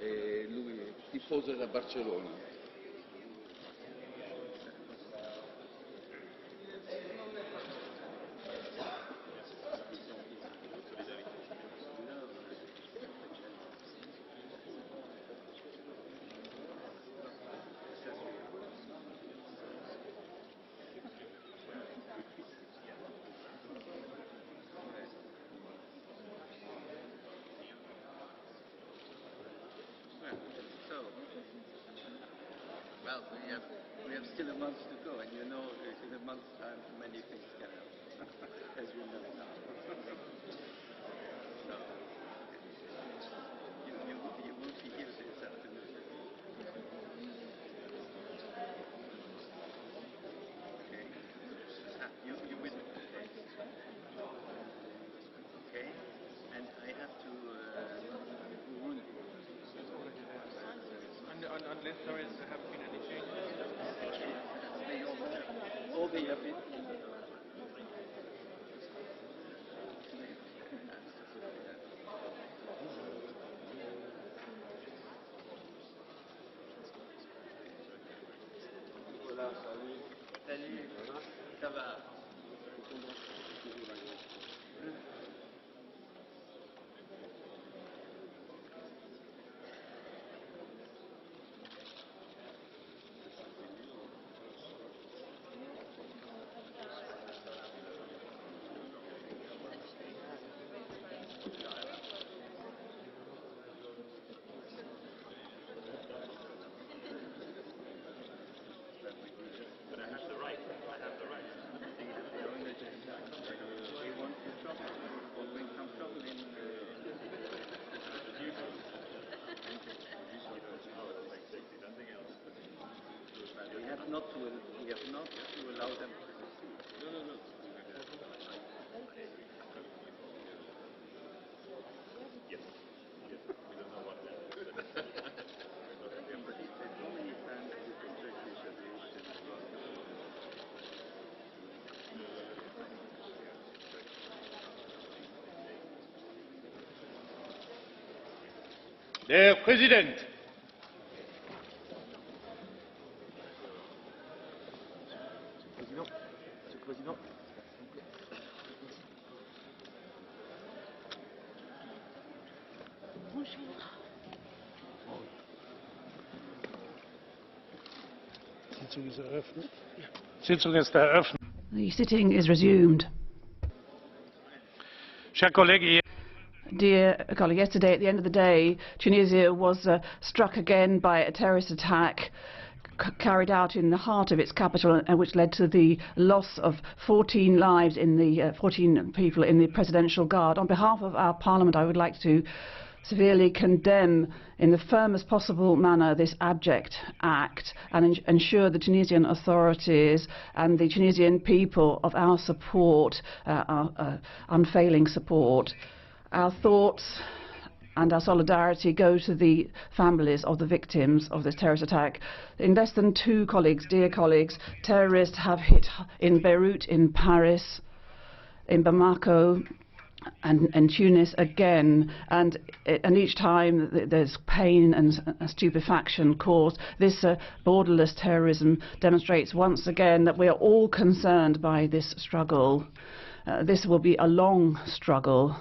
Lui è tifoso da Barcellona. Well, we have still a month to go, and you know, in a month's time, many things can happen, as you know now. So, you won't be here this afternoon. Okay. You will. Okay. And I have to rule. Unless there have been any changes. All the have been. Voilà, salut. Salut. Ça va? We have not to allow them to proceed. No. Yes. We don't know what they're but he said so many times with the Turkish aviation. Der Präsident! Sitzung ist eröffnet. The sitting is resumed. Cher Kollege, Dear colleague, yesterday at the end of the day, Tunisia was struck again by a terrorist attack carried out in the heart of its capital, which led to the loss of 14 lives in the 14 people in the Presidential Guard. On behalf of our Parliament, I would like to severely condemn in the firmest possible manner this abject act and ensure the Tunisian authorities and the Tunisian people of our support, our unfailing support. Our thoughts and our solidarity go to the families of the victims of this terrorist attack. In less than two dear colleagues, terrorists have hit in Beirut, in Paris, in Bamako, and Tunis again, and each time there's pain and stupefaction caused. This borderless terrorism demonstrates once again that we are all concerned by this struggle. This will be a long struggle,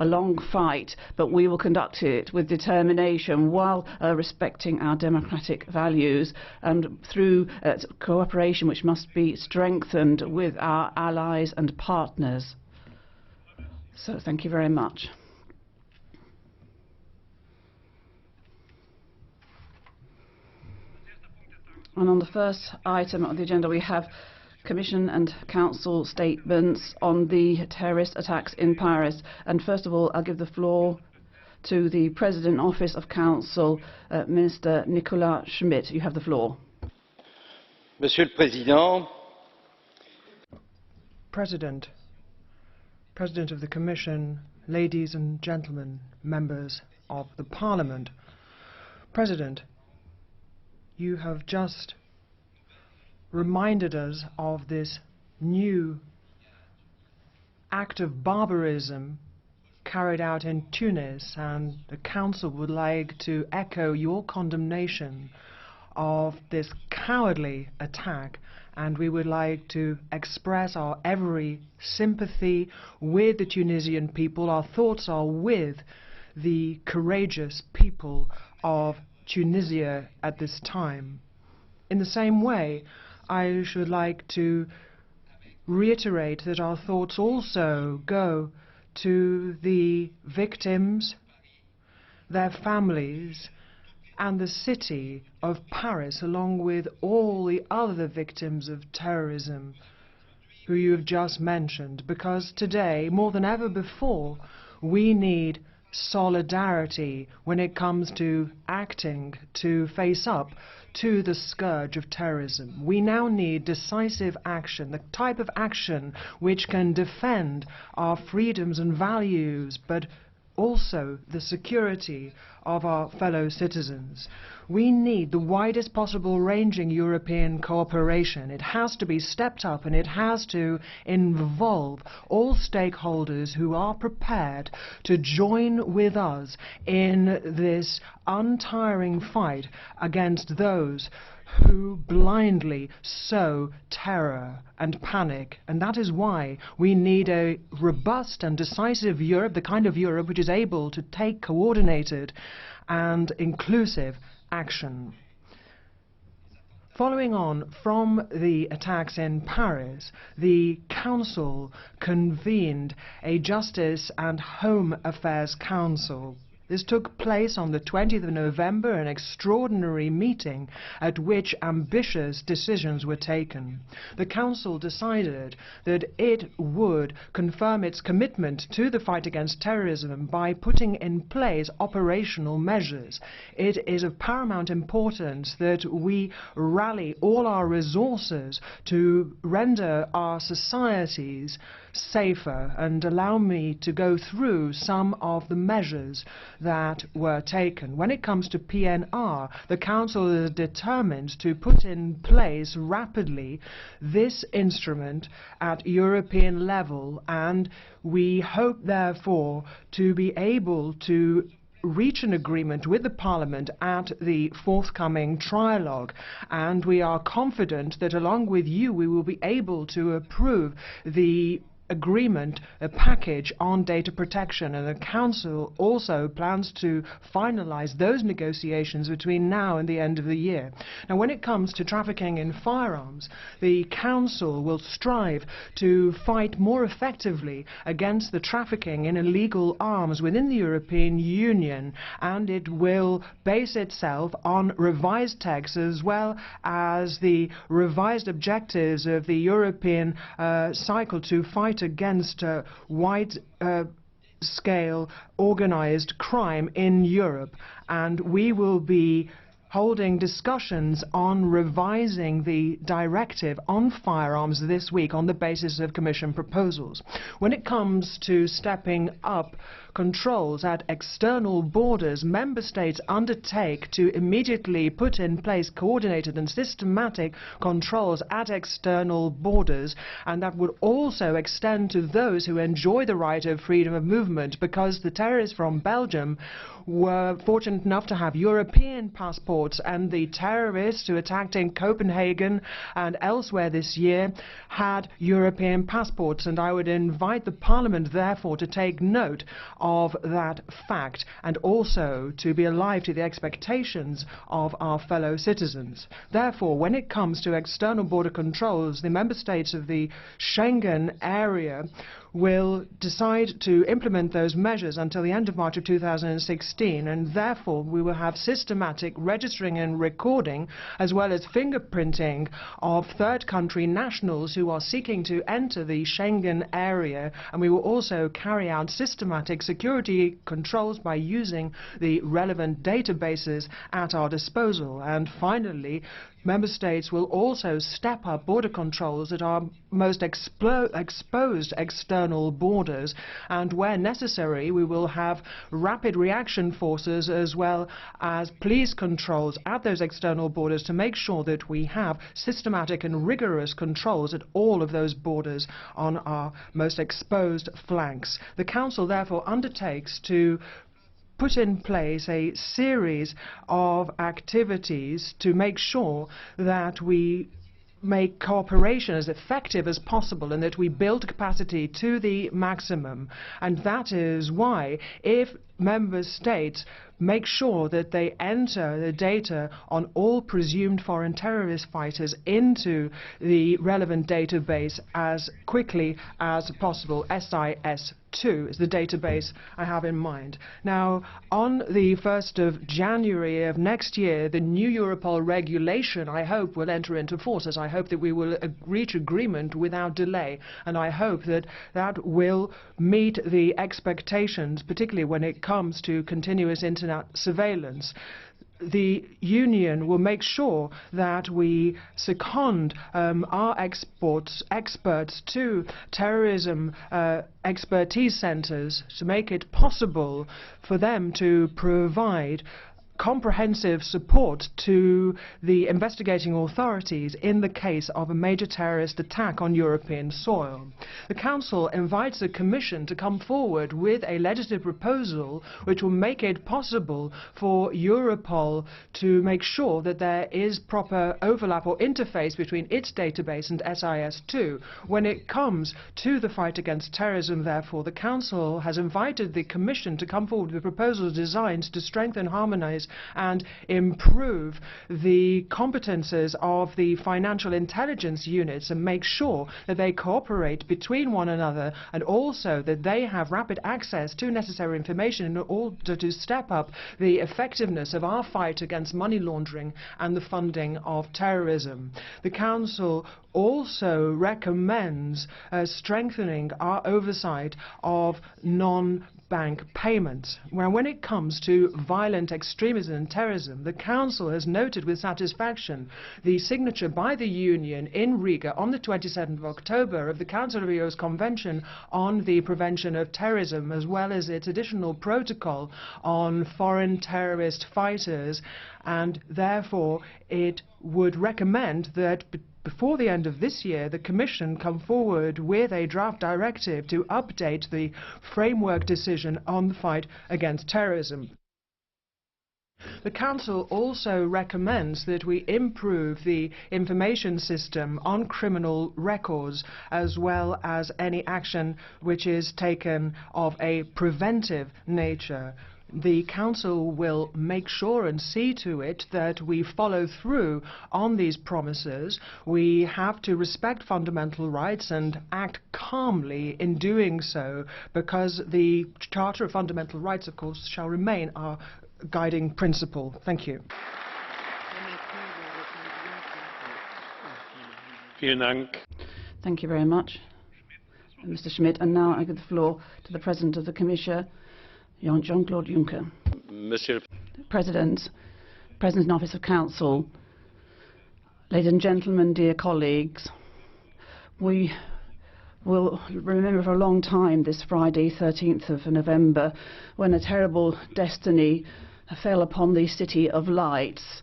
a long fight, but we will conduct it with determination while respecting our democratic values and through cooperation which must be strengthened with our allies and partners. So thank you very much. And on the first item of the agenda we have Commission and Council statements on the terrorist attacks in Paris. And first of all, I'll give the floor to the President Office of Council, Minister Nicolas Schmit. You have the floor. Monsieur le Président, President of the Commission, ladies and gentlemen, members of the Parliament. President, you have just reminded us of this new act of barbarism carried out in Tunis, and the Council would like to echo your condemnation of this cowardly attack, and we would like to express our every sympathy with the Tunisian people. Our thoughts are with the courageous people of Tunisia at this time. In the same way, I should like to reiterate that our thoughts also go to the victims, their families, and the city of Paris, along with all the other victims of terrorism who you have just mentioned, because today, more than ever before, we need solidarity when it comes to acting to face up to the scourge of terrorism. We now need decisive action, the type of action which can defend our freedoms and values, but also the security of our fellow citizens. We need the widest possible ranging European cooperation. It has to be stepped up, and it has to involve all stakeholders who are prepared to join with us in this untiring fight against those who blindly sow terror and panic. And that is why we need a robust and decisive Europe, the kind of Europe which is able to take coordinated and inclusive action. Following on from the attacks in Paris, the Council convened a Justice and Home Affairs Council. This took place on the 20th of November, an extraordinary meeting at which ambitious decisions were taken. The Council decided that it would confirm its commitment to the fight against terrorism by putting in place operational measures. It is of paramount importance that we rally all our resources to render our societies safer, and allow me to go through some of the measures that were taken. When it comes to PNR, the Council is determined to put in place rapidly this instrument at European level, and we hope therefore to be able to reach an agreement with the Parliament at the forthcoming trilogue, and we are confident that along with you we will be able to approve the agreement, a package on data protection, and the Council also plans to finalize those negotiations between now and the end of the year. Now, when it comes to trafficking in firearms, the Council will strive to fight more effectively against the trafficking in illegal arms within the European Union, and it will base itself on revised texts as well as the revised objectives of the European cycle to fight against wide-scale organized crime in Europe. And we will be holding discussions on revising the directive on firearms this week on the basis of Commission proposals. When it comes to stepping up controls at external borders, Member States undertake to immediately put in place coordinated and systematic controls at external borders, and that would also extend to those who enjoy the right of freedom of movement, because the terrorists from Belgium were fortunate enough to have European passports, and the terrorists who attacked in Copenhagen and elsewhere this year had European passports. And I would invite the Parliament therefore to take note of that fact and also to be alive to the expectations of our fellow citizens. Therefore, when it comes to external border controls, the Member States of the Schengen area will decide to implement those measures until the end of March of 2016, and therefore we will have systematic registering and recording as well as fingerprinting of third country nationals who are seeking to enter the Schengen area, and we will also carry out systematic security controls by using the relevant databases at our disposal. And finally, member states will also step up border controls at our most exposed external borders, and where necessary we will have rapid reaction forces as well as police controls at those external borders to make sure that we have systematic and rigorous controls at all of those borders on our most exposed flanks. The Council therefore undertakes to put in place a series of activities to make sure that we make cooperation as effective as possible and that we build capacity to the maximum. And that is why, if member states make sure that they enter the data on all presumed foreign terrorist fighters into the relevant database as quickly as possible, SIS2 is the database I have in mind. Now, on the 1st of January of next year, the new Europol regulation, I hope, will enter into force, as I hope that we will reach agreement without delay, and I hope that that will meet the expectations, particularly when it comes to continuous internet surveillance. The Union will make sure that we second our experts to terrorism expertise centres to make it possible for them to provide comprehensive support to the investigating authorities in the case of a major terrorist attack on European soil. The Council invites the Commission to come forward with a legislative proposal which will make it possible for Europol to make sure that there is proper overlap or interface between its database and SIS2. When it comes to the fight against terrorism, therefore, the Council has invited the Commission to come forward with proposals designed to strengthen, harmonise and improve the competences of the financial intelligence units and make sure that they cooperate between one another and also that they have rapid access to necessary information in order to step up the effectiveness of our fight against money laundering and the funding of terrorism. The Council also recommends strengthening our oversight of non-bank payments. When it comes to violent extremism and terrorism, the Council has noted with satisfaction the signature by the Union in Riga on the 27th of October of the Council of Europe's Convention on the Prevention of Terrorism, as well as its additional protocol on foreign terrorist fighters, and therefore it would recommend that before the end of this year, the Commission come forward with a draft directive to update the framework decision on the fight against terrorism. The Council also recommends that we improve the information system on criminal records, as well as any action which is taken of a preventive nature. The Council will make sure and see to it that we follow through on these promises. We have to respect fundamental rights and act calmly in doing so, because the Charter of Fundamental Rights, of course, shall remain our guiding principle. Thank you. Thank you very much, Mr. Schmidt. And now I give the floor to the President of the Commission, Jean-Claude Juncker. President in Office of Council, ladies and gentlemen, dear colleagues, we will remember for a long time this Friday, 13th of November, when a terrible destiny fell upon the City of Lights.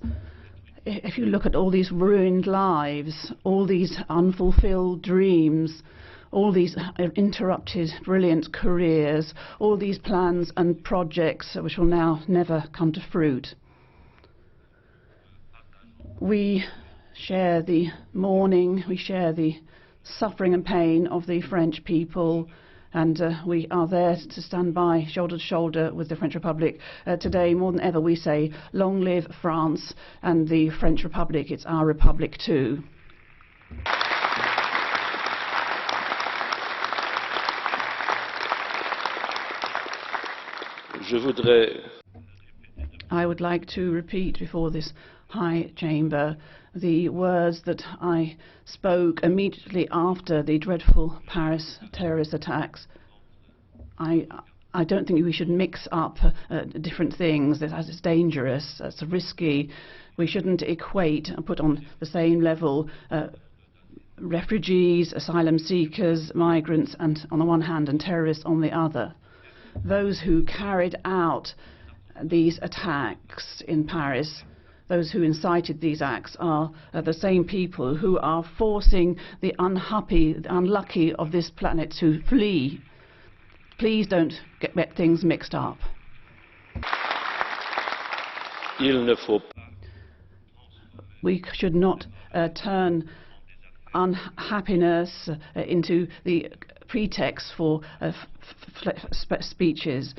If you look at all these ruined lives, all these unfulfilled dreams, all these interrupted brilliant careers, all these plans and projects which will now never come to fruit. We share the mourning, we share the suffering and pain of the French people, and we are there to stand by shoulder to shoulder with the French Republic. Today, more than ever, we say, long live France and the French Republic. It's our republic too. I would like to repeat before this High Chamber the words that I spoke immediately after the dreadful Paris terrorist attacks. I I don't think we should mix up different things. It's dangerous, it's risky. We shouldn't equate and put on the same level refugees, asylum seekers, migrants, and on the one hand, and terrorists on the other. Those who carried out these attacks in Paris, those who incited these acts, are the same people who are forcing the unhappy, the unlucky of this planet to flee. Please don't get things mixed up. Il ne faut pas. We should not turn unhappiness into the pretext for speeches.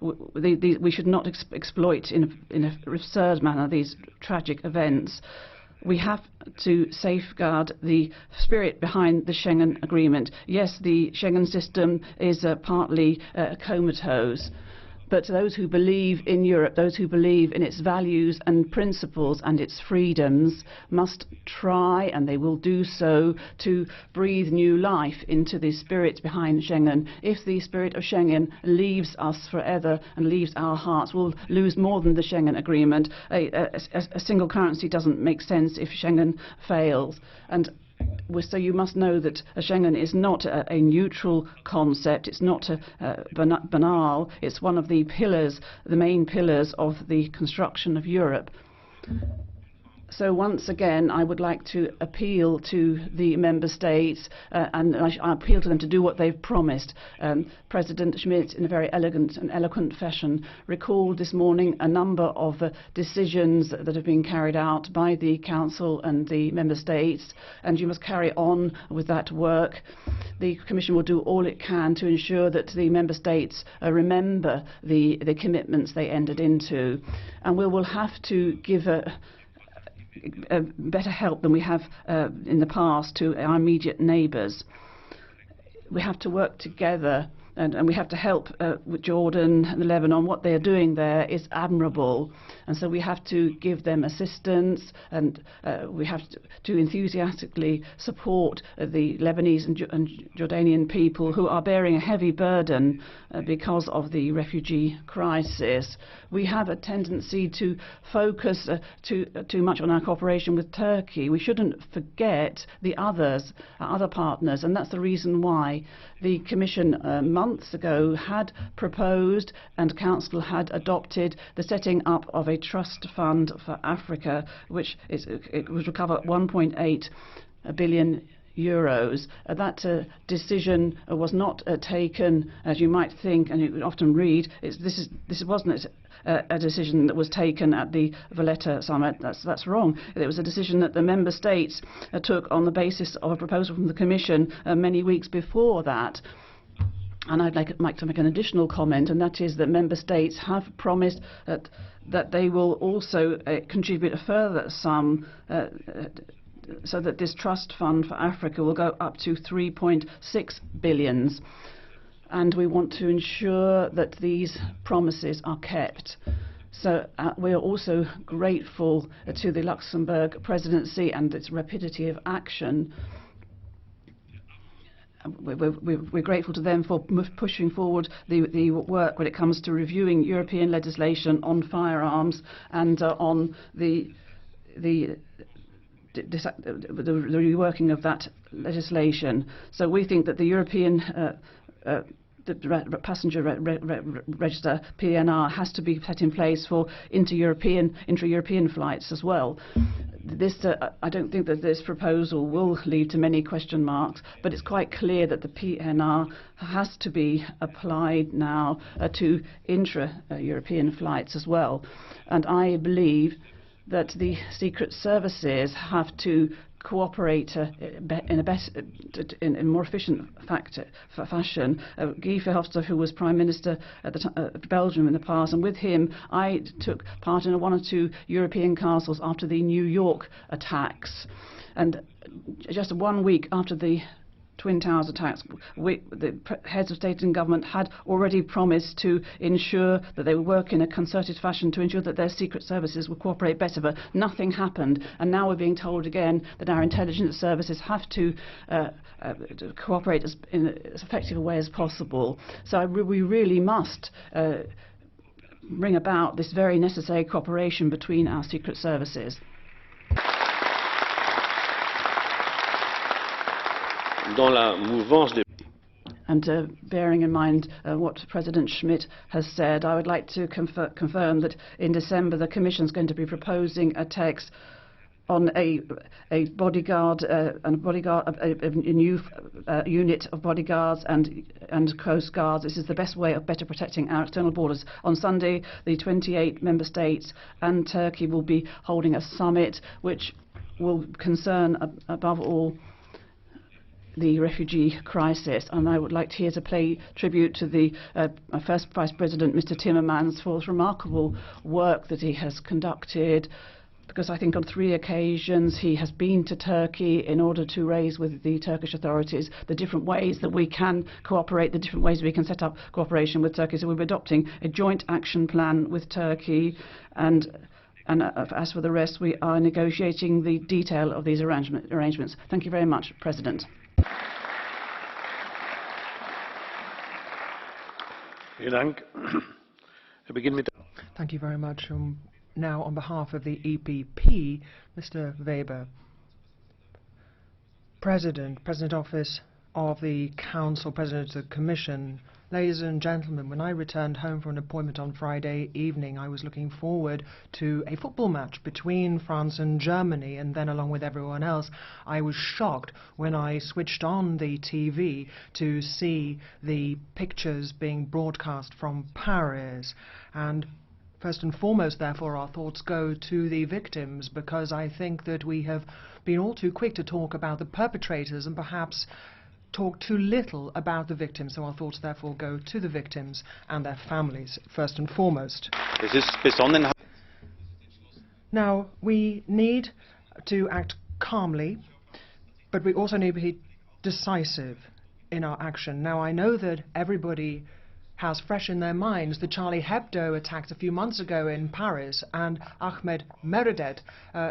We should not exploit in an absurd manner these tragic events. We have to safeguard the spirit behind the Schengen Agreement. Yes, the Schengen system is partly comatose, but those who believe in Europe, those who believe in its values and principles and its freedoms, must try, and they will do so, to breathe new life into the spirit behind Schengen. If the spirit of Schengen leaves us forever and leaves our hearts, we'll lose more than the Schengen Agreement. A single currency doesn't make sense if Schengen fails. And so you must know that Schengen is not a neutral concept, it's not banal, it's one of the pillars, the main pillars of the construction of Europe. So once again, I would like to appeal to the member states, and I appeal to them to do what they've promised. President Schmidt, in a very elegant and eloquent fashion, recalled this morning a number of decisions that have been carried out by the Council and the member states, and you must carry on with that work. The Commission will do all it can to ensure that the member states remember the commitments they entered into, and we will have to give better help than we have in the past to our immediate neighbours. We have to work together, and we have to help with Jordan and Lebanon. What they are doing there is admirable, and so we have to give them assistance, and we have to enthusiastically support the Lebanese and Jordanian people who are bearing a heavy burden because of the refugee crisis. We have a tendency to focus too much on our cooperation with Turkey. We shouldn't forget the others, our other partners, and that's the reason why the Commission months ago had proposed and Council had adopted the setting up of a trust fund for Africa, which it would recover 1.8 billion euros. That decision was not taken, as you might think, and you would often read. This wasn't a decision that was taken at the Valletta summit. That's wrong. It was a decision that the member states took on the basis of a proposal from the Commission many weeks before that. And I'd like to make an additional comment, and that is that member states have promised that they will also contribute a further sum so that this trust fund for Africa will go up to 3.6 billion. And we want to ensure that these promises are kept. So we are also grateful to the Luxembourg presidency and its rapidity of action. We're grateful to them for pushing forward the work when it comes to reviewing European legislation on firearms and on the reworking of that legislation. So we think that the European the passenger register, PNR, has to be set in place for intra-European flights as well. I don't think that this proposal will lead to many question marks, but it's quite clear that the PNR has to be applied now to intra-European flights as well. And I believe that the secret services have to cooperate in a more efficient fashion. Guy Verhofstadt, who was Prime Minister of Belgium in the past, and with him I took part in one or two European councils after the New York attacks. And just 1 week after the Twin Towers attacks. The heads of state and government had already promised to ensure that they would work in a concerted fashion to ensure that their secret services would cooperate better, but nothing happened. And now we're being told again that our intelligence services have to cooperate in as effective a way as possible. So we really must bring about this very necessary cooperation between our secret services. Dans la mouvance des And bearing in mind what President Schmidt has said, I would like to confirm that in December the Commission is going to be proposing a text on a bodyguard, a new unit of bodyguards and coast guards. This is the best way of better protecting our external borders. On Sunday, the 28 member states and Turkey will be holding a summit which will concern above all the refugee crisis, and I would like here to pay tribute to the first Vice President, Mr. Timmermans, for his remarkable work that he has conducted, because I think on 3 occasions he has been to Turkey in order to raise with the Turkish authorities the different ways that we can cooperate, the different ways we can set up cooperation with Turkey. So we'll be adopting a joint action plan with Turkey, and as for the rest, we are negotiating the detail of these arrangements. Thank you very much, President. Thank you very much. Now, on behalf of the EPP, Mr. Weber, President Office of the Council, President of the Commission. Ladies and gentlemen, when I returned home from an appointment on Friday evening, I was looking forward to a football match between France and Germany, and then along with everyone else, I was shocked when I switched on the TV to see the pictures being broadcast from Paris. And first and foremost, therefore, our thoughts go to the victims, because I think that we have been all too quick to talk about the perpetrators and perhaps talk too little about the victims. So our thoughts therefore go to the victims and their families, first and foremost. Now, we need to act calmly, but we also need to be decisive in our action. Now, I know that everybody has fresh in their minds the Charlie Hebdo attacks a few months ago in Paris, and Ahmed Meredet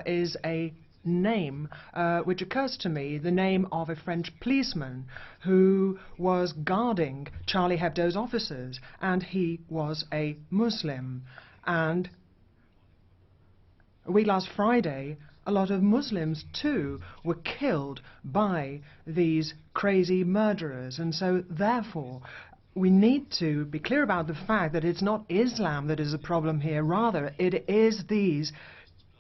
is a name which occurs to me, the name of a French policeman who was guarding Charlie Hebdo's officers, and he was a Muslim. And last Friday, a lot of Muslims too were killed by these crazy murderers, and so therefore we need to be clear about the fact that it's not Islam that is a problem here, rather it is these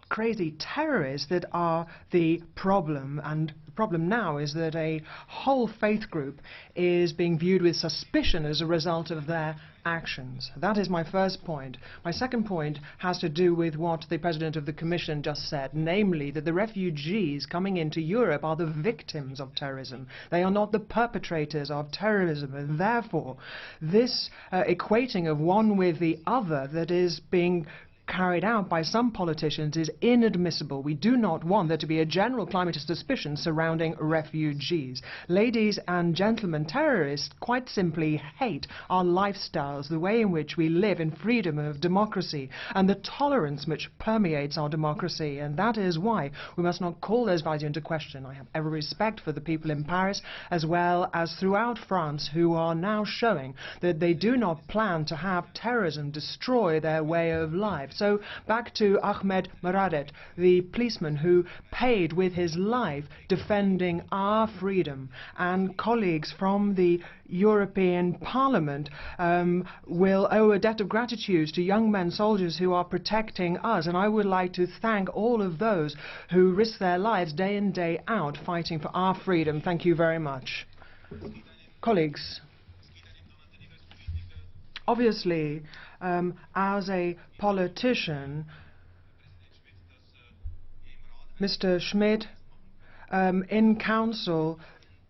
crazy terrorists that are the problem. And the problem now is that a whole faith group is being viewed with suspicion as a result of their actions. That is my first point. My second point has to do with what the President of the Commission just said, namely that the refugees coming into Europe are the victims of terrorism. They are not the perpetrators of terrorism, and therefore this equating of one with the other that is being carried out by some politicians is inadmissible. We do not want there to be a general climate of suspicion surrounding refugees. Ladies and gentlemen, terrorists quite simply hate our lifestyles, the way in which we live in freedom of democracy, and the tolerance which permeates our democracy, and that is why we must not call those values into question. I have every respect for the people in Paris as well as throughout France who are now showing that they do not plan to have terrorism destroy their way of life. So back to Ahmed Meredet, the policeman who paid with his life defending our freedom, and colleagues from the European Parliament will owe a debt of gratitude to young men soldiers who are protecting us, and I would like to thank all of those who risk their lives day in, day out fighting for our freedom. Thank you very much. Colleagues, obviously, as a politician, Mr. Schmidt in Council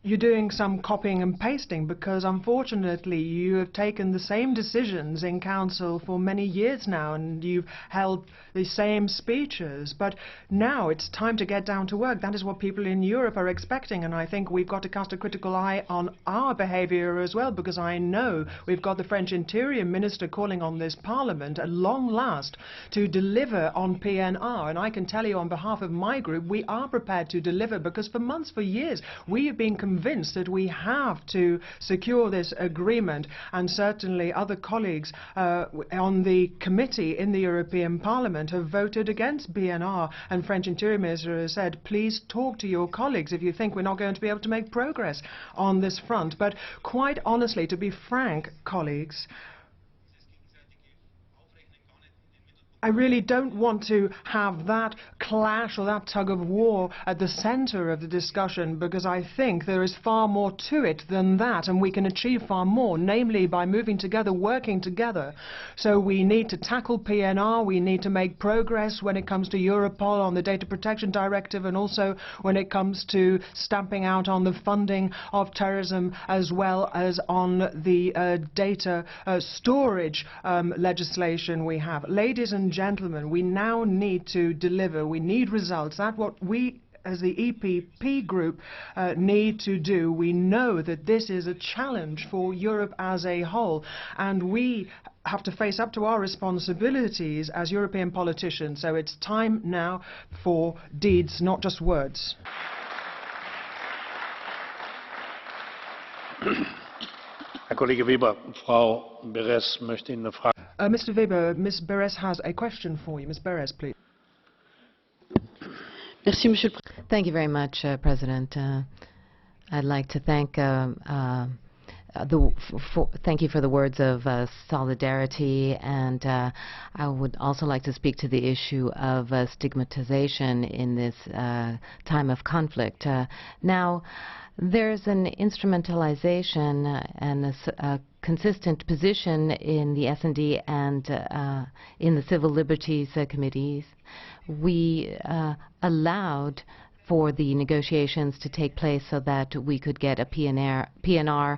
you're doing some copying and pasting, because unfortunately you have taken the same decisions in Council for many years now, and you've held the same speeches. But now it's time to get down to work. That is what people in Europe are expecting, and I think we've got to cast a critical eye on our behaviour as well, because I know we've got the French Interior Minister calling on this Parliament at long last to deliver on PNR, and I can tell you on behalf of my group, we are prepared to deliver, because for months, for years, we have been convinced that we have to secure this agreement, and certainly other colleagues on the committee in the European Parliament have voted against PNR, and French Interior Minister has said, please talk to your colleagues if you think we're not going to be able to make progress on this front. But quite honestly, to be frank, colleagues, I really don't want to have that clash or that tug of war at the center of the discussion, because I think there is far more to it than that, and we can achieve far more, namely by moving together, working together. So we need to tackle PNR, we need to make progress when it comes to Europol on the Data Protection Directive, and also when it comes to stamping out on the funding of terrorism, as well as on the data storage legislation we have. Ladies and gentlemen, we now need to deliver. We need results. That's what we as the EPP group need to do. We know that this is a challenge for Europe as a whole, and we have to face up to our responsibilities as European politicians. So it's time now for deeds, not just words. Herr Kollege Weber, Frau Beres möchte Ihnen eine Frage. Mr. Weber, Ms. Beres has a question for you. Ms. Beres, please. Thank you very much, President. I'd like to thank thank you for the words of solidarity, and I would also like to speak to the issue of stigmatization in this time of conflict. Now, there's an instrumentalization and a consistent position in the S&D and in the Civil Liberties Committees. We allowed for the negotiations to take place so that we could get a PNR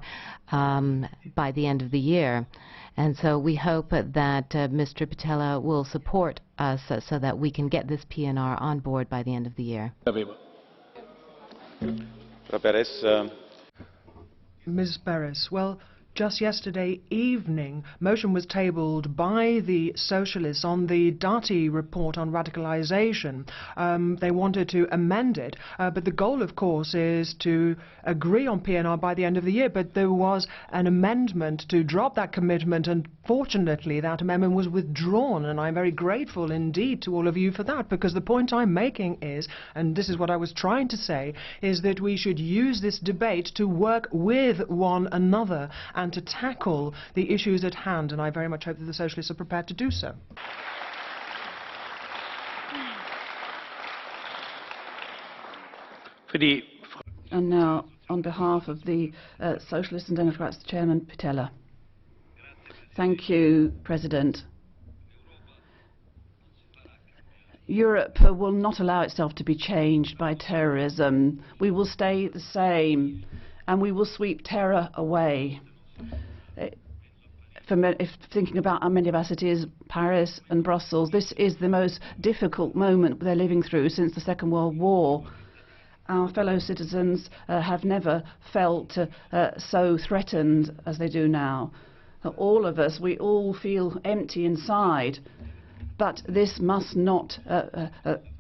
by the end of the year. And so we hope that Mr. Pitella will support us so that we can get this PNR on board by the end of the year. Ms. Beres, well, just yesterday evening, motion was tabled by the Socialists on the Dati report on radicalization. They wanted to amend it, but the goal, of course, is to agree on PNR by the end of the year. But there was an amendment to drop that commitment, and fortunately that amendment was withdrawn, and I'm very grateful indeed to all of you for that, because the point I'm making is, and this is what I was trying to say, is that we should use this debate to work with one another and to tackle the issues at hand, and I very much hope that the Socialists are prepared to do so. And now, on behalf of the Socialists and Democrats, Chairman Pitella. Thank you, President. Europe will not allow itself to be changed by terrorism. We will stay the same, and we will sweep terror away. If thinking about how many of our cities, Paris and Brussels, this is the most difficult moment they're living through since the Second World War. Our fellow citizens have never felt so threatened as they do now. All of us, we all feel empty inside. But this must not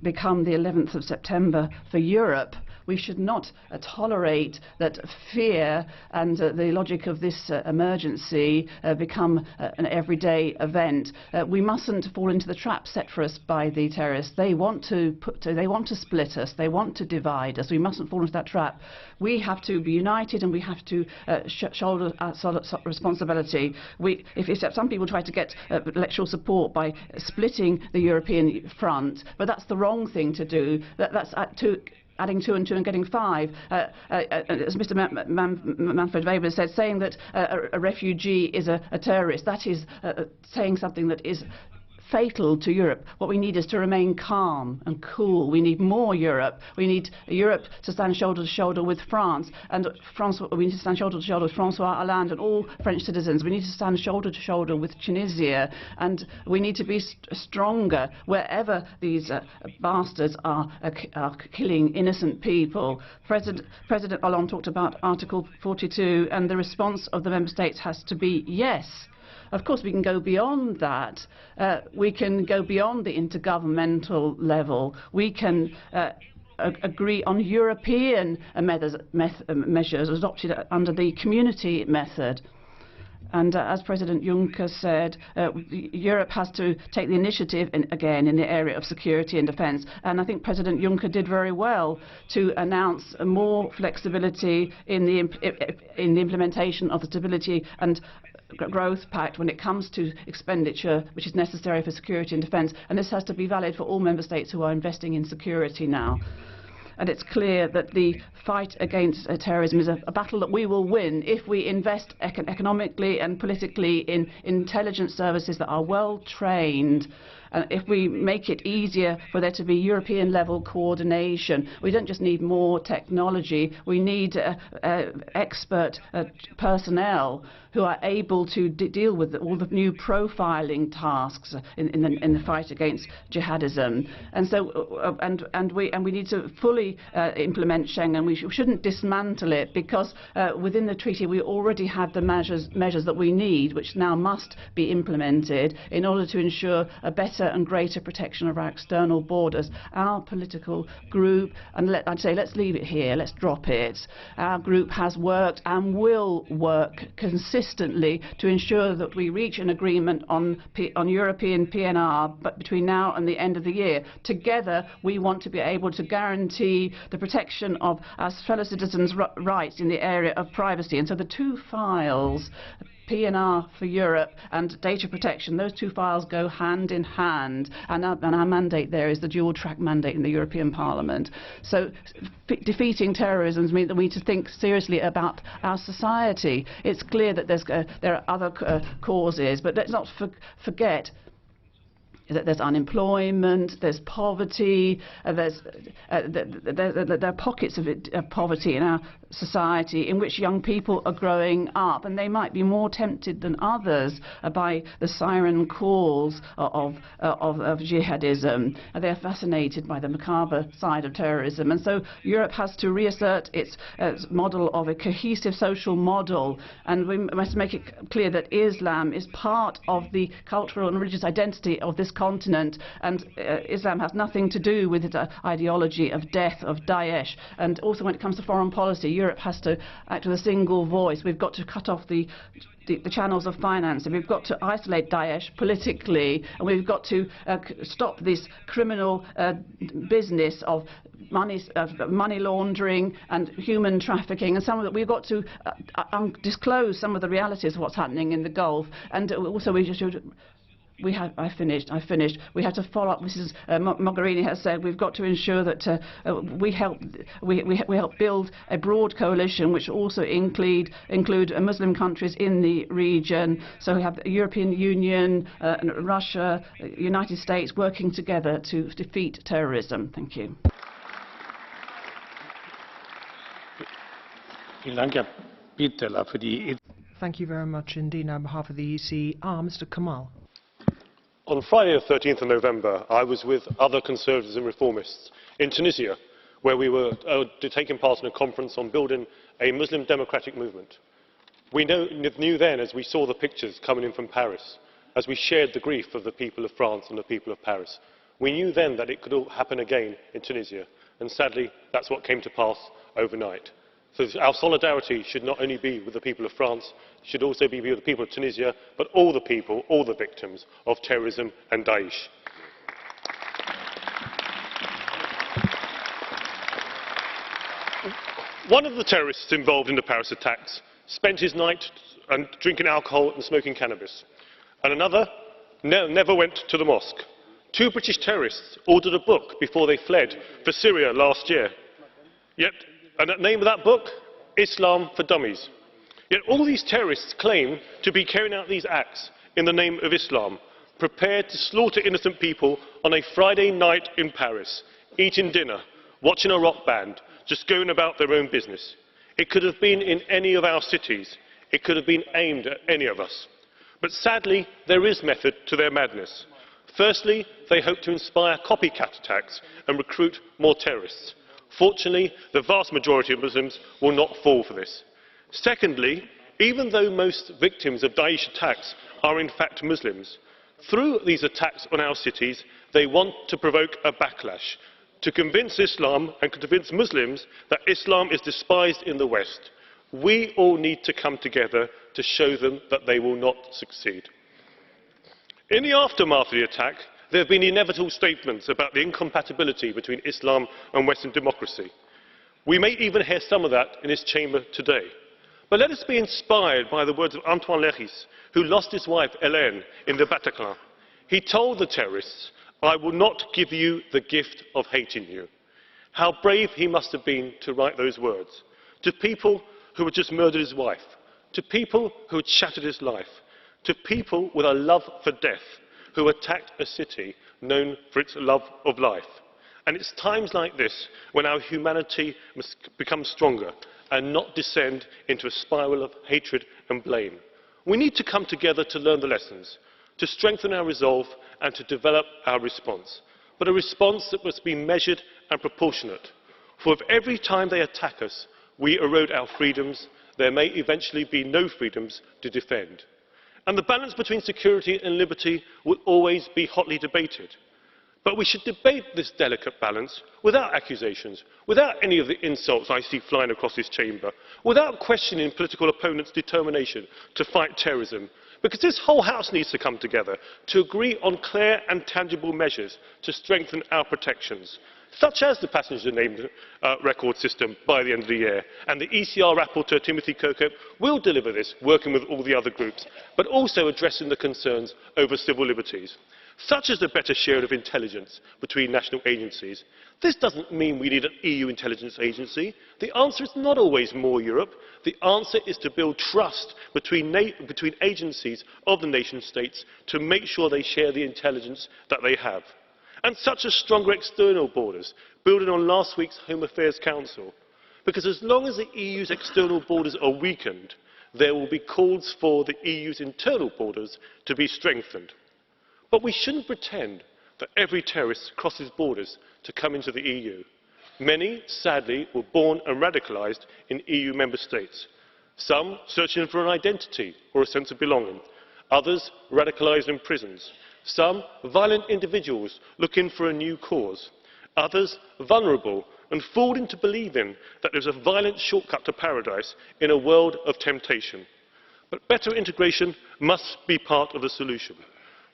become the 11th of September for Europe. We should not tolerate that fear and the logic of this emergency become an everyday event. We mustn't fall into the trap set for us by the terrorists. They want to split us. They want to divide us. We mustn't fall into that trap. We have to be united, and we have to shoulder our responsibility. If some people try to get electoral support by splitting the European front, but that's the wrong thing to do. That's adding 2 and 2 and getting 5. As Mr. Manfred Weber said, saying that a refugee is a terrorist, that is saying something that is fatal to Europe. What we need is to remain calm and cool. We need more Europe. We need Europe to stand shoulder to shoulder with France, and we need to stand shoulder to shoulder with François Hollande and all French citizens. We need to stand shoulder to shoulder with Tunisia, and we need to be stronger wherever these bastards are killing innocent people. President Hollande talked about Article 42, and the response of the member states has to be yes. Of course, we can go beyond that. We can go beyond the intergovernmental level. We can agree on European measures adopted under the community method. And as President Juncker said, Europe has to take the initiative again in the area of security and defence. And I think President Juncker did very well to announce more flexibility in the implementation of the Stability and Growth Pact when it comes to expenditure which is necessary for security and defence. And this has to be valid for all member states who are investing in security now. And it's clear that the fight against terrorism is a battle that we will win if we invest economically and politically in intelligence services that are well trained. If we make it easier for there to be European-level coordination. We don't just need more technology, we need expert personnel who are able to deal with all the new profiling tasks in the fight against jihadism. And so, and we need to fully implement Schengen. We shouldn't dismantle it, because within the treaty we already have the measures that we need, which now must be implemented in order to ensure a better and greater protection of our external borders. Our political group, and I'd say let's leave it here, let's drop it. Our group has worked and will work consistently to ensure that we reach an agreement on European PNR, but between now and the end of the year. Together we want to be able to guarantee the protection of our fellow citizens' rights in the area of privacy. And so the two files, PNR for Europe and data protection, those two files go hand in hand, and our mandate there is the dual-track mandate in the European Parliament. So defeating terrorism means that we need to think seriously about our society. It's clear that there are other causes, but let's not forget that there's unemployment, there's poverty, there are pockets of poverty in our society in which young people are growing up, and they might be more tempted than others by the siren calls of jihadism. They're fascinated by the macabre side of terrorism, and so Europe has to reassert its model of a cohesive social model, and we must make it clear that Islam is part of the cultural and religious identity of this continent, and Islam has nothing to do with its ideology of death, of Daesh. And also when it comes to foreign policy, Europe has to act with a single voice. We've got to cut off the channels of finance, and we've got to isolate Daesh politically, and we've got to stop this criminal business of money laundering and human trafficking, and we've got to disclose some of the realities of what's happening in the Gulf. And also I finished. We have to follow up. Mrs. Mogherini has said we've got to ensure that we help build a broad coalition which also include Muslim countries in the region. So we have the European Union, Russia, United States working together to defeat terrorism. Thank you. Thank you very much indeed. On behalf of the ECR, Mr. Kamal. On Friday, the 13th of November, I was with other Conservatives and Reformists in Tunisia, where we were taking part in a conference on building a Muslim democratic movement. We knew then, as we saw the pictures coming in from Paris, as we shared the grief of the people of France and the people of Paris, we knew then that it could all happen again in Tunisia, and sadly, that's what came to pass overnight. So our solidarity should not only be with the people of France, it should also be with the people of Tunisia, but all the people, all the victims of terrorism and Daesh. One of the terrorists involved in the Paris attacks spent his night drinking alcohol and smoking cannabis, and another never went to the mosque. Two British terrorists ordered a book before they fled for Syria last year. And the name of that book? Islam for Dummies. Yet all these terrorists claim to be carrying out these acts in the name of Islam. prepared to slaughter innocent people on a Friday night in Paris, eating dinner, watching a rock band, just going about their own business. It could have been in any of our cities. It could have been aimed at any of us. But sadly, there is method to their madness. Firstly, they hope to inspire copycat attacks and recruit more terrorists. Fortunately, the vast majority of Muslims will not fall for this. Secondly, even though most victims of Daesh attacks are in fact Muslims, through these attacks on our cities, they want to provoke a backlash, to convince Islam and convince Muslims that Islam is despised in the West. We all need to come together to show them that they will not succeed. In the aftermath of the attack, there have been inevitable statements about the incompatibility between Islam and Western democracy. We may even hear some of that in this chamber today. But let us be inspired by the words of Antoine Léris, who lost his wife, Hélène, in the Bataclan. He told the terrorists, "I will not give you the gift of hating you." How brave he must have been to write those words. To people who had just murdered his wife, to people who had shattered his life, to people with a love for death, who attacked a city known for its love of life. And it's times like this when our humanity must become stronger and not descend into a spiral of hatred and blame. We need to come together to learn the lessons, to strengthen our resolve and to develop our response. But a response that must be measured and proportionate. For if every time they attack us, we erode our freedoms, there may eventually be no freedoms to defend. And the balance between security and liberty will always be hotly debated. But we should debate this delicate balance without accusations, without any of the insults I see flying across this chamber, without questioning political opponents' determination to fight terrorism. Because this whole House needs to come together to agree on clear and tangible measures to strengthen our protections, such as the passenger name record system by the end of the year. And the ECR rapporteur, Timothy Kirkhope, will deliver this, working with all the other groups, but also addressing the concerns over civil liberties, such as the better sharing of intelligence between national agencies. This doesn't mean we need an EU intelligence agency. The answer is not always more Europe. The answer is to build trust between agencies of the nation states to make sure they share the intelligence that they have. And such as stronger external borders, building on last week's Home Affairs Council. Because as long as the EU's external borders are weakened, there will be calls for the EU's internal borders to be strengthened. But we shouldn't pretend that every terrorist crosses borders to come into the EU. Many, sadly, were born and radicalised in EU member states. Some searching for an identity or a sense of belonging. Others radicalised in prisons. Some violent individuals looking for a new cause. Others vulnerable and fooled into believing that there's a violent shortcut to paradise in a world of temptation. But better integration must be part of the solution.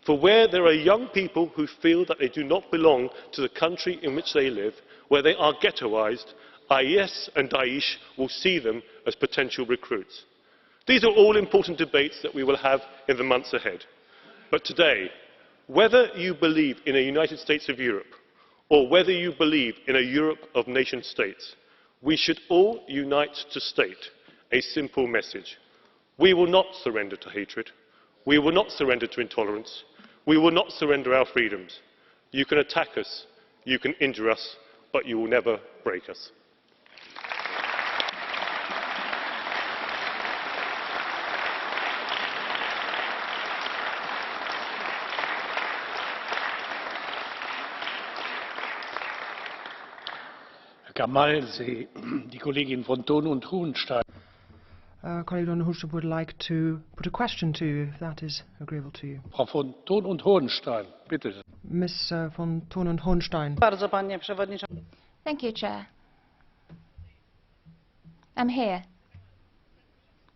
For where there are young people who feel that they do not belong to the country in which they live, where they are ghettoised, IS and Daesh will see them as potential recruits. These are all important debates that we will have in the months ahead. But today, whether you believe in a United States of Europe or whether you believe in a Europe of nation states, we should all unite to state a simple message. We will not surrender to hatred. We will not surrender to intolerance. We will not surrender our freedoms. You can attack us, you can injure us, but you will never break us. Herr Kamal, die Kollegin von Thun und Hohenstein. Colleague von Hohenstein would like to put a question to you, if that is agreeable to you. Frau von Thun und Hohenstein, bitte. Miss von Thun und Hohenstein. Thank you, Chair. I'm here.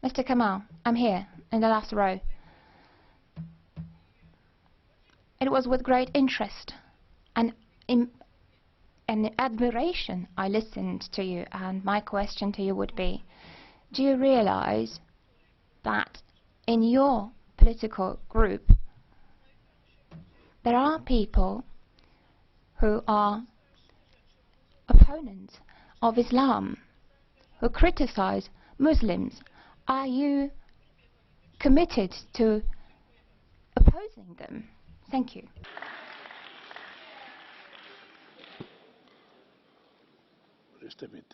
Mr. Kamal, I'm here, in the last row. It was with great interest and admiration I listened to you, and my question to you would be, do you realize that in your political group there are people who are opponents of Islam, who criticize Muslims? Are you committed to opposing them? Thank you.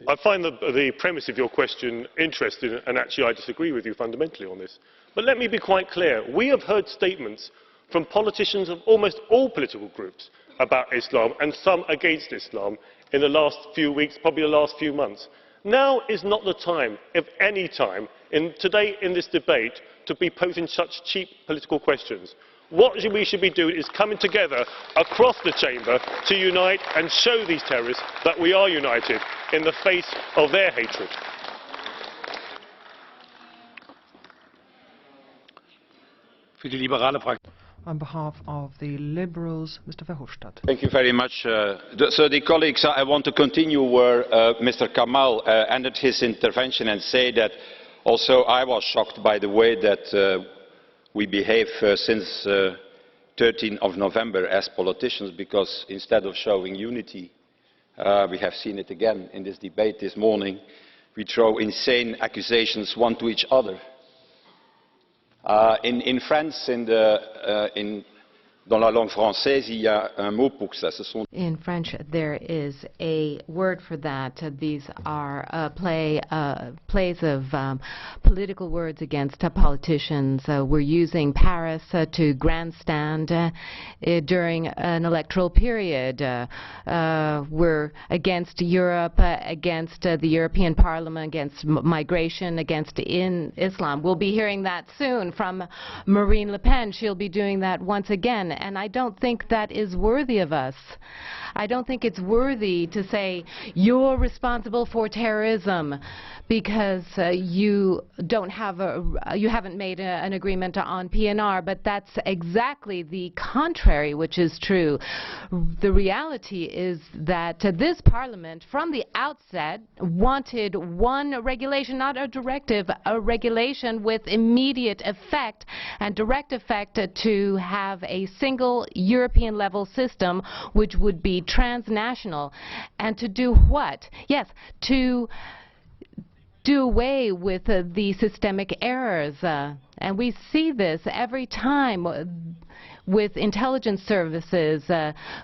I find the premise of your question interesting, and actually I disagree with you fundamentally on this. But let me be quite clear. We have heard statements from politicians of almost all political groups about Islam, and some against Islam, in the last few weeks, probably the last few months. Now is not the time, if any time, today in this debate, to be posing such cheap political questions. What we should be doing is coming together across the chamber to unite and show these terrorists that we are united in the face of their hatred. On behalf of the Liberals, Mr. Verhofstadt. Thank you very much. So, dear colleagues, I want to continue where Mr. Kamal ended his intervention and say that also I was shocked by the way that we behave since 13th of November as politicians, because instead of showing unity, we have seen it again in this debate this morning, we throw insane accusations one to each other. In France, dans la langue française, il y a un mot pour ça. In French, there is a word for that. These are plays of political words against politicians. We're using Paris to grandstand during an electoral period. We're against Europe, against the European Parliament, against migration, against Islam. We'll be hearing that soon from Marine Le Pen. She'll be doing that once again. And I don't think that is worthy of us. I don't think it's worthy to say you're responsible for terrorism because you haven't made an agreement on PNR, but that's exactly the contrary, which is true. The reality is that this Parliament, from the outset, wanted one regulation, not a directive, a regulation with immediate effect and direct effect to have a single European-level system which would be transnational. And to do what? Yes, to do away with the systemic errors. And we see this every time with intelligence services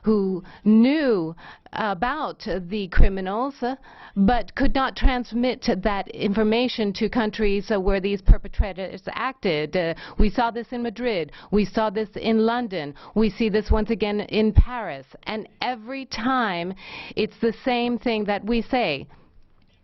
who knew about the criminals but could not transmit that information to countries where these perpetrators acted. We saw this in Madrid. We saw this in London. We see this once again in Paris. And every time it's the same thing that we say.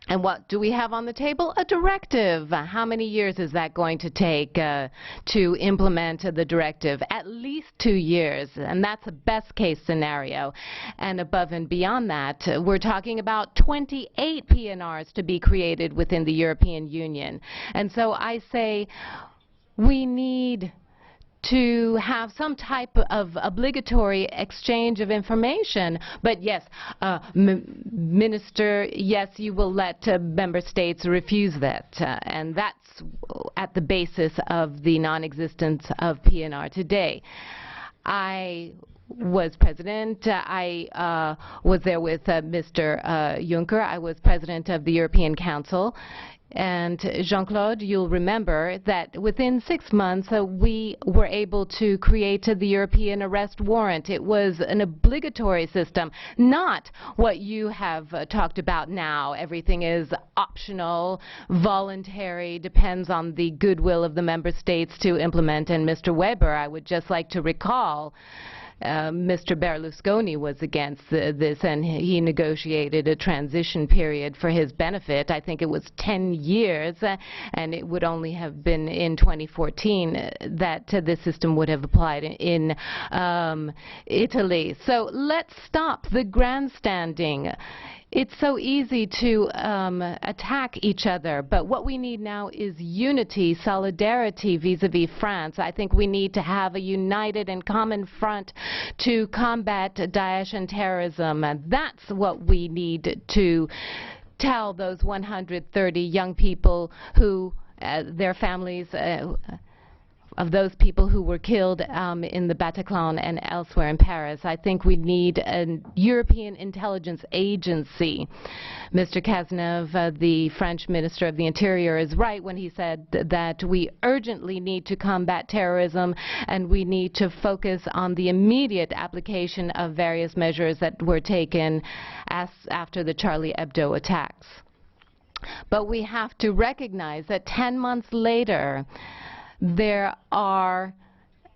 And what do we have on the table? A directive. How many years is that going to take to implement the directive? At least 2 years, and that's a best case scenario. And above and beyond that, we're talking about 28 PNRs to be created within the European Union. And so I say we need to have some type of obligatory exchange of information. But yes, Minister, yes, you will let member states refuse that. And that's at the basis of the non-existence of PNR today. I was president. I was there with Mr. Juncker. I was president of the European Council. And Jean-Claude, you'll remember that within 6 months we were able to create the European arrest warrant. It was an obligatory system, not what you have talked about now. Everything is optional, voluntary, depends on the goodwill of the member states to implement. And Mr. Weber, I would just like to recall Mr. Berlusconi was against this, and he negotiated a transition period for his benefit. I think it was 10 years, and it would only have been in 2014 that this system would have applied in Italy. So let's stop the grandstanding. It's so easy to attack each other, but what we need now is unity, solidarity vis-à-vis France. I think we need to have a united and common front to combat Daesh and terrorism. And that's what we need to tell those 130 young people who, their families, those people who were killed in the Bataclan and elsewhere in Paris. I think we need a European intelligence agency. Mr. Cazeneuve, the French Minister of the Interior, is right when he said that we urgently need to combat terrorism and we need to focus on the immediate application of various measures that were taken after the Charlie Hebdo attacks. But we have to recognize that 10 months later, there are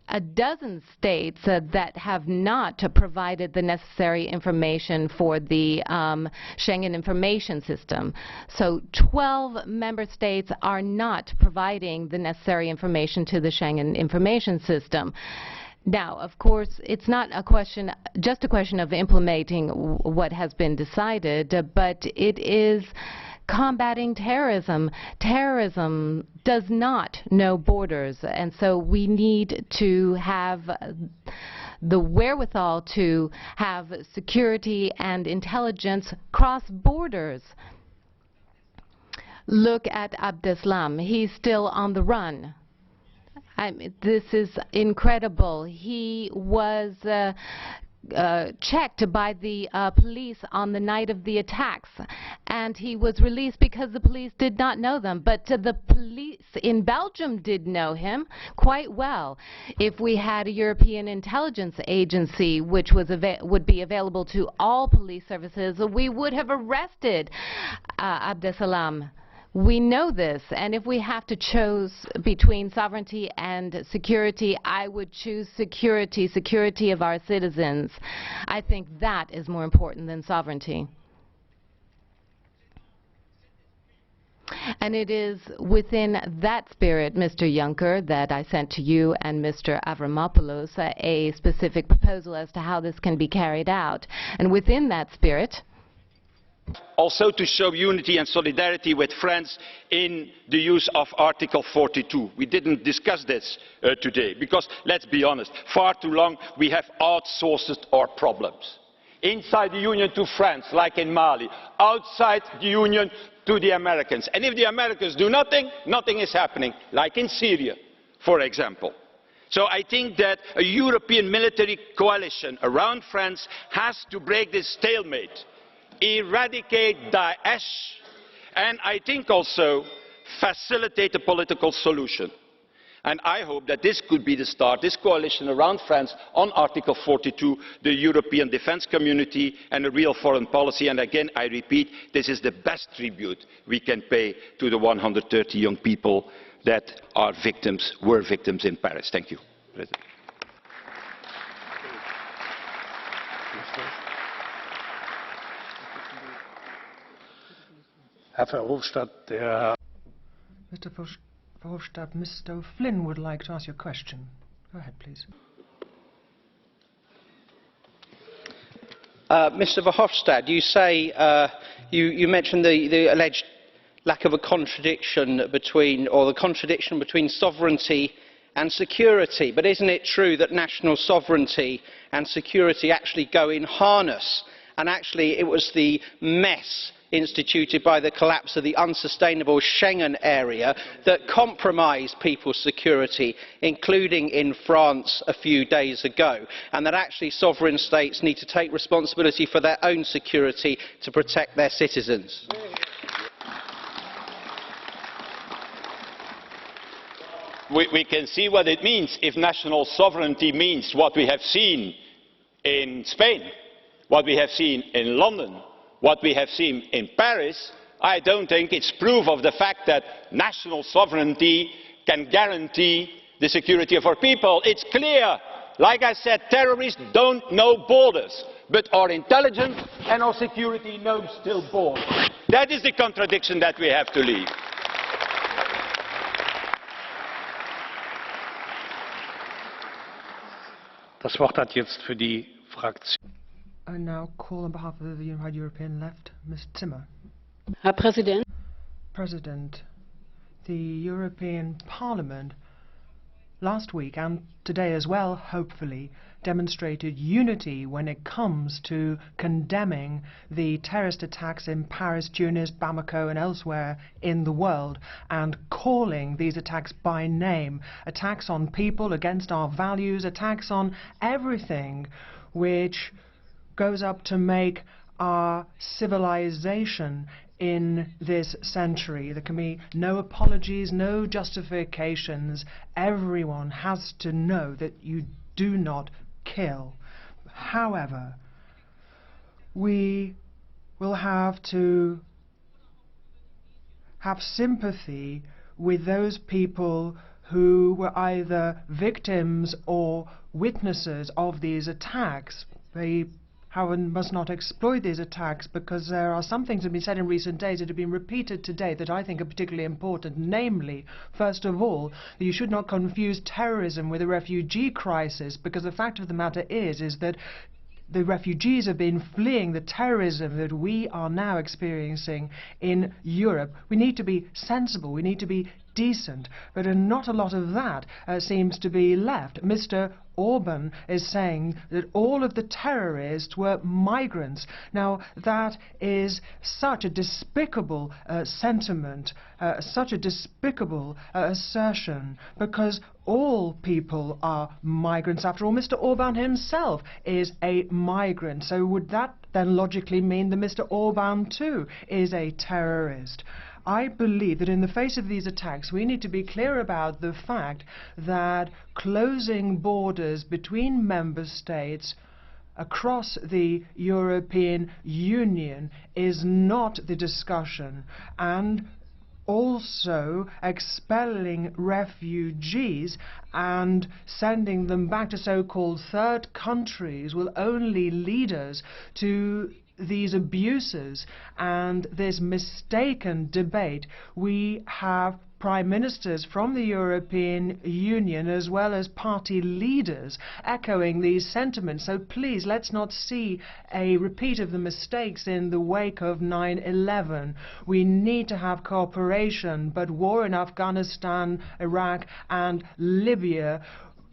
a dozen states that have not provided the necessary information for the Schengen information system. So 12 member states are not providing the necessary information to the Schengen information system. Now, of course, it's not just a question of implementing what has been decided, but it is combating terrorism. Terrorism does not know borders, and so we need to have the wherewithal to have security and intelligence cross borders. Look at Abdeslam. He's still on the run. This is incredible. He was checked by the police on the night of the attacks, and he was released because the police did not know them. But the police in Belgium did know him quite well. If we had a European intelligence agency which would be available to all police services, we would have arrested Abdeslam. We know this, and if we have to choose between sovereignty and security, I would choose security, security of our citizens. I think that is more important than sovereignty. And it is within that spirit, Mr. Juncker, that I sent to you and Mr. Avramopoulos a specific proposal as to how this can be carried out. And within that spirit, also to show unity and solidarity with France in the use of Article 42. We didn't discuss this today because, let's be honest, far too long we have outsourced our problems. Inside the Union to France, like in Mali, outside the Union to the Americans. And if the Americans do nothing, nothing is happening, like in Syria, for example. So I think that a European military coalition around France has to break this stalemate, eradicate Daesh, and I think also facilitate a political solution. And I hope that this could be the start, this coalition around France on Article 42, the European defence community and a real foreign policy. And again, I repeat, this is the best tribute we can pay to the 130 young people that were victims in Paris. Thank you, President. Mr. Verhofstadt, Mr. Flynn would like to ask you a question. Go ahead, please. Mr. Verhofstadt, you say you mentioned the alleged lack of a contradiction between, or the contradiction between sovereignty and security. But isn't it true that national sovereignty and security actually go in harness? And actually, it was the mess instituted by the collapse of the unsustainable Schengen area that compromised people's security, including in France a few days ago, and that actually sovereign states need to take responsibility for their own security to protect their citizens. We can see what it means if national sovereignty means what we have seen in Spain, what we have seen in London, what we have seen in Paris. I don't think it's proof of the fact that national sovereignty can guarantee the security of our people. It's clear. Like I said, terrorists don't know borders, but our intelligence and our security know still borders. That is the contradiction that we have to leave. Das Wort hat jetzt für die Fraktion. I now call on behalf of the Unified European Left, Ms. Zimmer. Herr Präsident. President, the European Parliament last week and today as well, hopefully, demonstrated unity when it comes to condemning the terrorist attacks in Paris, Tunis, Bamako and elsewhere in the world, and calling these attacks by name. Attacks on people, against our values, attacks on everything which goes up to make our civilization in this century. There can be no apologies, no justifications. Everyone has to know that you do not kill. However, we will have to have sympathy with those people who were either victims or witnesses of these attacks. They must not exploit these attacks, because there are some things that have been said in recent days that have been repeated today that I think are particularly important. Namely, first of all, that you should not confuse terrorism with a refugee crisis, because the fact of the matter is that the refugees have been fleeing the terrorism that we are now experiencing in Europe. We need to be sensible, we need to be decent, but not a lot of that seems to be left. Mr. Orban is saying that all of the terrorists were migrants. Now, that is such a despicable sentiment, such a despicable assertion, because all people are migrants. After all, Mr. Orban himself is a migrant. So would that then logically mean that Mr. Orban too is a terrorist? I believe that in the face of these attacks, we need to be clear about the fact that closing borders between member states across the European Union is not the discussion, and also expelling refugees and sending them back to so-called third countries will only lead us to these abuses and this mistaken debate. We have prime ministers from the European Union as well as party leaders echoing these sentiments. So please, let's not see a repeat of the mistakes in the wake of 9/11. We need to have cooperation, but war in Afghanistan, Iraq and Libya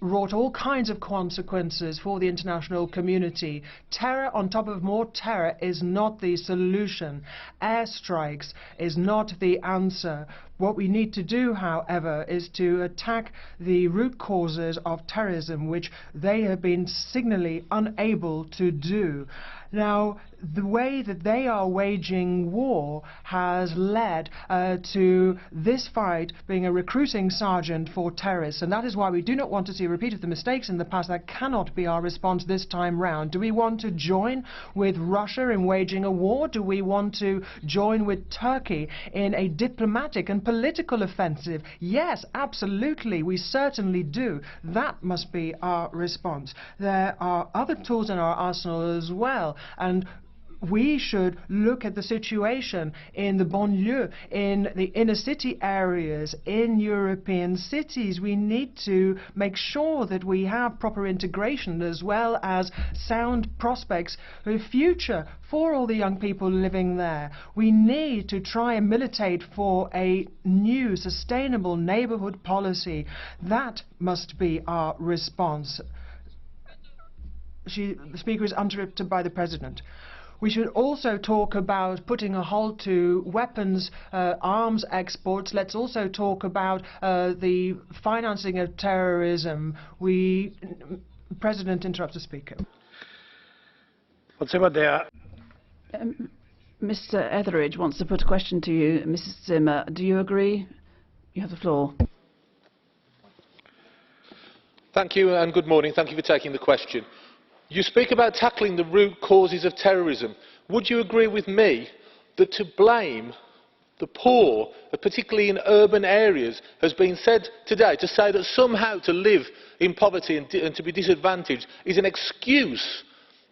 wrought all kinds of consequences for the international community. Terror on top of more terror is not the solution. Airstrikes is not the answer. What we need to do, however, is to attack the root causes of terrorism, which they have been signally unable to do. Now, the way that they are waging war has led to this fight being a recruiting sergeant for terrorists, and that is why we do not want to see a repeat of the mistakes in the past. That cannot be our response this time round. Do we want to join with Russia in waging a war? Do we want to join with Turkey in a diplomatic and political offensive? Yes, absolutely, we certainly do. That must be our response. There are other tools in our arsenal as well, and we should look at the situation in the banlieue, in the inner city areas, in European cities. We need to make sure that we have proper integration as well as sound prospects for the future for all the young people living there. We need to try and militate for a new sustainable neighborhood policy. That must be our response. The speaker is interrupted by the President. We should also talk about putting a halt to weapons, arms exports. Let's also talk about the financing of terrorism. The President interrupts the speaker. Mr. Etheridge wants to put a question to you. Mrs. Zimmer, do you agree? You have the floor. Thank you and good morning. Thank you for taking the question. You speak about tackling the root causes of terrorism. Would you agree with me that to blame the poor, particularly in urban areas, has been said today, to say that somehow to live in poverty and to be disadvantaged is an excuse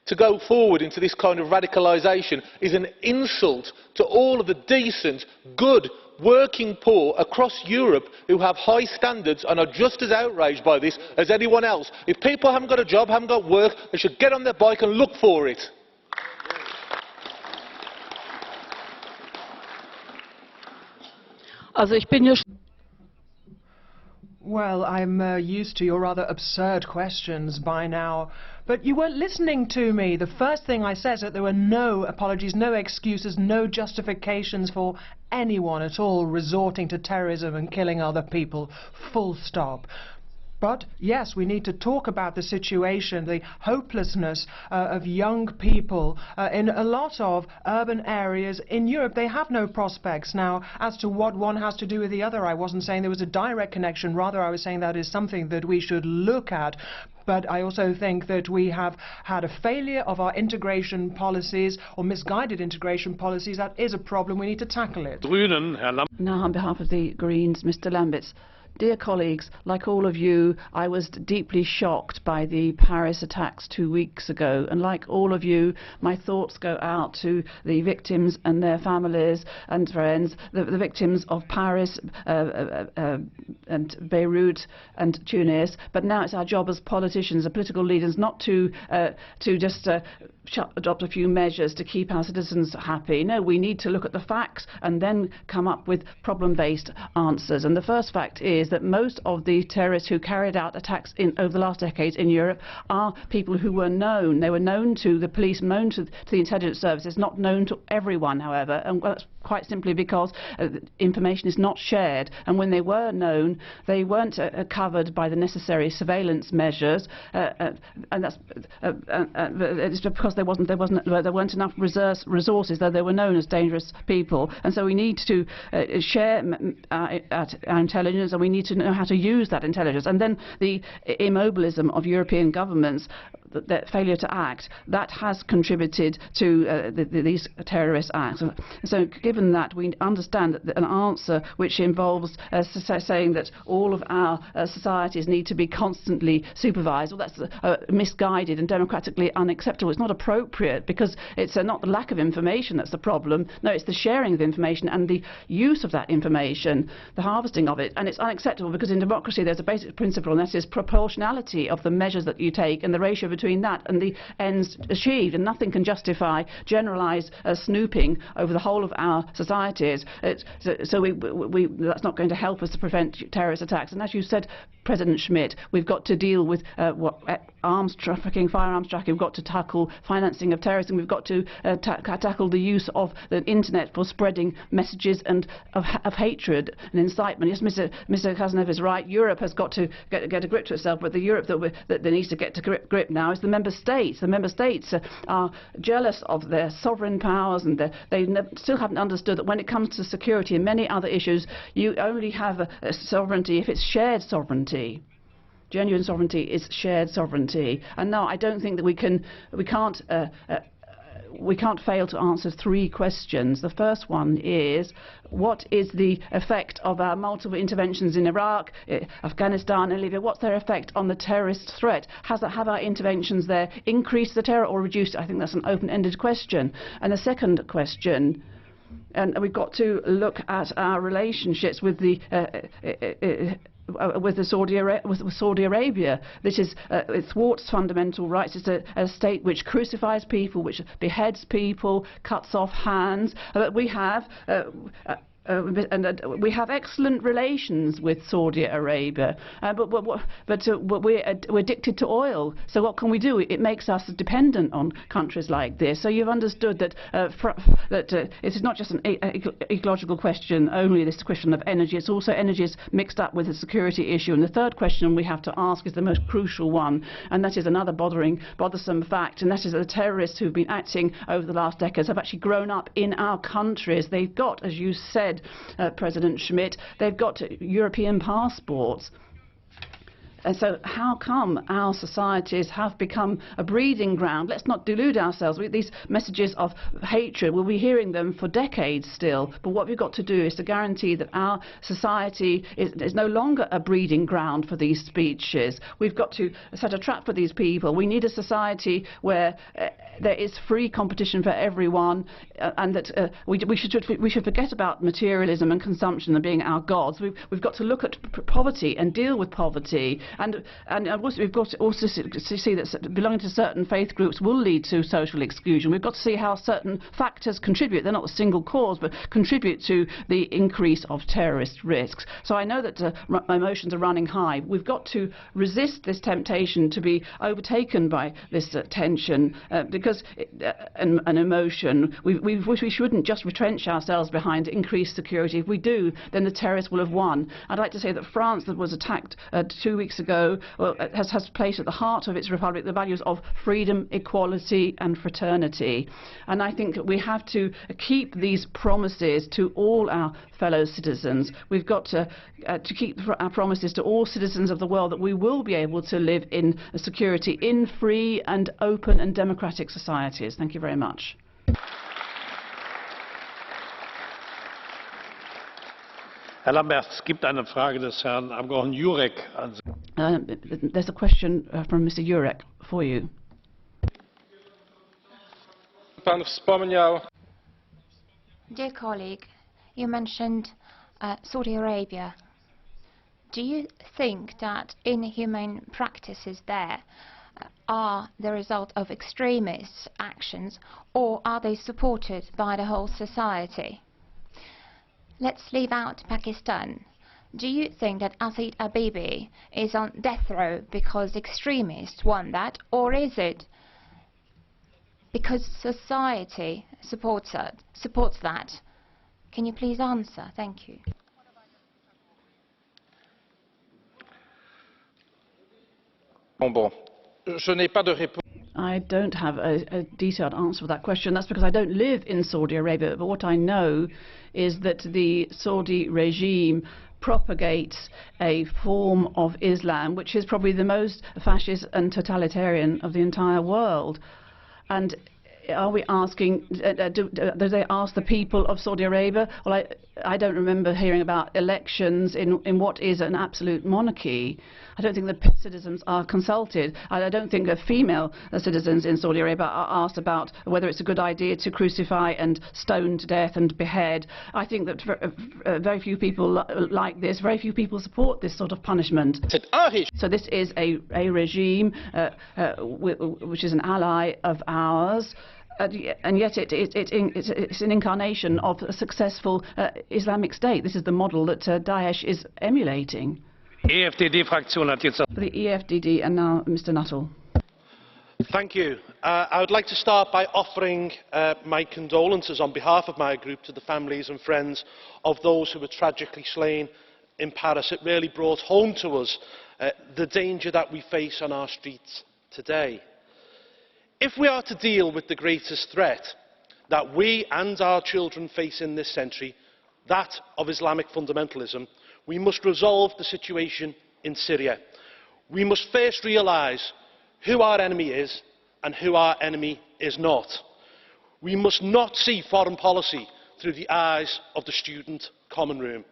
to go forward into this kind of radicalisation, is an insult to all of the decent, good, working poor across Europe who have high standards and are just as outraged by this as anyone else. If people haven't got a job, haven't got work, they should get on their bike and look for it. Well, I'm used to your rather absurd questions by now, but you weren't listening to me. The first thing I said is that there were no apologies, no excuses, no justifications for anyone at all resorting to terrorism and killing other people. Full stop. But, yes, we need to talk about the situation, the hopelessness of young people in a lot of urban areas in Europe. They have no prospects. Now, as to what one has to do with the other, I wasn't saying there was a direct connection. Rather, I was saying that is something that we should look at. But I also think that we have had a failure of our integration policies, or misguided integration policies. That is a problem. We need to tackle it. Now, on behalf of the Greens, Mr. Lamberts. Dear colleagues, like all of you, I was deeply shocked by the Paris attacks 2 weeks ago, and like all of you, my thoughts go out to the victims and their families and friends, the victims of Paris and Beirut and Tunis. But now it's our job as politicians, as political leaders, not to just adopt a few measures to keep our citizens happy. No, we need to look at the facts and then come up with problem-based answers. And the first fact is that most of the terrorists who carried out attacks over the last decades in Europe are people who were known. They were known to the police, known to the intelligence services, not known to everyone, however. And that's quite simply because information is not shared. And when they were known, they weren't covered by the necessary surveillance measures. And that's it's because there weren't enough resources, though they were known as dangerous people. And so we need to share our intelligence, and we need to know how to use that intelligence. And then the immobilism of European governments, their failure to act, that has contributed to these terrorist acts. So given that, we understand that an answer which involves saying that all of our societies need to be constantly supervised, well, that's misguided and democratically unacceptable. It's not appropriate, because it's not the lack of information that's the problem. No, it's the sharing of information and the use of that information, the harvesting of it. And it's unacceptable because in democracy there's a basic principle, and that is proportionality of the measures that you take and the ratio between that and the ends achieved. And nothing can justify generalised snooping over the whole of our societies. So that's not going to help us to prevent terrorist attacks. And as you said, President Schmidt, we've got to deal with arms trafficking, firearms trafficking. We've got to tackle financing of terrorism. We've got to tackle the use of the internet for spreading messages of hatred and incitement. Yes, Mr. Cazeneuve is right. Europe has got to get a grip to itself, but the Europe that needs to get to grip now is the member states. The member states are jealous of their sovereign powers, and they still haven't understood that when it comes to security and many other issues, you only have a sovereignty if it's shared sovereignty. Genuine sovereignty is shared sovereignty. And no, I don't think that we can't fail to answer three questions. The first one is, what is the effect of our multiple interventions in Iraq, Afghanistan and Libya? What's their effect on the terrorist threat? Have our interventions there increased the terror or reduced it? I think that's an open-ended question. And the second question, and we've got to look at our relationships with Saudi Arabia. This is it thwarts fundamental rights. It's a state which crucifies people, which beheads people, cuts off hands. But we have we have excellent relations with Saudi Arabia, but we're addicted to oil. So what can we do? It makes us dependent on countries like this. So you've understood that it is not just an ecological question only. This question of energy. It's also energy is mixed up with a security issue. And the third question we have to ask is the most crucial one, and that is another bothersome fact, and that is that the terrorists who've been acting over the last decades have actually grown up in our countries. They've got, as you said, President Schmidt, they've got European passports. And so how come our societies have become a breeding ground? Let's not delude ourselves with these messages of hatred. We'll be hearing them for decades still. But what we've got to do is to guarantee that our society is no longer a breeding ground for these speeches. We've got to set a trap for these people. We need a society where there is free competition for everyone, and that we should forget about materialism and consumption and being our gods. We've got to look at poverty and deal with poverty. And we've got to also see that belonging to certain faith groups will lead to social exclusion. We've got to see how certain factors contribute. They're not a single cause, but contribute to the increase of terrorist risks. So I know that emotions are running high. We've got to resist this temptation to be overtaken by this tension, because an emotion. We shouldn't just retrench ourselves behind increased security. If we do, then the terrorists will have won. I'd like to say that France, that was attacked 2 weeks ago, has placed at the heart of its republic the values of freedom, equality and fraternity. And I think that we have to keep these promises to all our fellow citizens. We've got to keep our promises to all citizens of the world that we will be able to live in security in free and open and democratic societies. Thank you very much. Herr Lambert, es gibt eine Frage des Herrn Abgeordneten Jurek an Sie. There's a question from Mr. Jurek for you. Dear colleague, you mentioned Saudi Arabia. Do you think that inhumane practices there are the result of extremist actions, or are they supported by the whole society? Let's leave out Pakistan. Do you think that Asid Abibi is on death row because extremists want that, or is it because society supports that? Can you please answer? Thank you. I don't have a detailed answer for that question. That's because I don't live in Saudi Arabia. But what I know is that the Saudi regime propagates a form of Islam which is probably the most fascist and totalitarian of the entire world. And are we asking, do they ask the people of Saudi Arabia? Well, I don't remember hearing about elections in what is an absolute monarchy. I don't think the citizens are consulted. I don't think female citizens in Saudi Arabia are asked about whether it's a good idea to crucify and stone to death and behead. I think that very few people like this, very few people support this sort of punishment. So this is a regime which is an ally of ours. And yet it's an incarnation of a successful Islamic State. This is the model that Daesh is emulating. For the EFDD, and now Mr. Nuttall. Thank you. I would like to start by offering my condolences on behalf of my group to the families and friends of those who were tragically slain in Paris. It really brought home to us the danger that we face on our streets today. If we are to deal with the greatest threat that we and our children face in this century, that of Islamic fundamentalism, we must resolve the situation in Syria. We must first realise who our enemy is and who our enemy is not. We must not see foreign policy through the eyes of the student common room.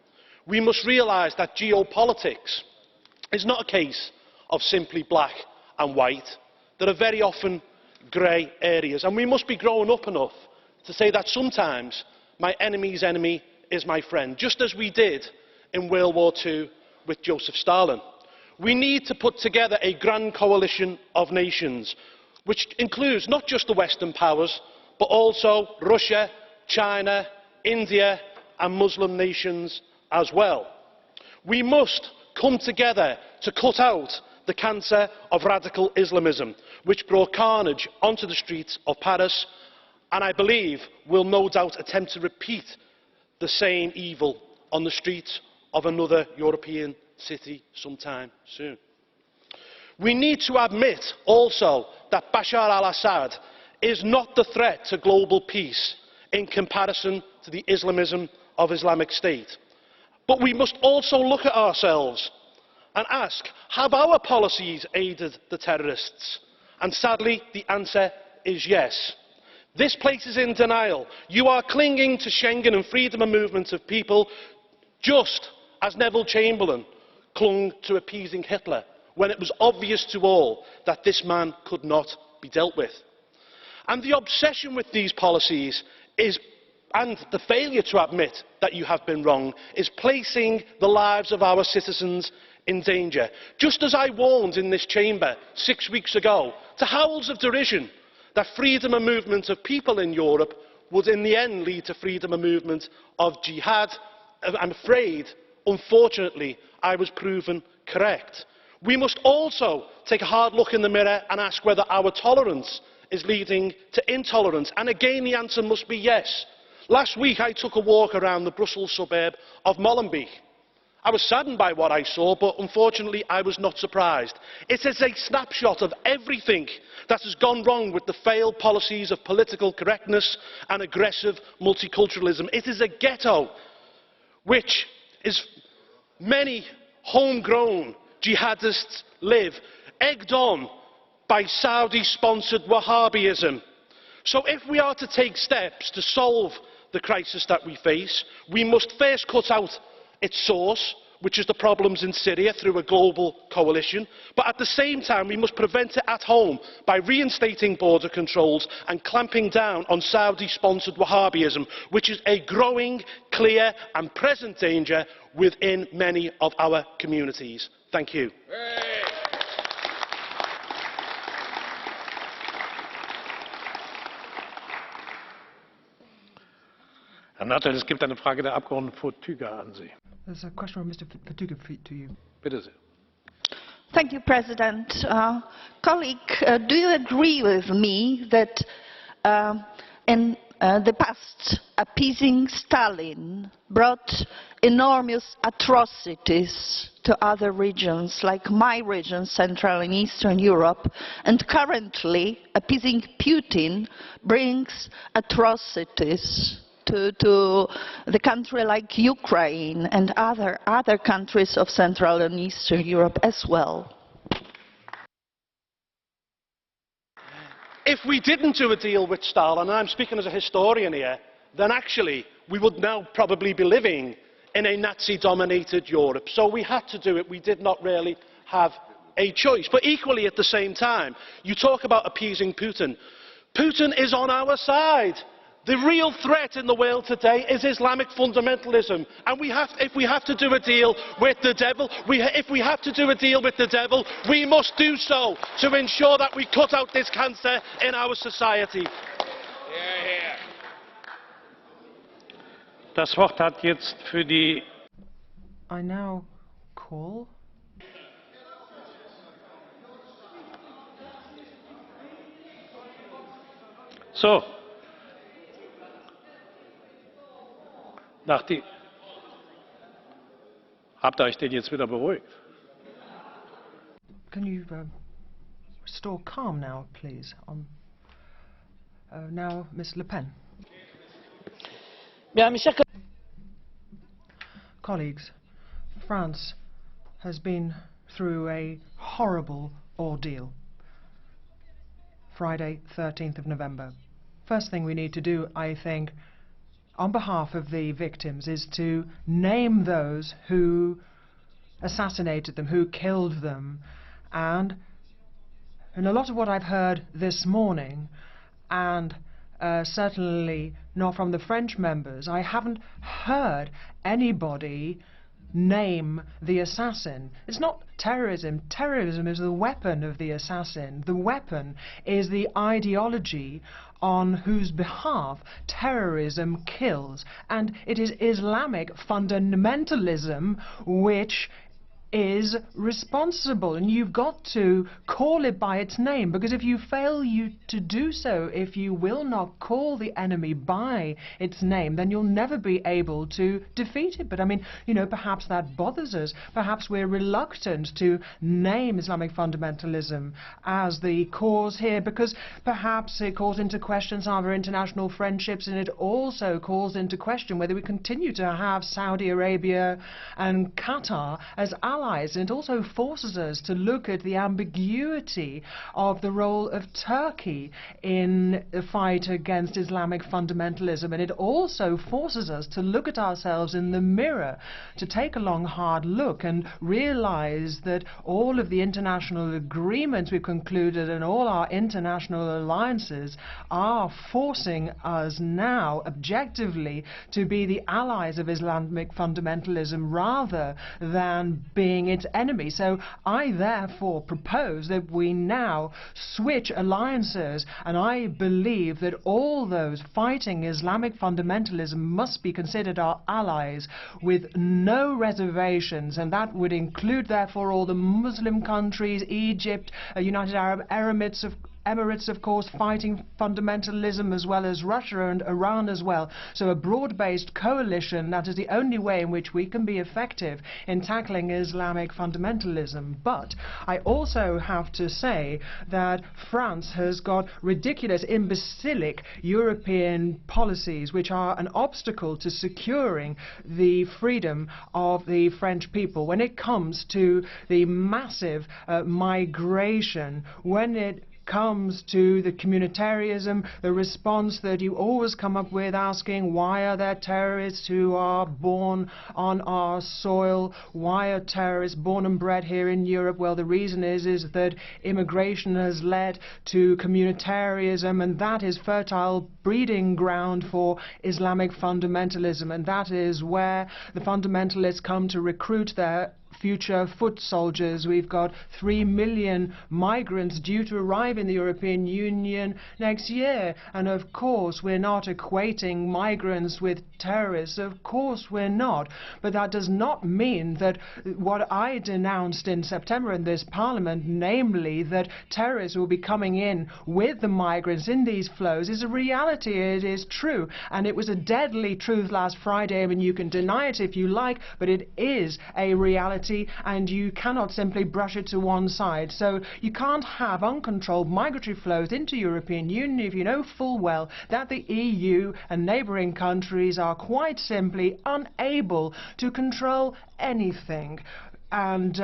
We must realise that geopolitics is not a case of simply black and white. There are very often grey areas, and we must be grown up enough to say that sometimes my enemy's enemy is my friend, just as we did in World War II with Joseph Stalin. We need to put together a grand coalition of nations, which includes not just the Western powers, but also Russia, China, India and Muslim nations as well. We must come together to cut out the cancer of radical Islamism, which brought carnage onto the streets of Paris, and I believe will no doubt attempt to repeat the same evil on the streets of another European city sometime soon. We need to admit also that Bashar al-Assad is not the threat to global peace in comparison to the Islamism of Islamic State. But we must also look at ourselves and ask, have our policies aided the terrorists? And sadly, the answer is yes. This place is in denial. You are clinging to Schengen and freedom of movement of people just as Neville Chamberlain clung to appeasing Hitler when it was obvious to all that this man could not be dealt with. And the obsession with these policies and the failure to admit that you have been wrong is placing the lives of our citizens in danger. Just as I warned in this chamber 6 weeks ago to howls of derision that freedom of movement of people in Europe would in the end lead to freedom of movement of jihad, I'm afraid, unfortunately, I was proven correct. We must also take a hard look in the mirror and ask whether our tolerance is leading to intolerance. And again, the answer must be yes. Last week, I took a walk around the Brussels suburb of Molenbeek. I was saddened by what I saw, but unfortunately, I was not surprised. It is a snapshot of everything that has gone wrong with the failed policies of political correctness and aggressive multiculturalism. It is a ghetto which is many homegrown jihadists live, egged on by Saudi-sponsored Wahhabism. So if we are to take steps to solve the crisis that we face, we must first cut out its source, which is the problems in Syria, through a global coalition. But at the same time, we must prevent it at home by reinstating border controls and clamping down on Saudi-sponsored Wahhabism, which is a growing, clear and present danger within many of our communities. Thank you. Herr Nuttall, es gibt eine Frage der Abgeordneten Fotyga an Sie. There's a question from Mr. Fotyga to you. Bitte sehr. Thank you, President. Colleague, do you agree with me that in the past, appeasing Stalin brought enormous atrocities to other regions, like my region, Central and Eastern Europe, and currently appeasing Putin brings atrocities to the country like Ukraine and other countries of Central and Eastern Europe as well? If we didn't do a deal with Stalin, and I'm speaking as a historian here, then actually we would now probably be living in a Nazi-dominated Europe. So we had to do it. We did not really have a choice. But equally at the same time, you talk about appeasing Putin. Putin is on our side. The real threat in the world today is Islamic fundamentalism, and if we have to do a deal with the devil, we must do so to ensure that we cut out this cancer in our society. Das Wort hat jetzt für die I now call So. Habt ihr euch denn jetzt wieder beruhigt? Can you restore calm now, please? Now, Ms. Le Pen. Colleagues, France has been through a horrible ordeal. Friday, 13th of November. First thing we need to do, I think, on behalf of the victims, is to name those who assassinated them, who killed them. And in a lot of what I've heard this morning, and certainly not from the French members, I haven't heard anybody name the assassin. It's not terrorism. Terrorism is the weapon of the assassin. The weapon is the ideology on whose behalf terrorism kills. And it is Islamic fundamentalism which is responsible, and you've got to call it by its name, because if you fail to do so, if you will not call the enemy by its name, then you'll never be able to defeat it. But I mean, you know, perhaps that bothers us. Perhaps we're reluctant to name Islamic fundamentalism as the cause here, because perhaps it calls into question some of our international friendships, and it also calls into question whether we continue to have Saudi Arabia and Qatar as allies. And it also forces us to look at the ambiguity of the role of Turkey in the fight against Islamic fundamentalism. And it also forces us to look at ourselves in the mirror, to take a long, hard look and realize that all of the international agreements we've concluded and all our international alliances are forcing us now objectively to be the allies of Islamic fundamentalism rather than being being its enemy. So I therefore propose that we now switch alliances, and I believe that all those fighting Islamic fundamentalism must be considered our allies with no reservations, and that would include therefore all the Muslim countries, Egypt, United Arab Emirates, of course, fighting fundamentalism, as well as Russia and Iran as well. So a broad-based coalition, that is the only way in which we can be effective in tackling Islamic fundamentalism. But I also have to say that France has got ridiculous, imbecilic European policies which are an obstacle to securing the freedom of the French people. When it comes to the massive migration, when it comes to the communitarianism, the response that you always come up with, asking why are there terrorists who are born on our soil, why are terrorists born and bred here in Europe? Well, the reason is that immigration has led to communitarianism, and that is fertile breeding ground for Islamic fundamentalism, and that is where the fundamentalists come to recruit their future foot soldiers. We've got 3 million migrants due to arrive in the European Union next year, and of course we're not equating migrants with terrorists. Of course we're not, but that does not mean that what I denounced in September in this Parliament, namely that terrorists will be coming in with the migrants in these flows, is a reality. It is true, and it was a deadly truth last Friday. I mean, you can deny it if you like, but it is a reality, and you cannot simply brush it to one side. So you can't have uncontrolled migratory flows into European Union if you know full well that the EU and neighbouring countries are quite simply unable to control anything, and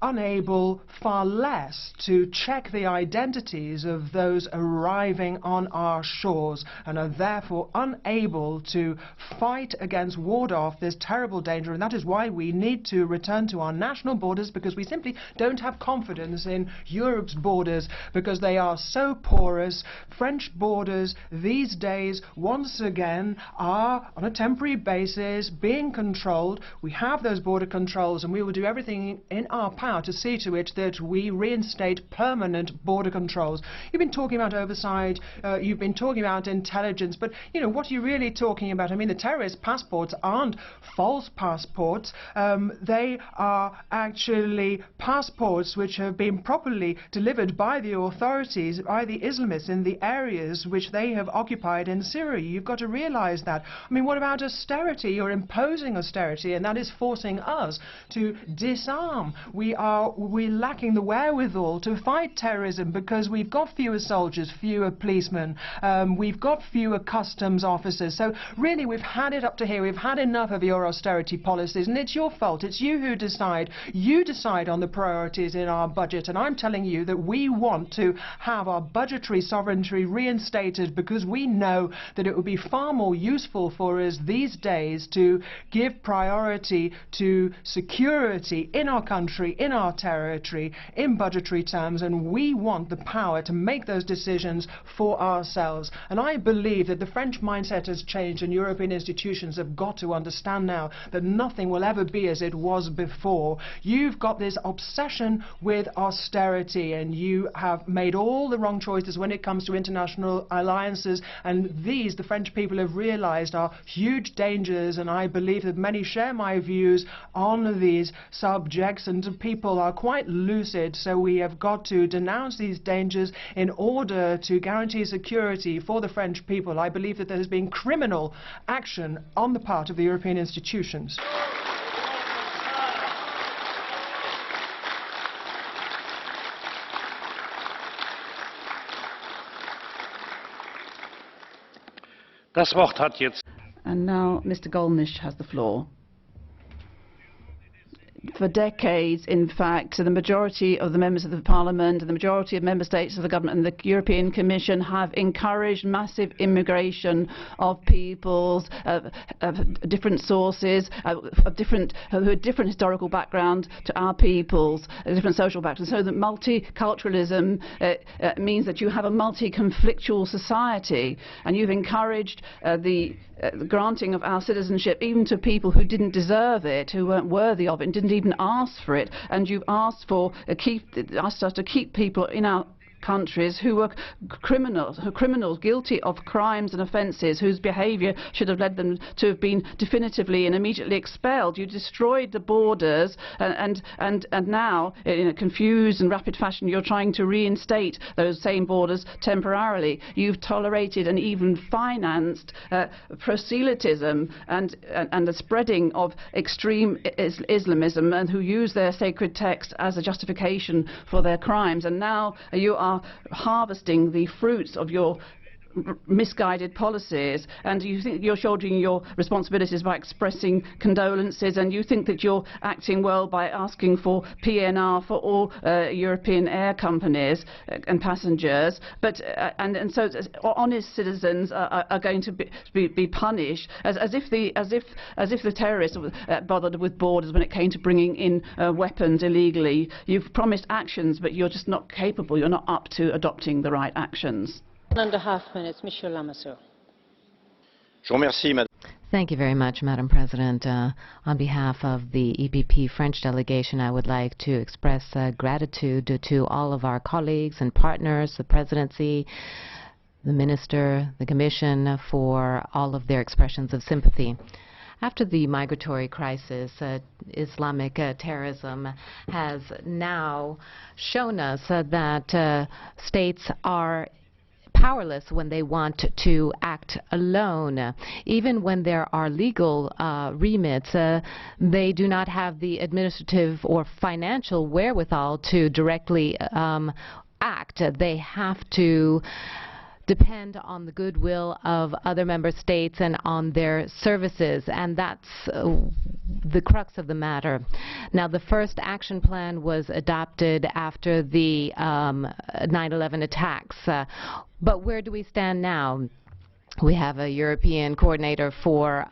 unable, far less, to check the identities of those arriving on our shores, and are therefore unable to fight against, ward off this terrible danger. And that is why we need to return to our national borders, because we simply don't have confidence in Europe's borders, because they are so porous. French borders these days, once again, are on a temporary basis being controlled. We have those border controls, and we will do everything in our power to see to it that we reinstate permanent border controls. You've been talking about oversight, you've been talking about intelligence, but you know, what are you really talking about? I mean, the terrorist passports aren't false passports. They are actually passports which have been properly delivered by the authorities, by the Islamists in the areas which they have occupied in Syria. You've got to realize that. I mean, what about austerity? You're imposing austerity, and that is forcing us to disarm. We're lacking the wherewithal to fight terrorism because we've got fewer soldiers, fewer policemen, we've got fewer customs officers. So really we've had it up to here. We've had enough of your austerity policies, and it's your fault. It's you who decide. You decide on the priorities in our budget, and I'm telling you that we want to have our budgetary sovereignty reinstated, because we know that it would be far more useful for us these days to give priority to security in our country, in our territory, in budgetary terms, and we want the power to make those decisions for ourselves. And I believe that the French mindset has changed, and European institutions have got to understand now that nothing will ever be as it was before. You've got this obsession with austerity, and you have made all the wrong choices when it comes to international alliances, and these, the French people have realized, are huge dangers, and I believe that many share my views on these subjects, and people are quite lucid. So we have got to denounce these dangers in order to guarantee security for the French people. I believe that there has been criminal action on the part of the European institutions. Das Wort hat jetzt. And now Mr. Gollnisch has the floor. For decades, in fact, the majority of the members of the Parliament and the majority of member states of the government and the European Commission have encouraged massive immigration of peoples of different sources, who have different historical background to our peoples, different social backgrounds. So that multiculturalism means that you have a multi-conflictual society, and you've encouraged the granting of our citizenship even to people who didn't deserve it, who weren't worthy of it, and didn't even even asked for it, and you've asked us to keep people in our countries who were criminals guilty of crimes and offences, whose behaviour should have led them to have been definitively and immediately expelled. You destroyed the borders, and now, in a confused and rapid fashion, you're trying to reinstate those same borders temporarily. You've tolerated and even financed proselytism and the spreading of extreme Islamism, and who use their sacred text as a justification for their crimes. And now you are harvesting the fruits of your misguided policies, and you think you're shouldering your responsibilities by expressing condolences, and you think that you're acting well by asking for PNR for all European air companies and passengers, but and so honest citizens are going to be punished as if the terrorists bothered with borders when it came to bringing in weapons illegally. You've promised actions, but you're just not capable. You're not up to adopting the right actions. 1.5 minutes, Monsieur Lamassoure. Thank you very much, Madam President. On behalf of the EPP French delegation, I would like to express gratitude to all of our colleagues and partners, the Presidency, the Minister, the Commission, for all of their expressions of sympathy. After the migratory crisis, Islamic terrorism has now shown us that states are powerless when they want to act alone. Even when there are legal remits, they do not have the administrative or financial wherewithal to directly act. They have to depend on the goodwill of other member states and on their services, and that's the crux of the matter. Now, the first action plan was adopted after the 9/11 attacks, but where do we stand now? We have a European coordinator for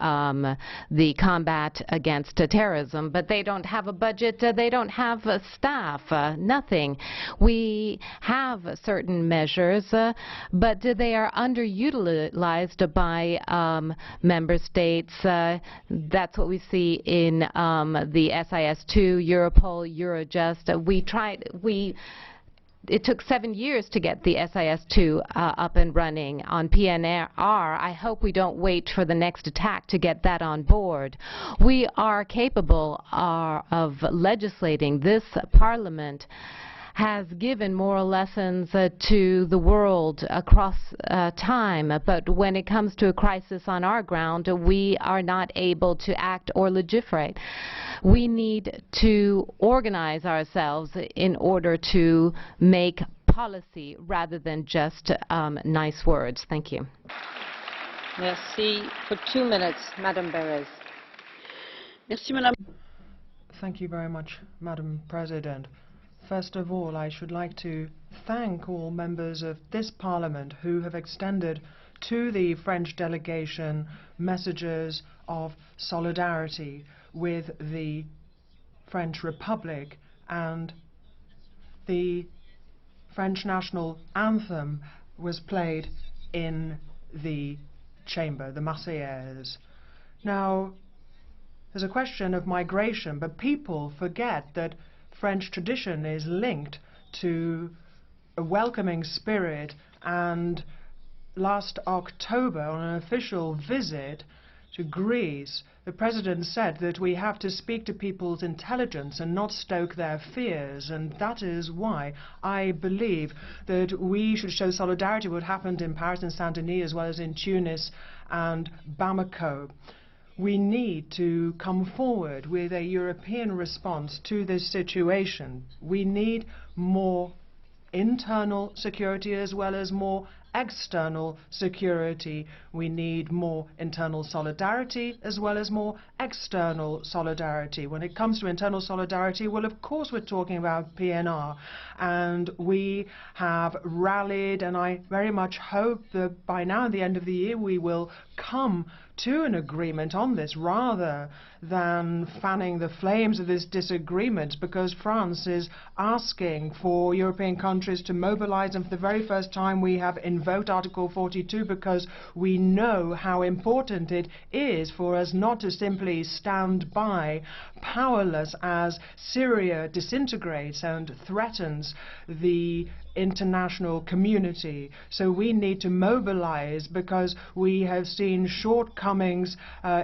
the combat against terrorism, but they don't have a budget, they don't have staff, nothing. We have certain measures, but they are underutilized by member states. That's what we see in the SIS2, Europol, Eurojust. It took 7 years to get the SIS2 up and running. On PNR, I hope we don't wait for the next attack to get that on board. We are capable of legislating. This Parliament has given moral lessons to the world across time, but when it comes to a crisis on our ground, we are not able to act or legislate. We need to organize ourselves in order to make policy rather than just nice words. Thank you. Merci. For 2 minutes, Madame Beres. Merci, Madame. Thank you very much, Madam President. First of all, I should like to thank all members of this Parliament who have extended to the French delegation messages of solidarity with the French Republic, and the French national anthem was played in the chamber, the Marseillaise. Now, there's a question of migration, but people forget that French tradition is linked to a welcoming spirit, and last October, on an official visit to Greece, the President said that we have to speak to people's intelligence and not stoke their fears, and that is why I believe that we should show solidarity with what happened in Paris and Saint-Denis, as well as in Tunis and Bamako. We need to come forward with a European response to this situation. We need more internal security as well as more external security. We need more internal solidarity as well as more external solidarity. When it comes to internal solidarity, well, of course we're talking about PNR, and we have rallied, and I very much hope that by now, at the end of the year, we will come to an agreement on this rather than fanning the flames of this disagreement, because France is asking for European countries to mobilize, and for the very first time we have invoked Article 42 because we know how important it is for us not to simply stand by powerless as Syria disintegrates and threatens the international community. So we need to mobilize, because we have seen shortcomings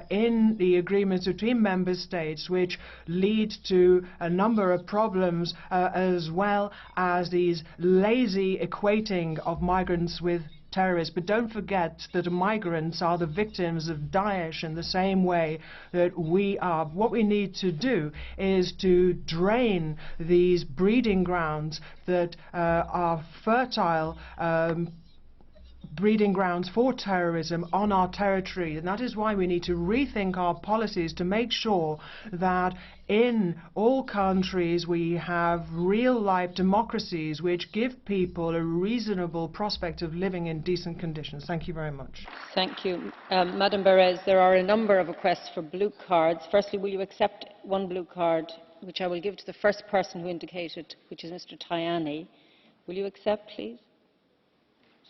in the agreements between member states which lead to a number of problems, as well as these lazy equating of migrants with terrorists. But don't forget that migrants are the victims of Daesh in the same way that we are. What we need to do is to drain these breeding grounds that are fertile breeding grounds for terrorism on our territory, and that is why we need to rethink our policies to make sure that in all countries we have real-life democracies which give people a reasonable prospect of living in decent conditions. Thank you very much. Thank you. Madam Perez, there are a number of requests for blue cards. Firstly, will you accept one blue card, which I will give to the first person who indicated, which is Mr. Tajani. Will you accept, please?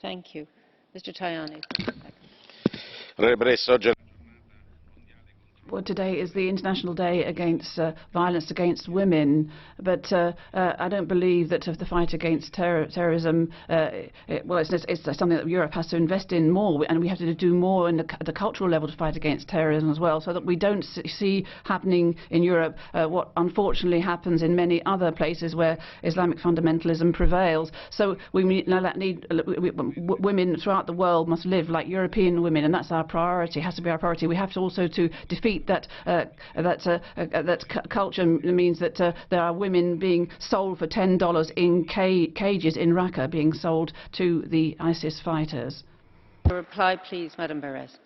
Thank you. Mr. Tajani. Well, today is the International Day against violence against women, but I don't believe that the fight against terrorism, it's something that Europe has to invest in more, and we have to do more in the cultural level to fight against terrorism as well, so that we don't see happening in Europe what unfortunately happens in many other places where Islamic fundamentalism prevails. So we need women throughout the world must live like European women, and that's our priority, has to be our priority. We have to also to defeat that culture means that there are women being sold for $10 in cages in Raqqa, being sold to the ISIS fighters. A reply, please, Madam Perez.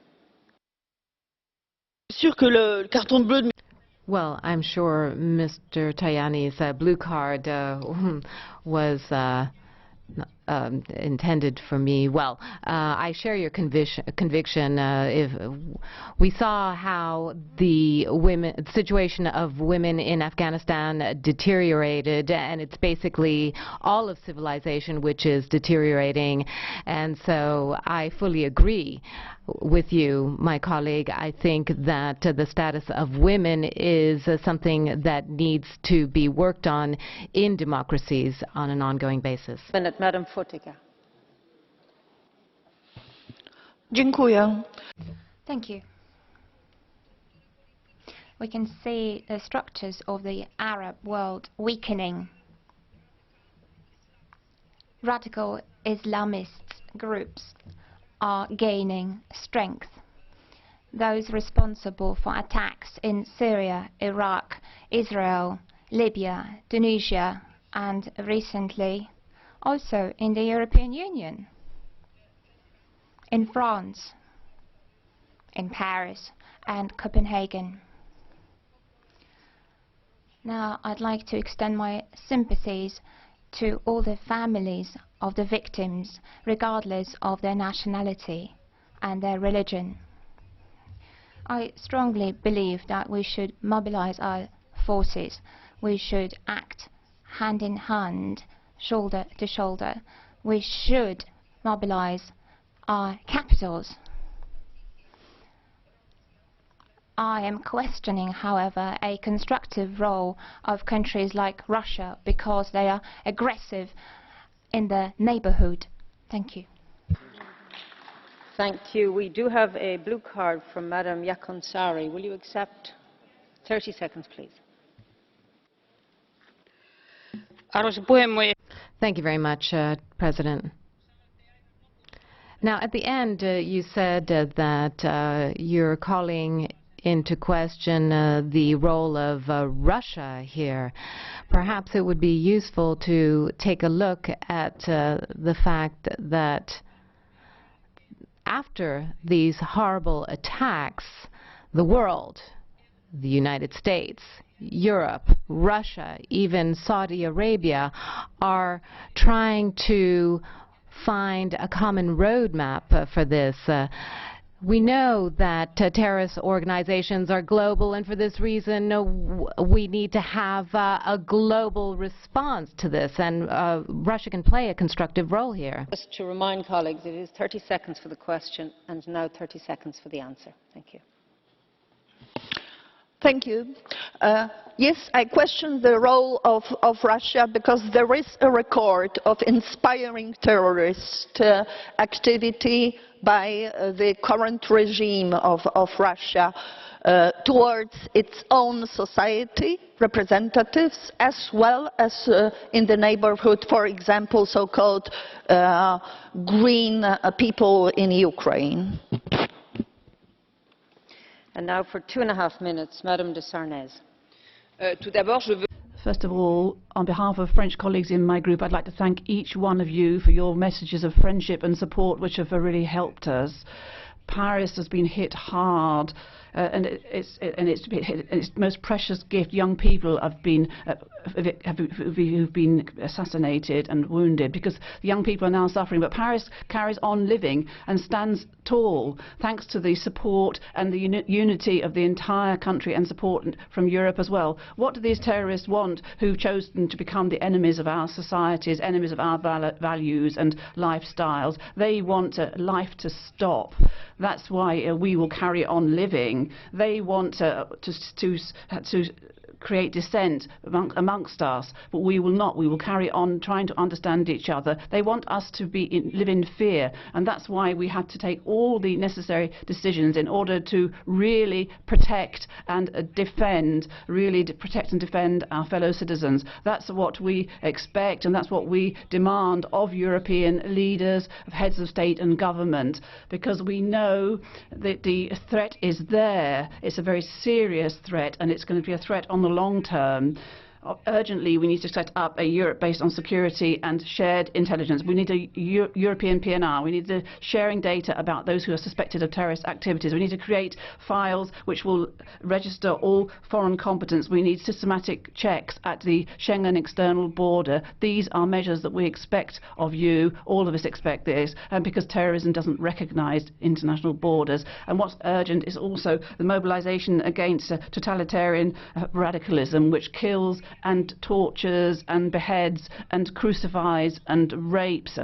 Well, I'm sure Mr. Tajani's blue card was intended for me. Well, I share your conviction. If we saw how the situation of women in Afghanistan deteriorated, and it's basically all of civilization which is deteriorating, and so I fully agree with you, my colleague. I think that the status of women is something that needs to be worked on in democracies on an ongoing basis. Madam Fotyga. Dziękuję. Thank you. We can see the structures of the Arab world weakening. Radical Islamist groups are gaining strength. Those responsible for attacks in Syria, Iraq, Israel, Libya, Tunisia, and recently also in the European Union, in France, in Paris and Copenhagen. Now I'd like to extend my sympathies to all the families of the victims, regardless of their nationality and their religion. I strongly believe that we should mobilize our forces. We should act hand in hand, shoulder to shoulder. We should mobilize our capitals. I am questioning, however, a constructive role of countries like Russia because they are aggressive in the neighborhood. Thank you. Thank you. We do have a blue card from Madam Yakonsari. Will you accept? 30 seconds, please. Thank you very much, President. Now, at the end, you said that you're calling into question the role of Russia here. Perhaps it would be useful to take a look at the fact that after these horrible attacks, the world, the United States, Europe, Russia, even Saudi Arabia are trying to find a common roadmap for this. We know that terrorist organizations are global, and for this reason we need to have a global response to this, and Russia can play a constructive role here. Just to remind colleagues, it is 30 seconds for the question and now 30 seconds for the answer. Thank you. Thank you. Yes, I question the role of Russia because there is a record of inspiring terrorist activity by the current regime of Russia towards its own society, representatives, as well as in the neighborhood, for example, so-called green people in Ukraine. And now for 2.5 minutes, Madame de Sarnez. First of all, on behalf of French colleagues in my group, I'd like to thank each one of you for your messages of friendship and support, which have really helped us. Paris has been hit hard, and its most precious gift. Young people have been who've been assassinated and wounded, because young people are now suffering. But Paris carries on living and stands tall, thanks to the support and the unity of the entire country and support from Europe as well. What do these terrorists want, who've chosen to become the enemies of our societies, enemies of our values and lifestyles? They want life to stop. That's why we will carry on living. They want to create dissent amongst us, but we will not. We will carry on trying to understand each other. They want us to live in fear, and that's why we had to take all the necessary decisions in order to really protect and defend, our fellow citizens. That's what we expect, and that's what we demand of European leaders, of heads of state and government, because we know that the threat is there. It's a very serious threat, and it's going to be a threat on the long term. Urgently, we need to set up a Europe based on security and shared intelligence. We need a European PNR. We need the sharing data about those who are suspected of terrorist activities. We need to create files which will register all foreign competence. We need systematic checks at the Schengen external border. These are measures that we expect of you. All of us expect this, and because terrorism doesn't recognise international borders. And what's urgent is also the mobilisation against totalitarian radicalism, which kills and tortures and beheads and crucifies and rapes.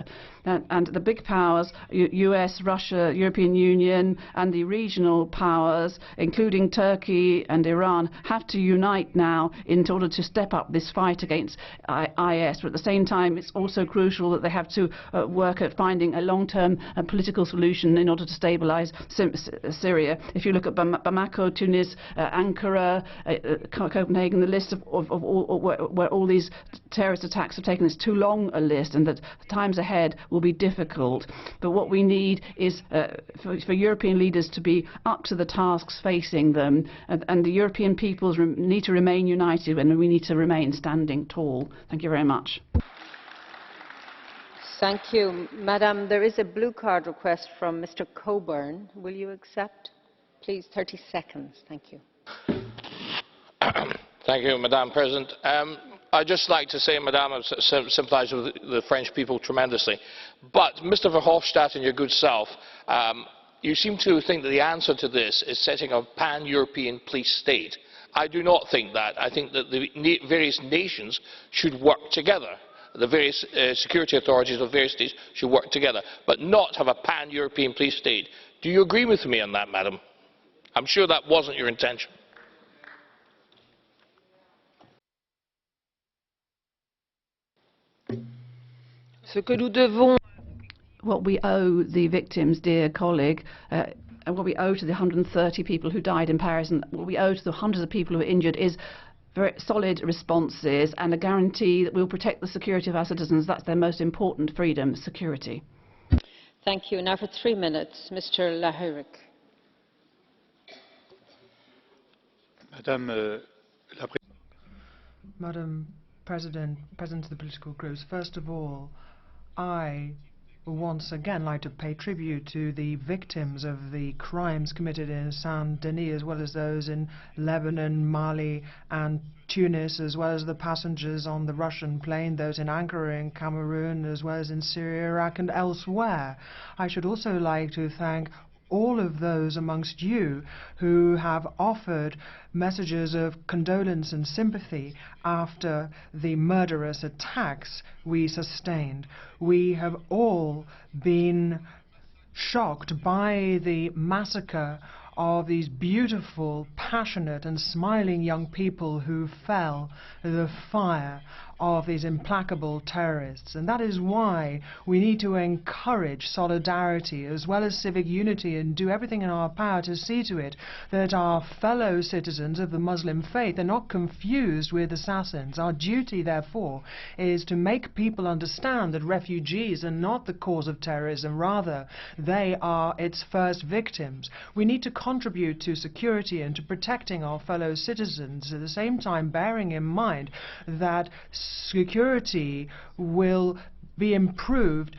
And the big powers, US, Russia, European Union, and the regional powers, including Turkey and Iran, have to unite now in order to step up this fight against IS. But at the same time, it's also crucial that they have to work at finding a long-term political solution in order to stabilise Syria. If you look at Bamako, Tunis, Ankara, Copenhagen, the list of where all these terrorist attacks have taken is too long a list, and that times ahead will be difficult. But what we need is for European leaders to be up to the tasks facing them, and the European peoples need to remain united, and we need to remain standing tall. Thank you very much. Thank you. Madam, there is a blue card request from Mr. Coburn. Will you accept? Please, 30 seconds. Thank you. Thank you, Madam President. I'd just like to say, Madam, I sympathise with the French people tremendously. But, Mr Verhofstadt and your good self, you seem to think that the answer to this is setting a pan-European police state. I do not think that. I think that the various nations should work together. The various security authorities of various states should work together, but not have a pan-European police state. Do you agree with me on that, Madam? I'm sure that wasn't your intention. What we owe the victims, dear colleague, and what we owe to the 130 people who died in Paris, and what we owe to the hundreds of people who are injured, is very solid responses and a guarantee that we will protect the security of our citizens. That's their most important freedom, security. Thank you. Now for 3 minutes, Mr. Lahiric. Madam President, President of the political groups, first of all, I once again like to pay tribute to the victims of the crimes committed in Saint-Denis, as well as those in Lebanon, Mali and Tunis, as well as the passengers on the Russian plane, those in Ankara in Cameroon, as well as in Syria, Iraq and elsewhere. I should also like to thank all of those amongst you who have offered messages of condolence and sympathy after the murderous attacks we sustained. We have all been shocked by the massacre of these beautiful, passionate and smiling young people who fell in the fire of these implacable terrorists. And that is why we need to encourage solidarity as well as civic unity and do everything in our power to see to it that our fellow citizens of the Muslim faith are not confused with assassins. Our duty, therefore, is to make people understand that refugees are not the cause of terrorism, rather they are its first victims. We need to contribute to security and to protecting our fellow citizens, at the same time bearing in mind that security will be improved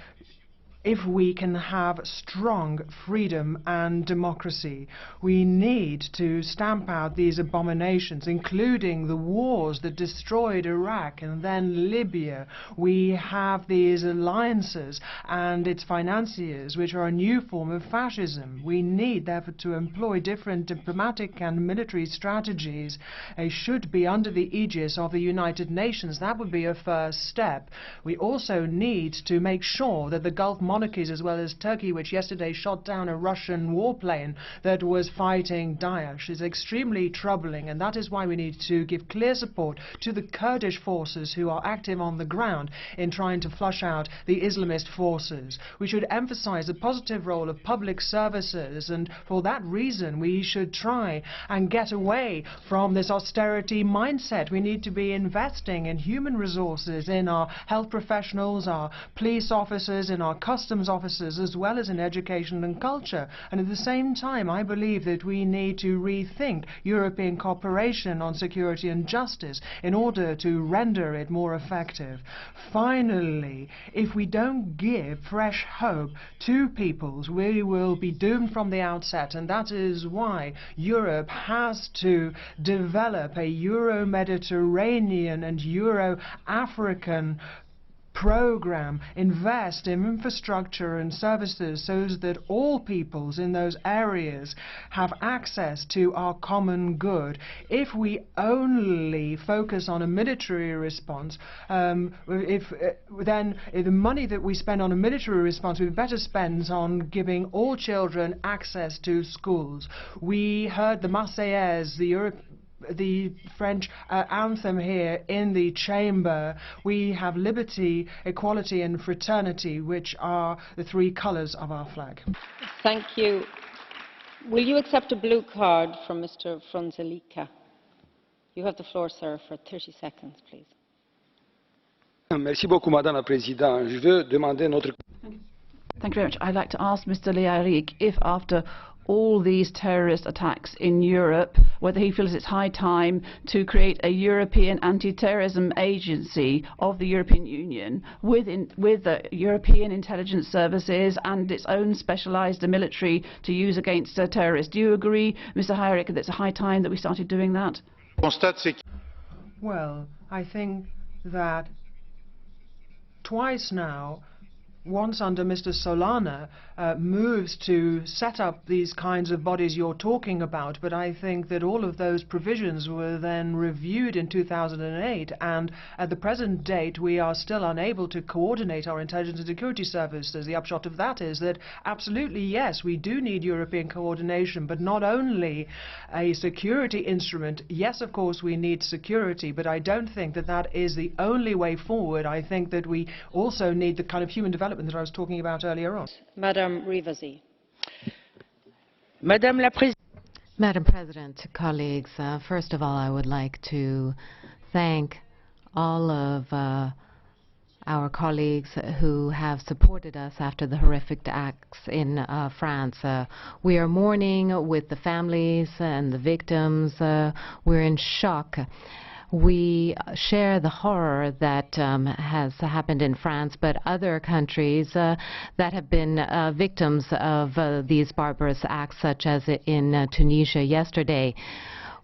if we can have strong freedom and democracy. We need to stamp out these abominations, including the wars that destroyed Iraq and then Libya. We have these alliances and its financiers, which are a new form of fascism. We need, therefore, to employ different diplomatic and military strategies. They should be under the aegis of the United Nations. That would be a first step. We also need to make sure that the Gulf monarchies, as well as Turkey, which yesterday shot down a Russian warplane that was fighting Daesh, is extremely troubling, and that is why we need to give clear support to the Kurdish forces who are active on the ground in trying to flush out the Islamist forces. We should emphasize the positive role of public services, and for that reason we should try and get away from this austerity mindset. We need to be investing in human resources, in our health professionals, our police officers, in our customs officers, as well as in education and culture. And at the same time, I believe that we need to rethink European cooperation on security and justice in order to render it more effective. Finally, if we don't give fresh hope to peoples, we will be doomed from the outset, and that is why Europe has to develop a Euro-Mediterranean and Euro-African program, invest in infrastructure and services so that all peoples in those areas have access to our common good. If we only focus on a military response, then the money that we spend on a military response we better spend on giving all children access to schools. We heard the Marseillaise, the French anthem here in the chamber. We have liberty, equality and fraternity, which are the three colors of our flag. Thank you. Will you accept a blue card from Mr. Frunzulică? You have the floor, sir, for 30 seconds, please. Merci beaucoup, Madame la Présidente. Je veux demander notre... Thank you very much. I'd like to ask Mr. Learik if, after all these terrorist attacks in Europe, whether he feels it's high time to create a European anti-terrorism agency of the European Union with the European intelligence services and its own specialised military to use against terrorists. Do you agree, Mr. Learik, that it's a high time that we started doing that? Well, I think that twice now, once under Mr. Solana, moves to set up these kinds of bodies you're talking about, but I think that all of those provisions were then reviewed in 2008, and at the present date we are still unable to coordinate our intelligence and security services. The upshot of that is that absolutely yes, we do need European coordination, but not only a security instrument. Yes, of course we need security, but I don't think that that is the only way forward. I think that we also need the kind of human development that I was talking about earlier on. Madam Rivasi. Madam President, colleagues, first of all, I would like to thank all of our colleagues who have supported us after the horrific acts in France. We are mourning with the families and the victims. We're in shock. We share the horror that has happened in France, but other countries that have been victims of these barbarous acts, such as in Tunisia yesterday.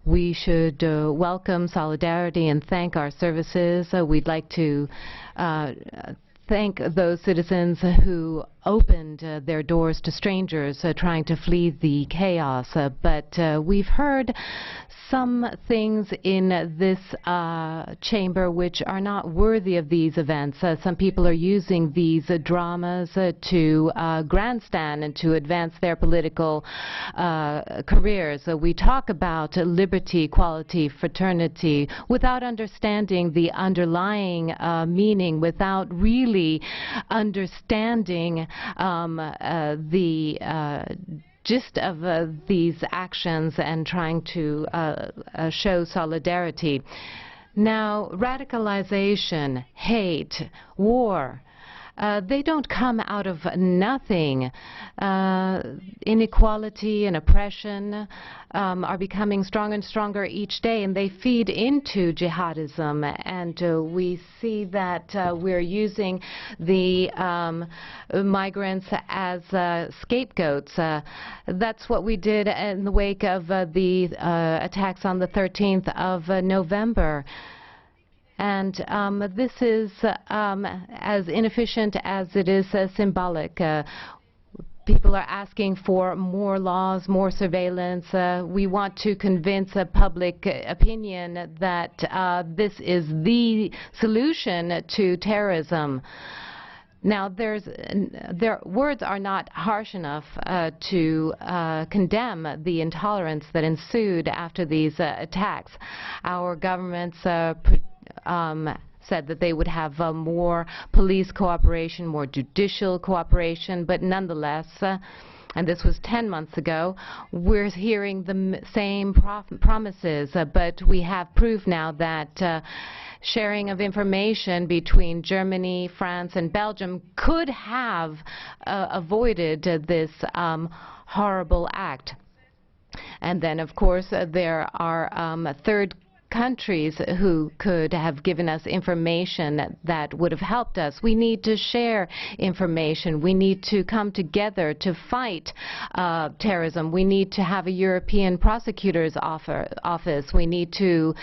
We should welcome solidarity and thank our services. We'd like to thank those citizens who opened their doors to strangers trying to flee the chaos. But we've heard some things in this chamber which are not worthy of these events. Some people are using these dramas to grandstand and to advance their political careers. We talk about liberty, equality, fraternity without understanding the underlying meaning, without really understanding the gist of these actions and trying to show solidarity. Now, radicalization, hate, war, they don't come out of nothing. Inequality and oppression are becoming stronger and stronger each day, and they feed into jihadism. And we see that we're using the migrants as scapegoats. That's what we did in the wake of the attacks on the 13th of November. And this is as inefficient as it is symbolic. People are asking for more laws, more surveillance. We want to convince public opinion that this is the solution to terrorism. Now, their words are not harsh enough to condemn the intolerance that ensued after these attacks. Our governments said that they would have more police cooperation, more judicial cooperation, but nonetheless, and this was 10 months ago, we're hearing the same promises, but we have proof now that sharing of information between Germany, France, and Belgium could have avoided this horrible act. And then, of course, there are third countries who could have given us information that would have helped us. We need to share information. We need to come together to fight terrorism. We need to have a European prosecutor's office. We need to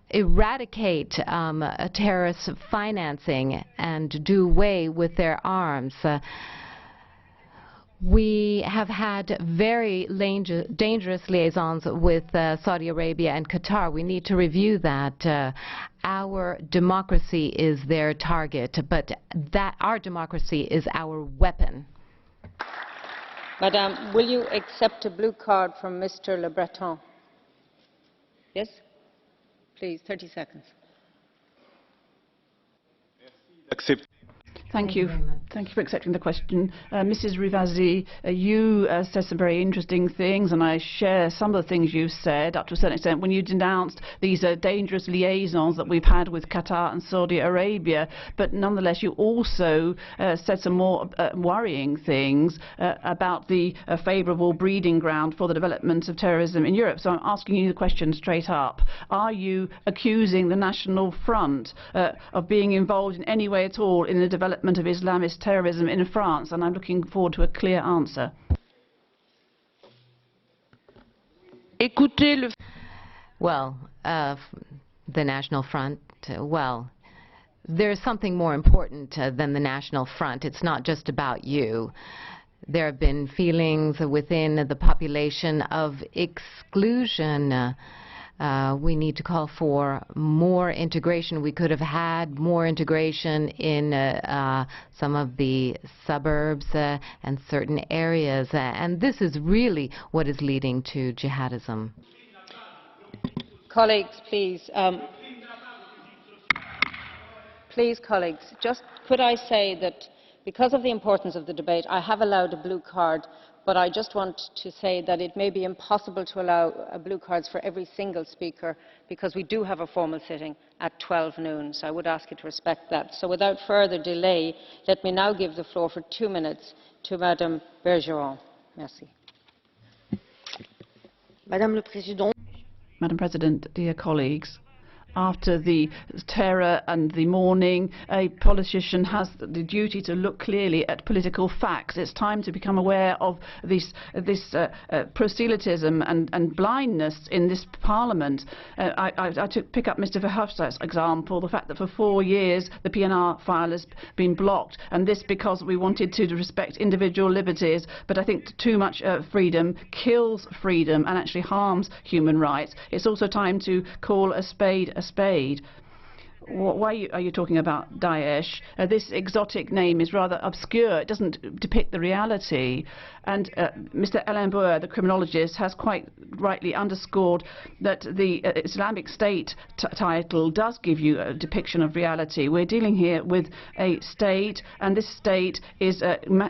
eradicate terrorist financing and do away with their arms. We have had very dangerous liaisons with Saudi Arabia and Qatar. We need to review that. Our democracy is their target, but that our democracy is our weapon. Madame, will you accept a blue card from Mr. Le Breton? Yes? Please, 30 seconds. Thank you. Thank you for accepting the question. Mrs. Rivasi, you said some very interesting things, and I share some of the things you said up to a certain extent when you denounced these dangerous liaisons that we've had with Qatar and Saudi Arabia. But nonetheless, you also said some more worrying things about the favourable breeding ground for the development of terrorism in Europe. So I'm asking you the question straight up. Are you accusing the National Front of being involved in any way at all in the development of Islamist terrorism in France? And I'm looking forward to a clear answer. Well, the National Front, well, there's something more important than the National Front. It's not just about you. There have been feelings within the population of exclusion. We need to call for more integration. We could have had more integration in some of the suburbs and certain areas. And this is really what is leading to jihadism. Colleagues, please. Please, colleagues, just could I say that because of the importance of the debate, I have allowed a blue card, but I just want to say that it may be impossible to allow blue cards for every single speaker because we do have a formal sitting at 12 noon, so I would ask you to respect that. So without further delay, let me now give the floor for 2 minutes to Madame Bergeron. Merci. Madam President, dear colleagues, after the terror and the mourning, a politician has the duty to look clearly at political facts. It's time to become aware of this proselytism and blindness in this Parliament. I pick up Mr Verhofstadt's example, the fact that for 4 years the PNR file has been blocked, and this because we wanted to respect individual liberties. But I think too much freedom kills freedom and actually harms human rights. It's also time to call a spade a spade. Why are you talking about Daesh? This exotic name is rather obscure. It doesn't depict the reality. And Mr. Alain Bauer, the criminologist, has quite rightly underscored that the Islamic State title does give you a depiction of reality. We're dealing here with a state, and this state is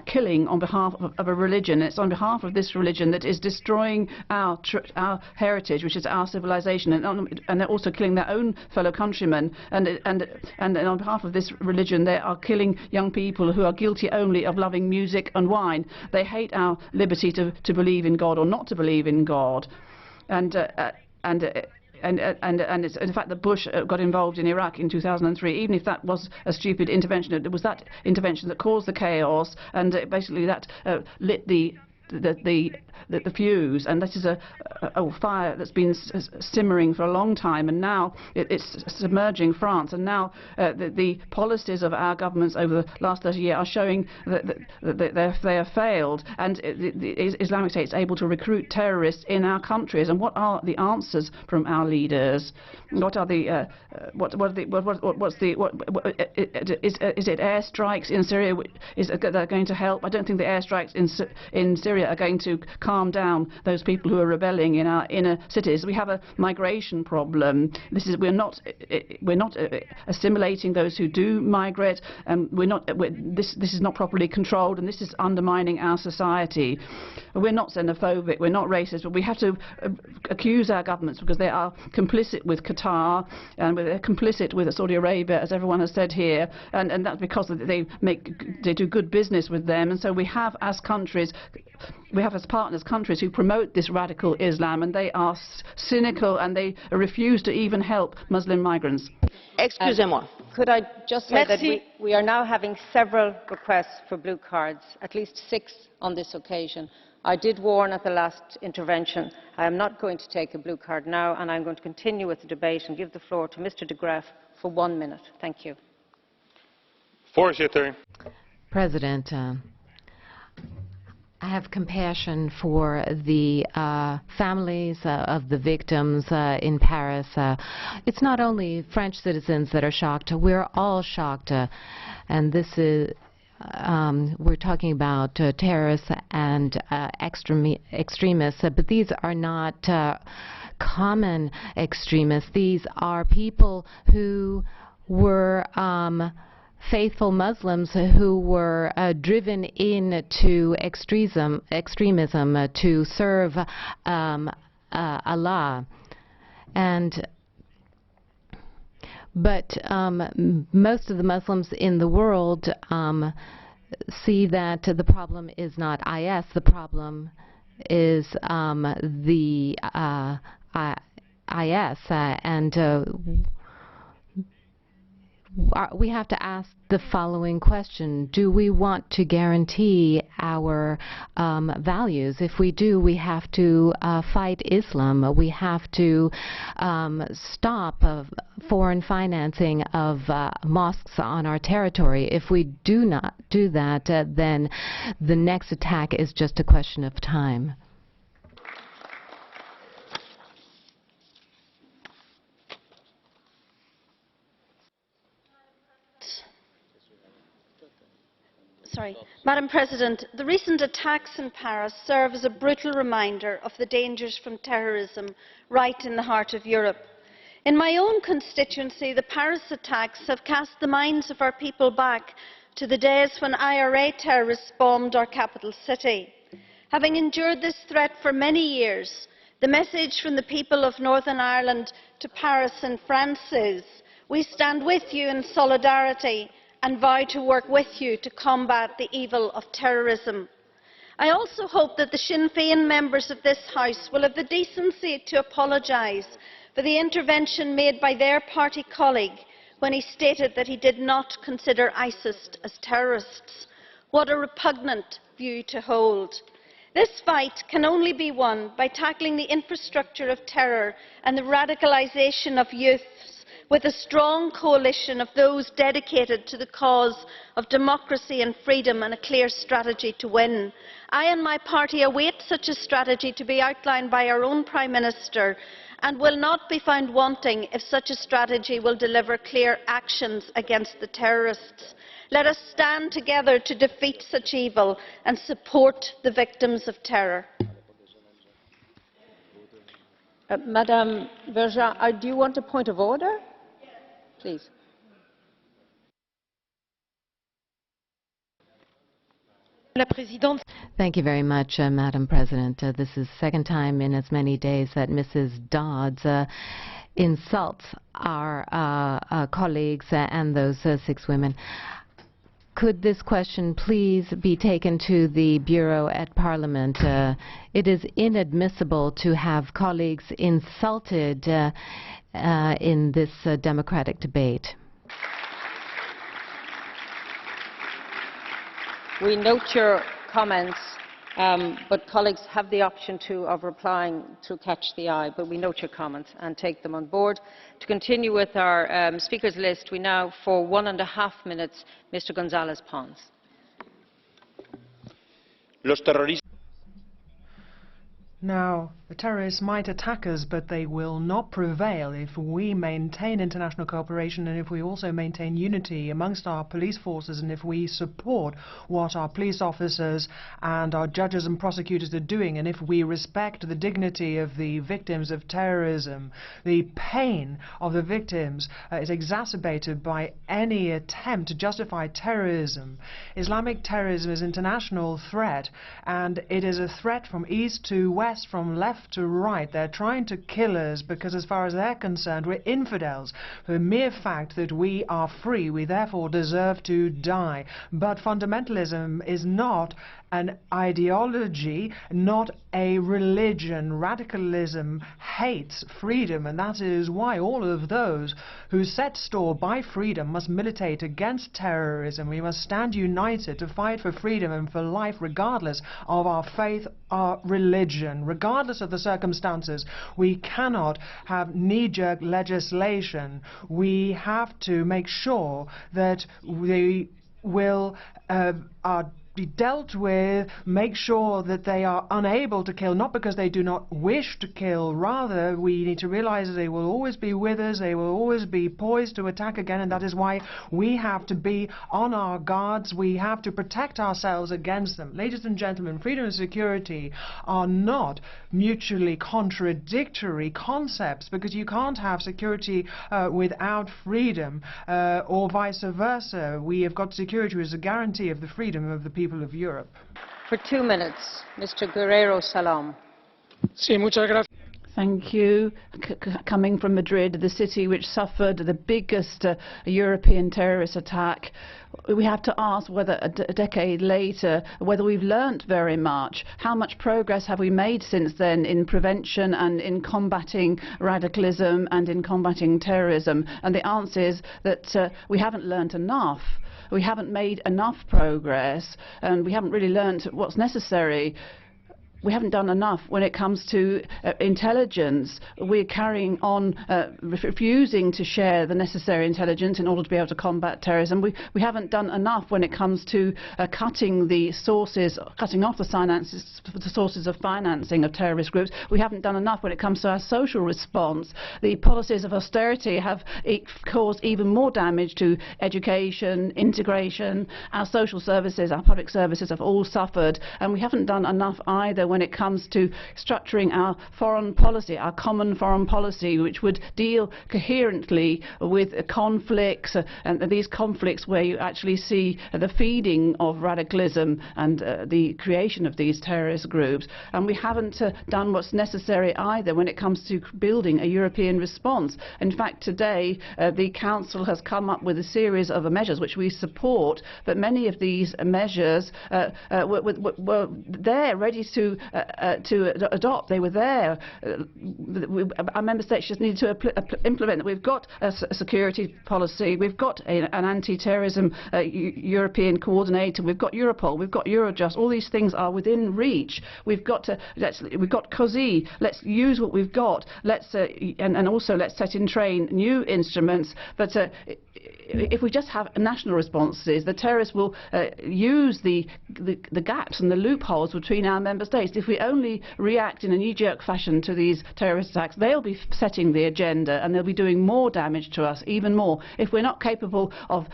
killing on behalf of a religion. It's on behalf of this religion that is destroying our heritage, which is our civilization, and they're also killing their own fellow countrymen. And on behalf of this religion, they are killing young people who are guilty only of loving music and wine. They hate our liberty to believe in God or not to believe in God. And it's the fact that Bush got involved in Iraq in 2003, even if that was a stupid intervention, it was that intervention that caused the chaos, and basically that lit the fuse, and this is a fire that's been simmering for a long time, and now it's submerging France. And now the policies of our governments over the last 30 years are showing that they have failed, and the Islamic State is able to recruit terrorists in our countries. And what are the answers from our leaders? What are the is it airstrikes in Syria that are going to help? I don't think the airstrikes in Syria are going to calm down those people who are rebelling in our inner cities. We have a migration problem. We're not assimilating those who do migrate, and this is not properly controlled, and this is undermining our society. We're not xenophobic, we're not racist, but we have to accuse our governments because they are complicit with Qatar, and they're complicit with Saudi Arabia, as everyone has said here, and that's because they do good business with them. And so we have as countries, we have as partners countries who promote this radical Islam, and they are cynical, and they refuse to even help Muslim migrants. Excusez-moi. Could I just say that we are now having several requests for blue cards, at least 6 on this occasion. I did warn at the last intervention. I am not going to take a blue card now, and I'm going to continue with the debate and give the floor to Mr. de Graaf for 1 minute. Thank you. Voorzitter. President, I have compassion for the families of the victims in Paris. It's not only French citizens that are shocked. We're all shocked. And this is, we're talking about terrorists and extremists, but these are not common extremists. These are people who were faithful Muslims who were driven into extremism to serve Allah. But most of the Muslims in the world see that the problem is not IS, the problem is the IS, and we have to ask the following question: do we want to guarantee our values? If we do, we have to fight Islam. We have to stop foreign financing of mosques on our territory. If we do not do that, then the next attack is just a question of time. Madam President, the recent attacks in Paris serve as a brutal reminder of the dangers from terrorism right in the heart of Europe. In my own constituency, the Paris attacks have cast the minds of our people back to the days when IRA terrorists bombed our capital city. Having endured this threat for many years, the message from the people of Northern Ireland to Paris and France is: we stand with you in solidarity and vow to work with you to combat the evil of terrorism. I also hope that the Sinn Féin members of this House will have the decency to apologise for the intervention made by their party colleague when he stated that he did not consider ISIS as terrorists. What a repugnant view to hold. This fight can only be won by tackling the infrastructure of terror and the radicalisation of youth with a strong coalition of those dedicated to the cause of democracy and freedom and a clear strategy to win. I and my party await such a strategy to be outlined by our own Prime Minister and will not be found wanting if such a strategy will deliver clear actions against the terrorists. Let us stand together to defeat such evil and support the victims of terror. Madame Vergiat, do you want a point of order? Please. Thank you very much, Madam President. This is the second time in as many days that Mrs. Dodds insults our colleagues and those 6 women. Could this question please be taken to the Bureau at Parliament? It is inadmissible to have colleagues insulted in this democratic debate. We note your comments, but colleagues have the option of replying through Catch the Eye, but we note your comments and take them on board. To continue with our speakers list, we now, for 1.5 minutes, Mr. González Pons. Now, the terrorists might attack us, but they will not prevail if we maintain international cooperation and if we also maintain unity amongst our police forces and if we support what our police officers and our judges and prosecutors are doing and if we respect the dignity of the victims of terrorism. The pain of the victims is exacerbated by any attempt to justify terrorism. Islamic terrorism is an international threat, and it is a threat from east to west, from left to right. They're trying to kill us because, as far as they're concerned, we're infidels. For the mere fact that we are free, we therefore deserve to die. But fundamentalism is not an ideology, not a religion. Radicalism hates freedom, and that is why all of those who set store by freedom must militate against terrorism. We must stand united to fight for freedom and for life, regardless of our faith, our religion, regardless of the circumstances. We cannot have knee-jerk legislation. We have to make sure that we will be dealt with, make sure that they are unable to kill, not because they do not wish to kill. Rather, we need to realize that they will always be with us, they will always be poised to attack again, and that is why we have to be on our guards. We have to protect ourselves against them. Ladies and gentlemen, freedom and security are not mutually contradictory concepts, because you can't have security without freedom, or vice versa. We have got security as a guarantee of the freedom of the people of Europe. For 2 minutes, Mr. Guerrero Salom. Sí, muchas gracias. Thank you. Coming from Madrid, the city which suffered the biggest European terrorist attack, we have to ask whether a decade later, whether we've learnt very much. How much progress have we made since then in prevention and in combating radicalism and in combating terrorism? And the answer is that we haven't learnt enough. We haven't made enough progress, and we haven't really learnt what's necessary. We haven't done enough when it comes to intelligence. We're carrying on refusing to share the necessary intelligence in order to be able to combat terrorism. We haven't done enough when it comes to cutting off the sources of financing of terrorist groups. We haven't done enough when it comes to our social response. The policies of austerity have caused even more damage to education, integration. Our social services, our public services have all suffered, and we haven't done enough either when it comes to structuring our foreign policy, our common foreign policy, which would deal coherently with conflicts, and these conflicts where you actually see the feeding of radicalism and the creation of these terrorist groups. And we haven't done what's necessary either when it comes to building a European response. In fact, today the Council has come up with a series of measures which we support, but many of these measures were there ready to to adopt. They were there. Our member states just need to implement it. We've got a security policy. We've got an anti-terrorism European coordinator. We've got Europol. We've got Eurojust. All these things are within reach. We've got COSI. Let's use what we've got. And also let's set in train new instruments. But if we just have national responses, the terrorists will use the gaps and the loopholes between our member states. If we only react in a knee-jerk fashion to these terrorist attacks, they'll be setting the agenda and they'll be doing more damage to us, even more. If we're not capable of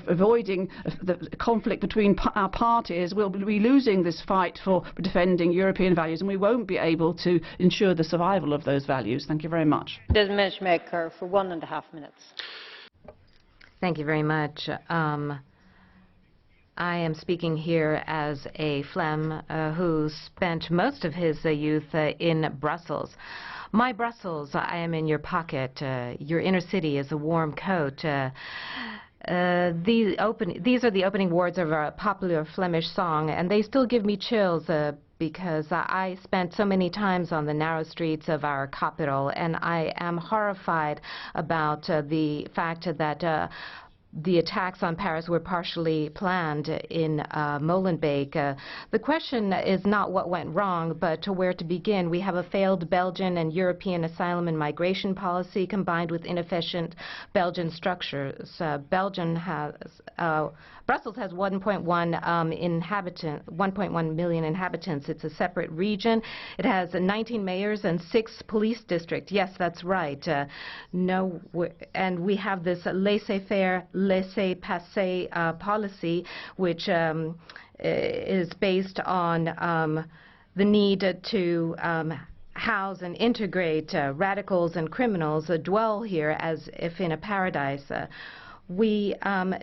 avoiding the conflict between our parties, we'll be losing this fight for defending European values, and we won't be able to ensure the survival of those values. Thank you very much. Ms. Menschmaker for 1.5 minutes. Thank you very much. I am speaking here as a Flem who spent most of his youth in Brussels. My Brussels, I am in your pocket. Your inner city is a warm coat. These are the opening words of a popular Flemish song, and they still give me chills because I spent so many times on the narrow streets of our capital, and I am horrified about the fact that the attacks on Paris were partially planned in Molenbeek. The question is not what went wrong, but where to begin. We have a failed Belgian and European asylum and migration policy combined with inefficient Belgian structures. Brussels has 1.1 million inhabitants. It's a separate region. It has 19 mayors and 6 police districts. Yes, that's right. And we have this laissez-faire, laissez-passer policy, which is based on the need to house and integrate radicals and criminals dwell here as if in a paradise. We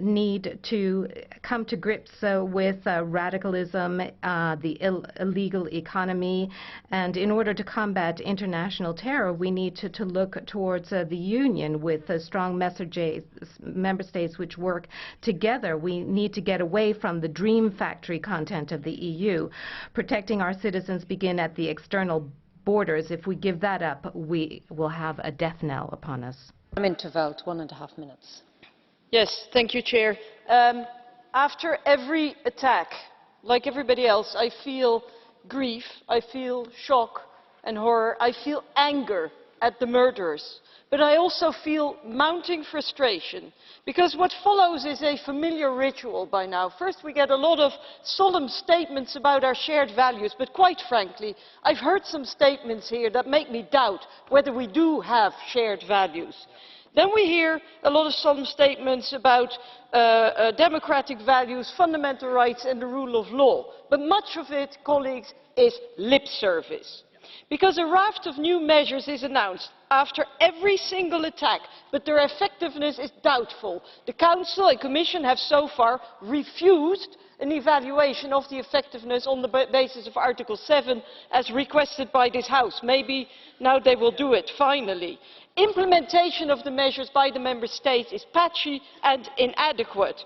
need to come to grips with radicalism, the illegal economy, and in order to combat international terror, we need to look towards the Union with strong messages, member states which work together. We need to get away from the dream factory content of the EU. Protecting our citizens begin at the external borders. If we give that up, we will have a death knell upon us. Intervelt, 1.5 minutes. Yes, thank you, Chair. After every attack, like everybody else, I feel grief, I feel shock and horror, I feel anger at the murderers. But I also feel mounting frustration, because what follows is a familiar ritual by now. First, we get a lot of solemn statements about our shared values, but quite frankly, I've heard some statements here that make me doubt whether we do have shared values. Then we hear a lot of solemn statements about democratic values, fundamental rights and the rule of law. But much of it, colleagues, is lip service. Because a raft of new measures is announced after every single attack, but their effectiveness is doubtful. The Council and Commission have so far refused an evaluation of the effectiveness on the basis of Article 7 as requested by this House. Maybe now they will do it, finally. Implementation of the measures by the Member States is patchy and inadequate.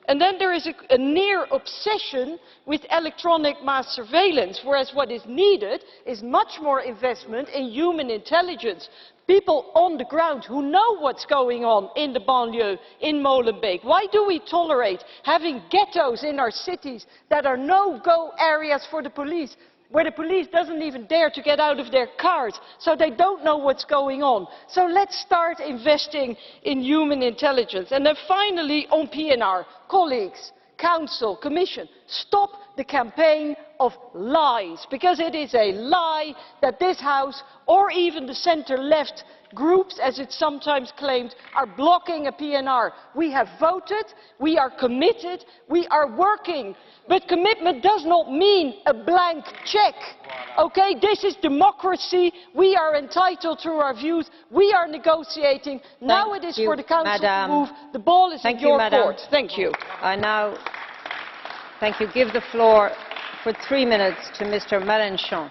And then there is a near obsession with electronic mass surveillance, whereas what is needed is much more investment in human intelligence. People on the ground who know what's going on in the banlieue, in Molenbeek. Why do we tolerate having ghettos in our cities that are no-go areas for the police, where the police doesn't even dare to get out of their cars, so they don't know what's going on? So let's start investing in human intelligence. And then finally, on PNR, colleagues, Council, Commission, stop the campaign of lies, because it is a lie that this House, or even the centre-left groups, as it's sometimes claimed, are blocking a PNR. We have voted, we are committed, we are working. But commitment does not mean a blank check. Okay, this is democracy. We are entitled to our views. We are negotiating. Now it is for the Council to move. The ball is in your court. Thank you. I now give the floor for 3 minutes to Mr. Mélenchon.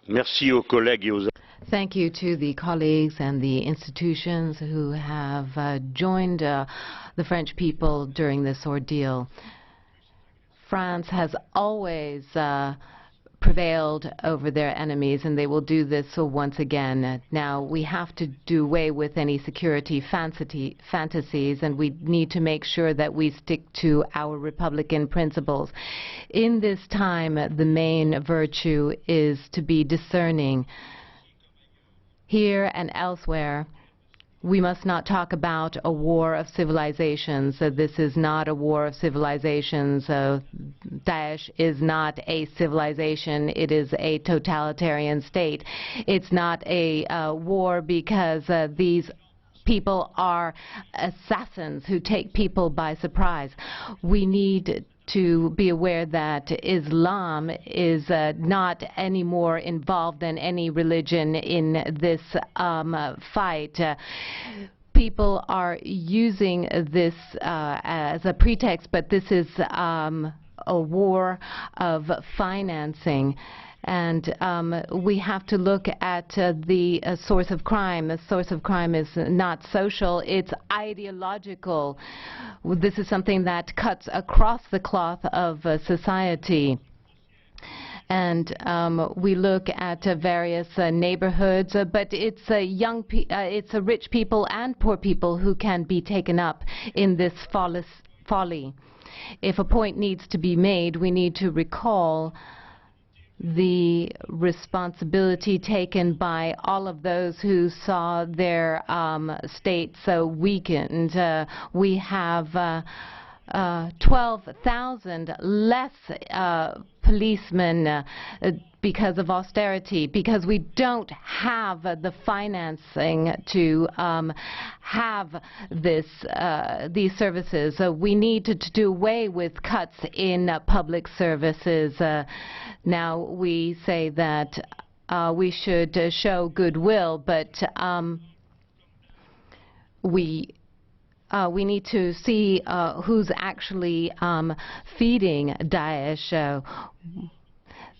Merci aux collègues et aux Thank you to the colleagues and the institutions who have joined the French people during this ordeal. France has always prevailed over their enemies, and they will do this once again. Now, we have to do away with any security fantasies, and we need to make sure that we stick to our Republican principles. In this time, the main virtue is to be discerning. Here and elsewhere, we must not talk about a war of civilizations. This is not a war of civilizations. Daesh is not a civilization. It is a totalitarian state. It's not a war because these people are assassins who take people by surprise. We need to be aware that Islam is not any more involved than any religion in this fight. People are using this as a pretext, but this is a war of financing. And we have to look at the source of crime. The source of crime is not social, it's ideological. This is something that cuts across the cloth of society. And we look at various neighborhoods, but it's it's rich people and poor people who can be taken up in this folly. If a point needs to be made, we need to recall the responsibility taken by all of those who saw their states weakened. We have 12,000 less policemen because of austerity, because we don't have the financing to have these services. We need to do away with cuts in public services. Now we say that we should show goodwill, but we need to see who's actually feeding Daesh.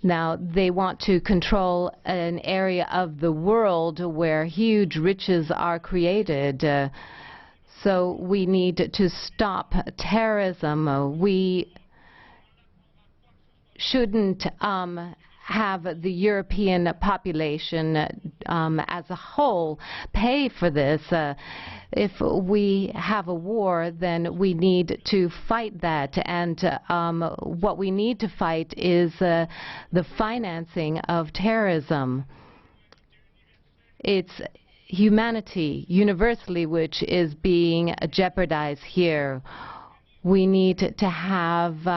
Now, they want to control an area of the world where huge riches are created. So we need to stop terrorism. We shouldn't have the European population as a whole pay for this. If we have a war, then we need to fight that. And what we need to fight is the financing of terrorism. It's humanity, universally, which is being jeopardized here. We need to have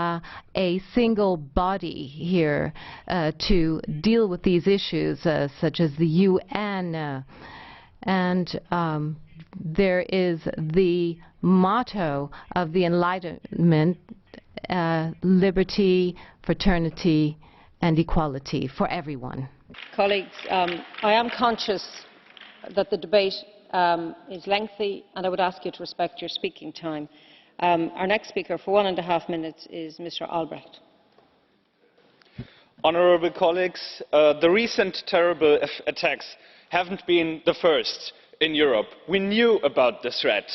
a single body here to deal with these issues, such as the UN. And there is the motto of the Enlightenment, liberty, fraternity, and equality for everyone. Colleagues, I am conscious that the debate is lengthy, and I would ask you to respect your speaking time. Our next speaker for 1.5 minutes is Mr. Albrecht. Honourable colleagues, the recent terrible attacks haven't been the first in Europe. We knew about the threat,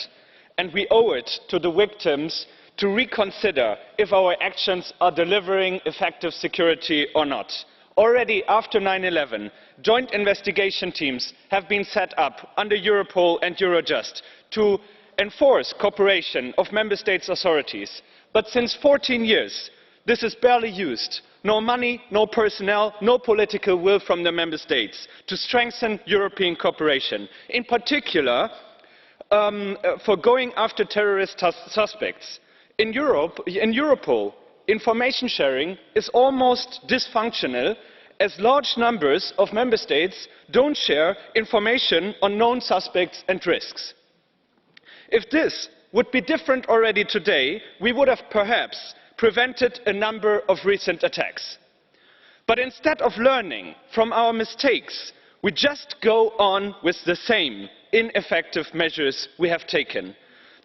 and we owe it to the victims to reconsider if our actions are delivering effective security or not. Already after 9/11, joint investigation teams have been set up under Europol and Eurojust to enforce cooperation of member states' authorities. But since 14 years, this is barely used. No money, no personnel, no political will from the member states to strengthen European cooperation. In particular, for going after terrorist suspects. In Europol, information sharing is almost dysfunctional, as large numbers of member states don't share information on known suspects and risks. If this would be different already today, we would have perhaps prevented a number of recent attacks. But instead of learning from our mistakes, we just go on with the same ineffective measures we have taken.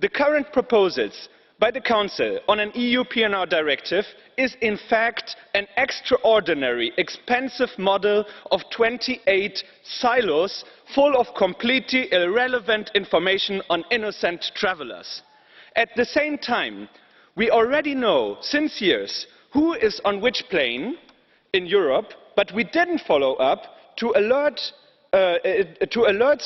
The current proposals by the Council on an EU PNR directive is in fact an extraordinary, expensive model of 28 silos full of completely irrelevant information on innocent travellers. At the same time, we already know since years who is on which plane in Europe, but we didn't follow up to alerts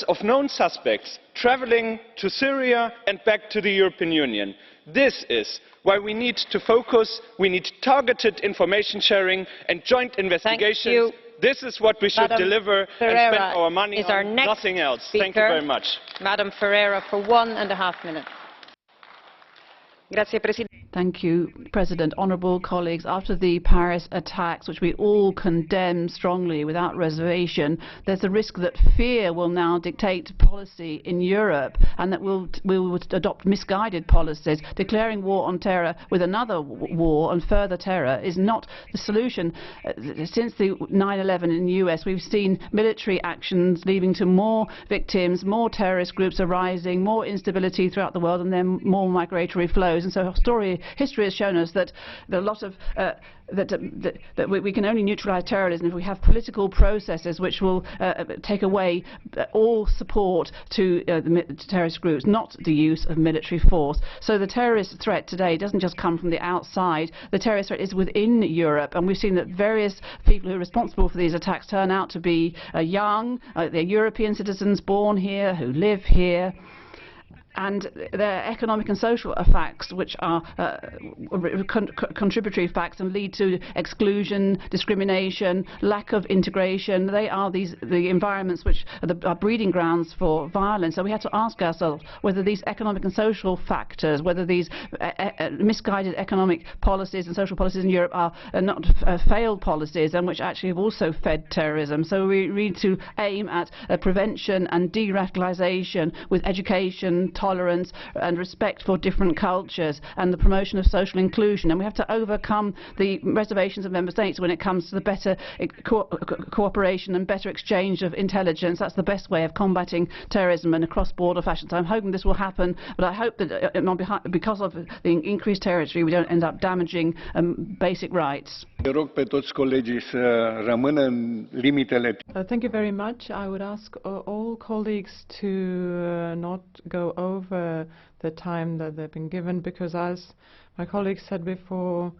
of known suspects travelling to Syria and back to the European Union. This is why we need to focus, we need targeted information sharing and joint investigations. This is what we should deliver and spend our money on, nothing else. Thank you very much. Madam Ferreira, for 1.5 minutes. Thank you, President. Honourable colleagues, after the Paris attacks, which we all condemn strongly without reservation, there's a risk that fear will now dictate policy in Europe and that we'll adopt misguided policies. Declaring war on terror with another war and further terror is not the solution. Since the 9/11 in the US, we've seen military actions leading to more victims, more terrorist groups arising, more instability throughout the world, and then more migratory flows. And so history has shown us that a lot of that we can only neutralise terrorism if we have political processes which will take away all support to the terrorist groups, not the use of military force. So the terrorist threat today doesn't just come from the outside. The terrorist threat is within Europe, and we've seen that various people who are responsible for these attacks turn out to be young, they're European citizens born here, who live here. And there are economic and social facts which are contributory facts and lead to exclusion, discrimination, lack of integration. They are the environments which are breeding grounds for violence. So we have to ask ourselves whether these economic and social factors, whether these misguided economic policies and social policies in Europe are not failed policies and which actually have also fed terrorism. So we need to aim at prevention and de-radicalisation with education, tolerance and respect for different cultures and the promotion of social inclusion. And we have to overcome the reservations of member states when it comes to the better cooperation and better exchange of intelligence. That's the best way of combating terrorism in a cross-border fashion. So I'm hoping this will happen, but I hope that because of the increased territory we don't end up damaging basic rights. Thank you very much. I would ask all colleagues to not go over the time that they've been given, because as my colleague said before,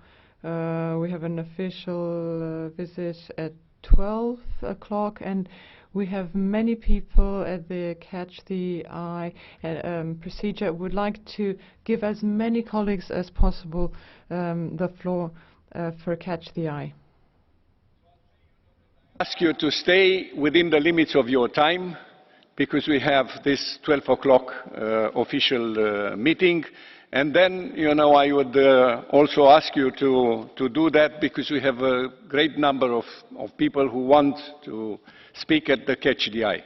we have an official visit at 12 o'clock and we have many people at the Catch the Eye procedure. Would like to give as many colleagues as possible the floor for Catch the Eye. Ask you to stay within the limits of your time, because we have this 12 o'clock official meeting. And then, I would also ask you to do that, because we have a great number of people who want to speak at the Catch the Eye.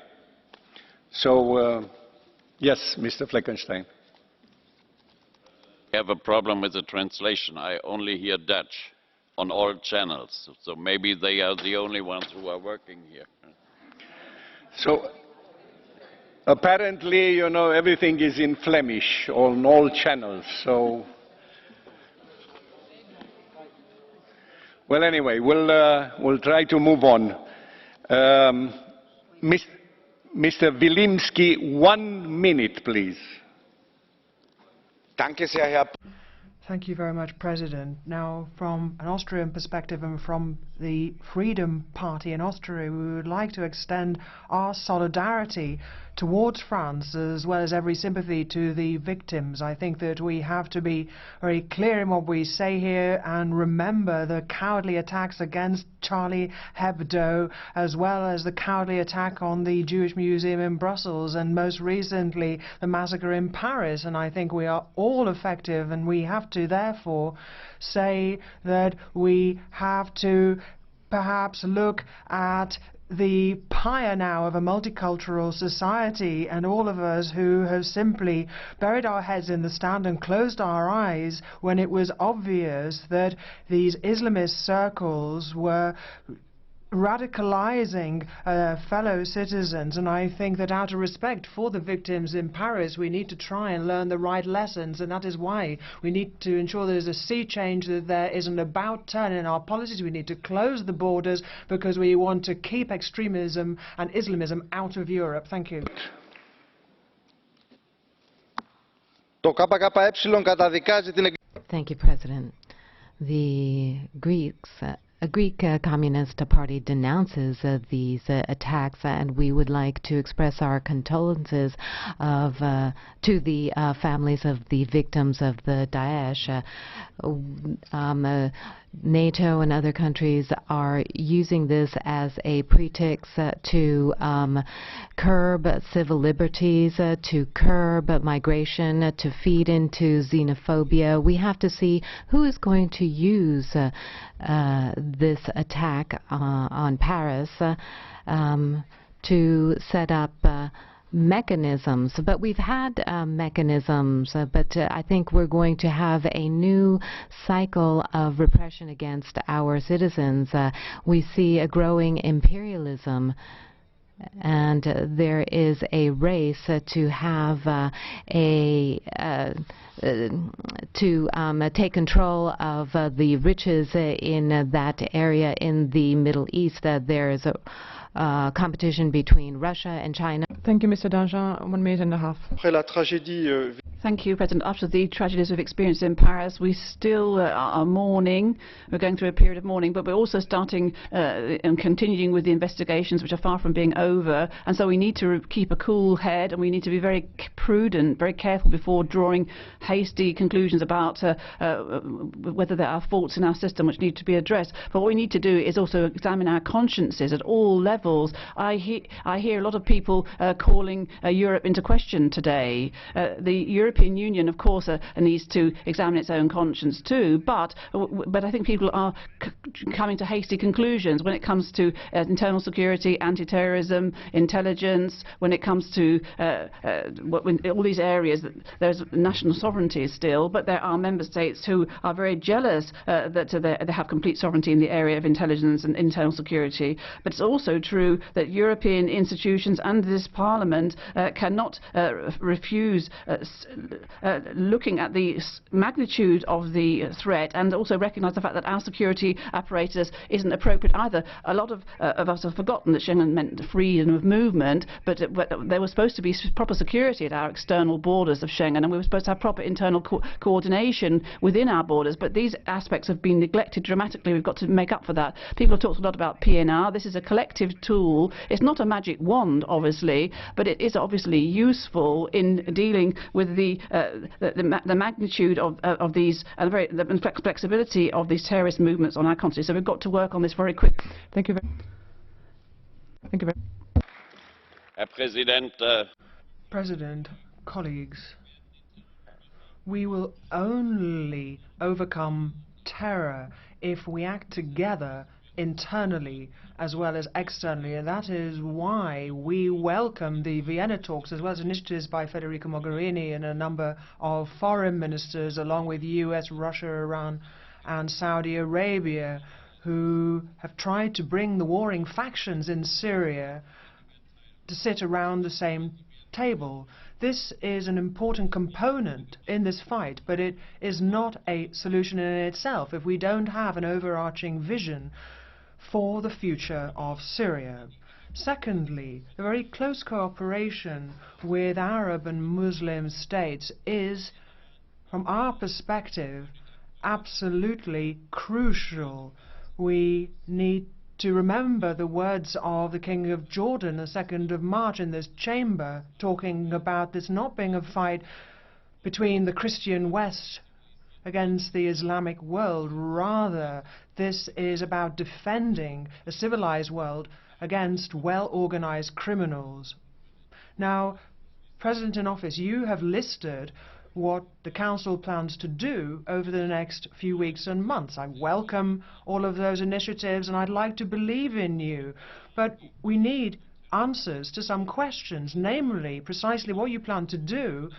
So, yes, Mr. Fleckenstein. I have a problem with the translation. I only hear Dutch on all channels, so maybe they are the only ones who are working here. So, apparently, everything is in Flemish on all channels, so... Well, anyway, we'll try to move on. Mr. Wilimski, 1 minute, please. Thank you very much, President. Now, from an Austrian perspective and from the Freedom Party in Austria, we would like to extend our solidarity towards France, as well as every sympathy to the victims. I think that we have to be very clear in what we say here and remember the cowardly attacks against Charlie Hebdo, as well as the cowardly attack on the Jewish Museum in Brussels, and most recently the massacre in Paris. And I think we are all effective, and we have to therefore say that we have to perhaps look at the pyre now of a multicultural society, and all of us who have simply buried our heads in the sand and closed our eyes when it was obvious that these Islamist circles were radicalizing fellow citizens, and I think that out of respect for the victims in Paris we need to try and learn the right lessons, and that is why we need to ensure there is a sea change, that there is an about turn in our policies. We need to close the borders because we want to keep extremism and Islamism out of Europe. Thank you. Thank you, President. The Greeks A Greek Communist Party denounces these attacks, and we would like to express our condolences to the families of the victims of the Daesh. NATO and other countries are using this as a pretext to curb civil liberties, to curb migration, to feed into xenophobia. We have to see who is going to use this attack on Paris to set up mechanisms. But we've had mechanisms, but I think we're going to have a new cycle of repression against our citizens. We see a growing imperialism, and there is a race to have take control of the riches in that area in the Middle East. There is a competition between Russia and China. Thank you, Mr. Danjean. 1 minute and a half. Thank you, President. After the tragedies we've experienced in Paris, we still are mourning. We're going through a period of mourning, but we're also starting and continuing with the investigations, which are far from being over. And so we need to keep a cool head, and we need to be very prudent, very careful before drawing hasty conclusions about whether there are faults in our system which need to be addressed. But what we need to do is also examine our consciences at all levels. I hear a lot of people calling Europe into question today. The European Union, of course, needs to examine its own conscience too, but I think people are coming to hasty conclusions when it comes to internal security, anti-terrorism, intelligence, when it comes to all these areas. There's national sovereignty still, but there are member states who are very jealous that they have complete sovereignty in the area of intelligence and internal security. But it's also true that European institutions and this Parliament cannot refuse looking at the magnitude of the threat, and also recognise the fact that our security apparatus isn't appropriate either. A lot of us have forgotten that Schengen meant freedom of movement, but there was supposed to be proper security at our external borders of Schengen, and we were supposed to have proper internal coordination within our borders, but these aspects have been neglected dramatically. We've got to make up for that. People have talked a lot about PNR. This is a collective tool. It's not a magic wand, obviously, but it is obviously useful in dealing with the magnitude of these and the flexibility of these terrorist movements on our continent. So we've got to work on this very quickly. Thank you very much. Herr Präsident, President, colleagues, we will only overcome terror if we act together internally as well as externally, and that is why we welcome the Vienna talks as well as initiatives by Federica Mogherini and a number of foreign ministers, along with US, Russia, Iran and Saudi Arabia, who have tried to bring the warring factions in Syria to sit around the same table. This is an important component in this fight, but it is not a solution in itself if we don't have an overarching vision for the future of Syria. Secondly, the very close cooperation with Arab and Muslim states is, from our perspective, absolutely crucial. We need to remember the words of the King of Jordan the 2nd of March in this chamber, talking about this not being a fight between the Christian West against the Islamic world. Rather, this is about defending a civilized world against well-organized criminals. Now, President in office, you have listed what the Council plans to do over the next few weeks and months. I welcome all of those initiatives and I'd like to believe in you. But we need answers to some questions, namely precisely what you plan to do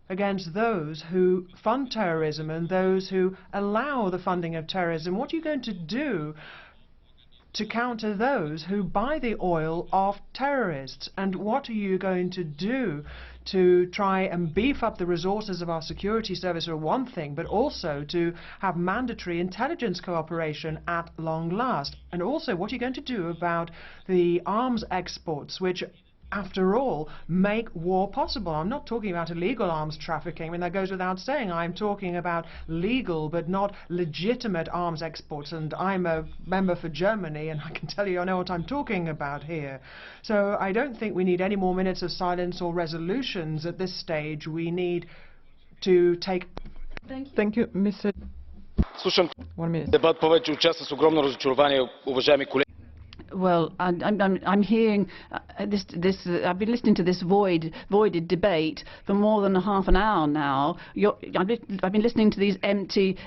against those who fund terrorism and those who allow the funding of terrorism. What are you going to do to counter those who buy the oil of terrorists? And what are you going to do to try and beef up the resources of our security service are one thing, but also to have mandatory intelligence cooperation at long last? And also, what are you going to do about the arms exports, which after all, make war possible? I'm not talking about illegal arms trafficking. I mean, that goes without saying. I'm talking about legal but not legitimate arms exports. And I'm a member for Germany, and I can tell you I know what I'm talking about here. So I don't think we need any more minutes of silence or resolutions at this stage. We need to take... Thank you, Mr. Слушам 1 minute. дебат повече от час с огромно разочарование, уважаеми колеги. Well, I'm hearing this. I've been listening to this voided debate for more than half an hour now. I've been listening to these empty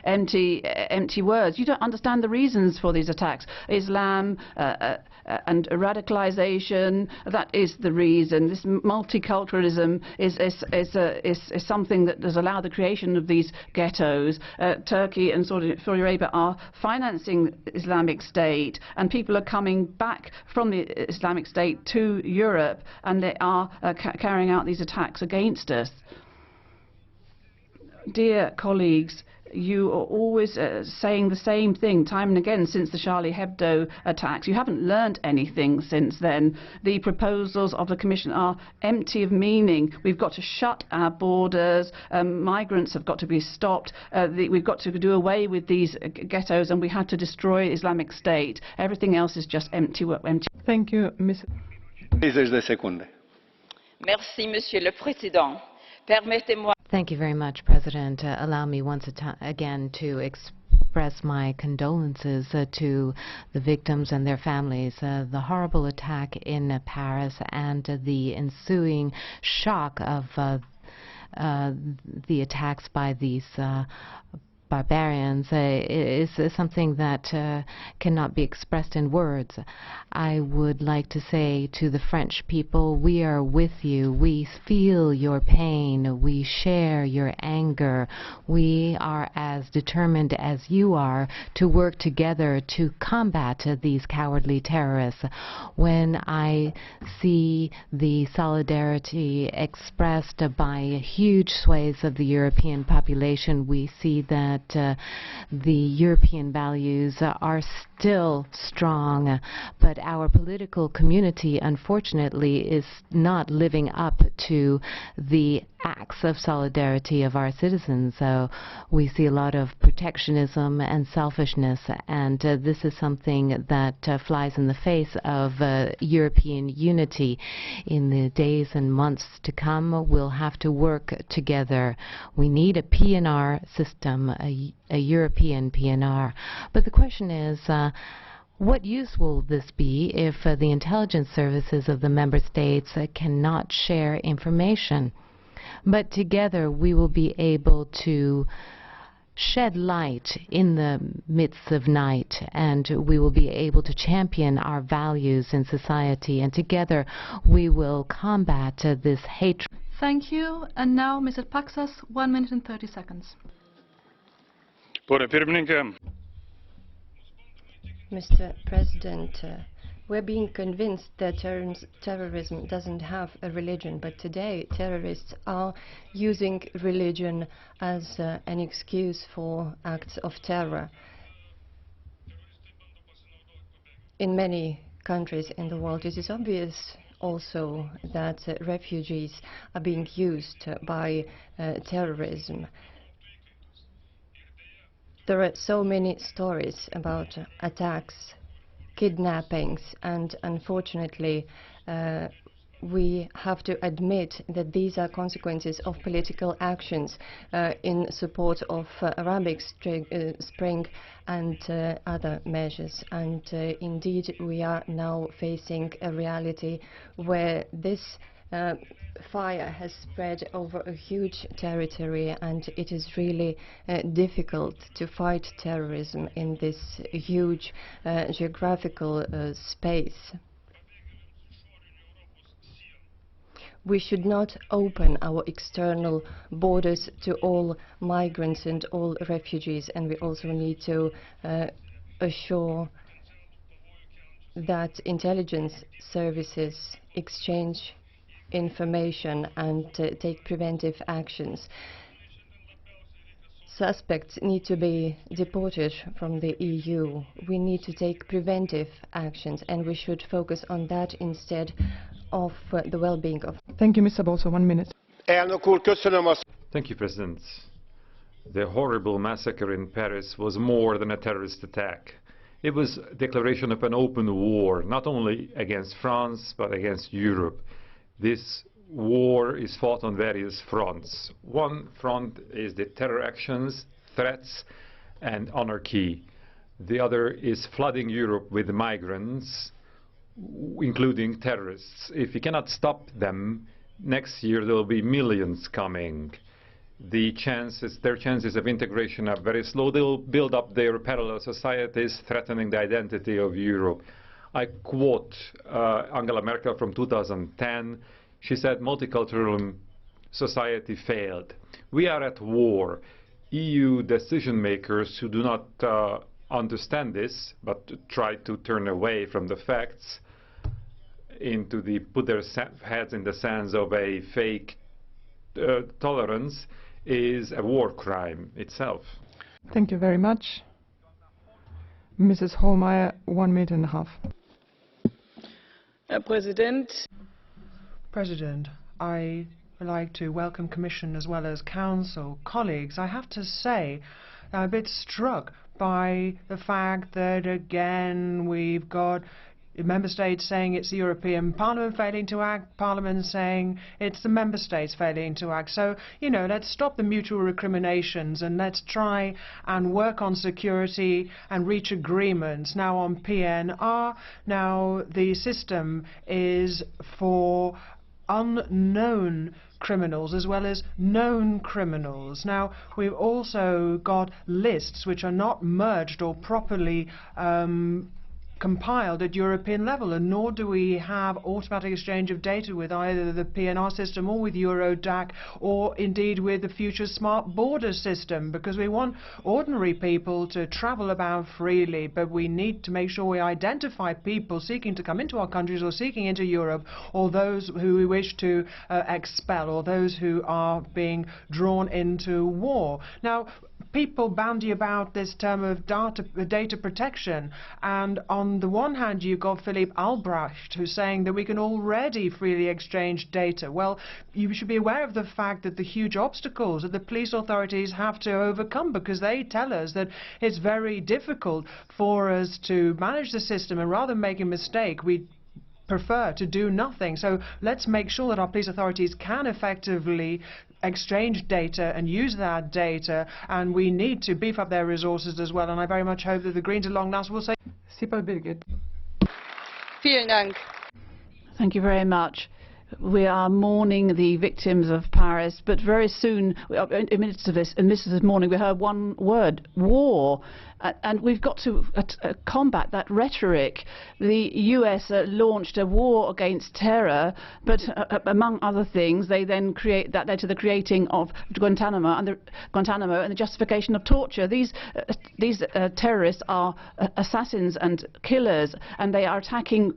words. You don't understand the reasons for these attacks. Islam and radicalization. That is the reason. This multiculturalism is something that has allowed the creation of these ghettos. Turkey and Saudi Arabia are financing Islamic State, and people are coming back from the Islamic State to Europe, and they are carrying out these attacks against us. Dear colleagues, you are always saying the same thing time and again since the Charlie Hebdo attacks. You haven't learnt anything since then. The proposals of the Commission are empty of meaning. We've got to shut our borders. Migrants have got to be stopped. We've got to do away with these ghettos, and we have to destroy Islamic State. Everything else is just empty. Thank you, Ms. Merci, Monsieur le Président. Permettez-moi. Thank you very much, President. Allow me once again to express my condolences to the victims and their families. The horrible attack in Paris and the ensuing shock of the attacks by these barbarians is something that cannot be expressed in words. I would like to say to the French people, we are with you. We feel your pain. We share your anger. We are as determined as you are to work together to combat these cowardly terrorists. When I see the solidarity expressed by huge swathes of the European population, we see that the European values are still strong, but our political community, unfortunately, is not living up to the acts of solidarity of our citizens. So we see a lot of protectionism and selfishness, and this is something that flies in the face of European unity. In the days and months to come, we'll have to work together. We need a PNR system, a European PNR. But the question is, what use will this be if the intelligence services of the member states cannot share information? But together we will be able to shed light in the midst of night, and we will be able to champion our values in society, and together we will combat this hatred. Thank you. And now, Mr. Paksas, 1 minute and 30 seconds. Mr. President, we're being convinced that terrorism doesn't have a religion, but today terrorists are using religion as an excuse for acts of terror. In many countries in the world, it is obvious also that refugees are being used by terrorism. There are so many stories about attacks, kidnappings, and unfortunately we have to admit that these are consequences of political actions in support of Arabic Spring and other measures. And indeed we are now facing a reality where this fire has spread over a huge territory, and it is really difficult to fight terrorism in this huge geographical space. We should not open our external borders to all migrants and all refugees, and we also need to assure that intelligence services exchange information and take preventive actions. Suspects need to be deported from the EU. We need to take preventive actions, and we should focus on that instead of the well-being of... Thank you, Mr. Bosso. 1 minute. Thank you, President. The horrible massacre in Paris was more than a terrorist attack. It was a declaration of an open war, not only against France, but against Europe. This war is fought on various fronts. One front is the terror actions, threats, and anarchy. The other is flooding Europe with migrants, including terrorists. If we cannot stop them, next year there will be millions coming. Their chances of integration are very slow. They will build up their parallel societies, threatening the identity of Europe. I quote Angela Merkel from 2010. She said, multicultural society failed. We are at war. EU decision makers who do not understand this, but try to turn away from the facts, put their heads in the sands of a fake tolerance, is a war crime itself. Thank you very much. Mrs. Hohlmeier, 1.5 minutes. Herr Präsident. President, I would like to welcome Commission as well as Council colleagues. I have to say, I'm a bit struck by the fact that again we've got Member States saying it's the European Parliament failing to act, Parliament saying it's the Member States failing to act. So, you know, let's stop the mutual recriminations and let's try and work on security and reach agreements. Now on PNR, now the system is for unknown criminals as well as known criminals. Now, we've also got lists which are not merged or properly compiled at European level, and nor do we have automatic exchange of data with either the PNR system or with Eurodac or indeed with the future smart border system, because we want ordinary people to travel about freely, but we need to make sure we identify people seeking to come into our countries or seeking into Europe, or those who we wish to expel, or those who are being drawn into war. Now, people bandy about this term of data protection, and on the one hand you've got Philippe Albrecht who's saying that we can already freely exchange data. Well, you should be aware of the fact that the huge obstacles that the police authorities have to overcome, because they tell us that it's very difficult for us to manage the system, and rather than make a mistake, we prefer to do nothing. So let's make sure that our police authorities can effectively exchange data and use that data, and we need to beef up their resources as well, and I very much hope that the Greens at long last will say... Vielen Dank. Thank you very much. We are mourning the victims of Paris, but very soon, in minutes of this morning, we heard one word: war. And we've got to combat that rhetoric. The US launched a war against terror, but among other things, they then that led to the creating of Guantanamo and the justification of torture. These terrorists are assassins and killers, and they are attacking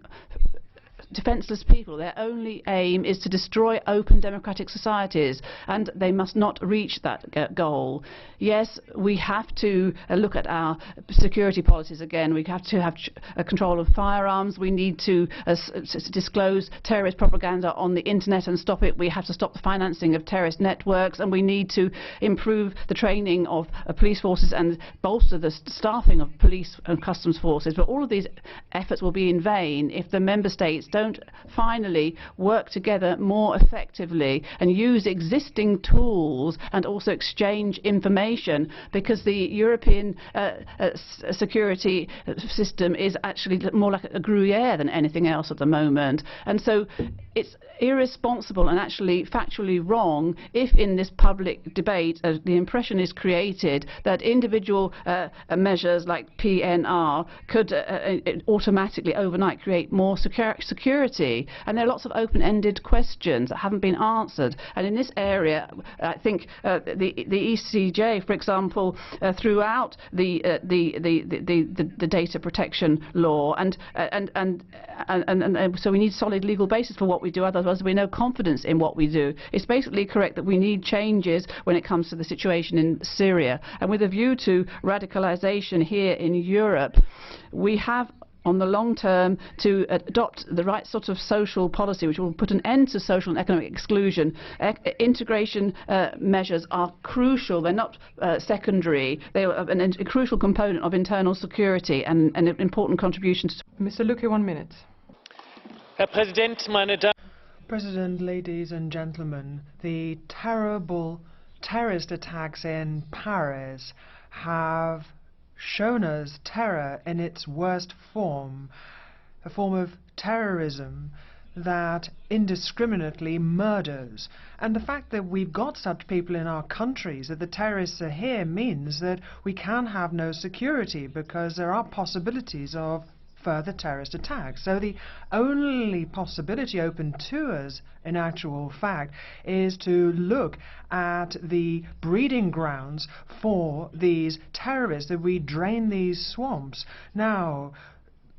defenseless people. Their only aim is to destroy open democratic societies, and they must not reach that goal. Yes, we have to look at our security policies again. We have to have control of firearms. We need to disclose terrorist propaganda on the internet and stop it. We have to stop the financing of terrorist networks, and we need to improve the training of police forces and bolster the staffing of police and customs forces. But all of these efforts will be in vain if the member states don't finally work together more effectively and use existing tools and also exchange information, because the European security system is actually more like a Gruyere than anything else at the moment. And so it's irresponsible and actually factually wrong if in this public debate the impression is created that individual measures like PNR could automatically overnight create more security security. And there are lots of open-ended questions that haven't been answered. And in this area, I think the ECJ, for example, throughout the data protection law, and so we need solid legal basis for what we do. Otherwise, there'll be no confidence in what we do. It's basically correct that we need changes when it comes to the situation in Syria. And with a view to radicalisation here in Europe, we have on the long term to adopt the right sort of social policy which will put an end to social and economic exclusion. Integration measures are crucial. They're not secondary. They are a crucial component of internal security and an important contribution to... Mr. Lucke, 1 minute. Herr Präsident, President, ladies and gentlemen, the terrible terrorist attacks in Paris have shown us terror in its worst form, a form of terrorism that indiscriminately murders. And the fact that we've got such people in our countries, that the terrorists are here, means that we can have no security because there are possibilities of further terrorist attacks. So the only possibility open to us, in actual fact, is to look at the breeding grounds for these terrorists, that we drain these swamps. Now,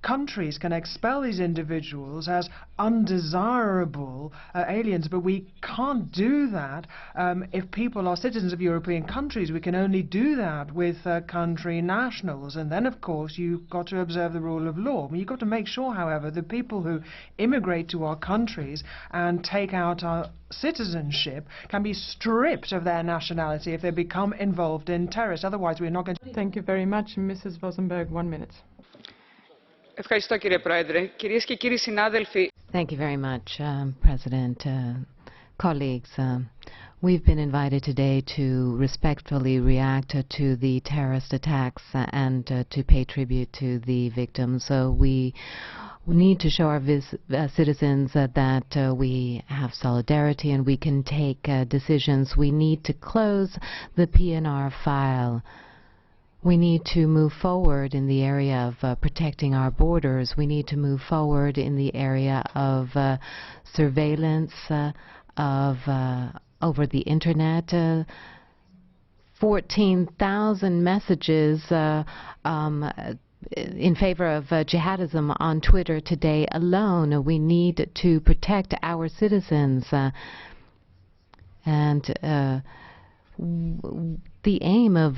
countries can expel these individuals as undesirable aliens, but we can't do that if people are citizens of European countries. We can only do that with country nationals, and then of course you've got to observe the rule of law. You've got to make sure, however, the people who immigrate to our countries and take out our citizenship can be stripped of their nationality if they become involved in terrorists. Otherwise we're not going to... Thank you very much. Mrs. Vosenberg, 1 minute. Thank you very much, President. Colleagues, we've been invited today to respectfully react to the terrorist attacks and to pay tribute to the victims. So we need to show our citizens that we have solidarity and we can take decisions. We need to close the PNR file. We need to move forward in the area of protecting our borders. We need to move forward in the area of surveillance over the internet. 14,000 messages in favor of jihadism on Twitter today alone. We need to protect our citizens. The aim of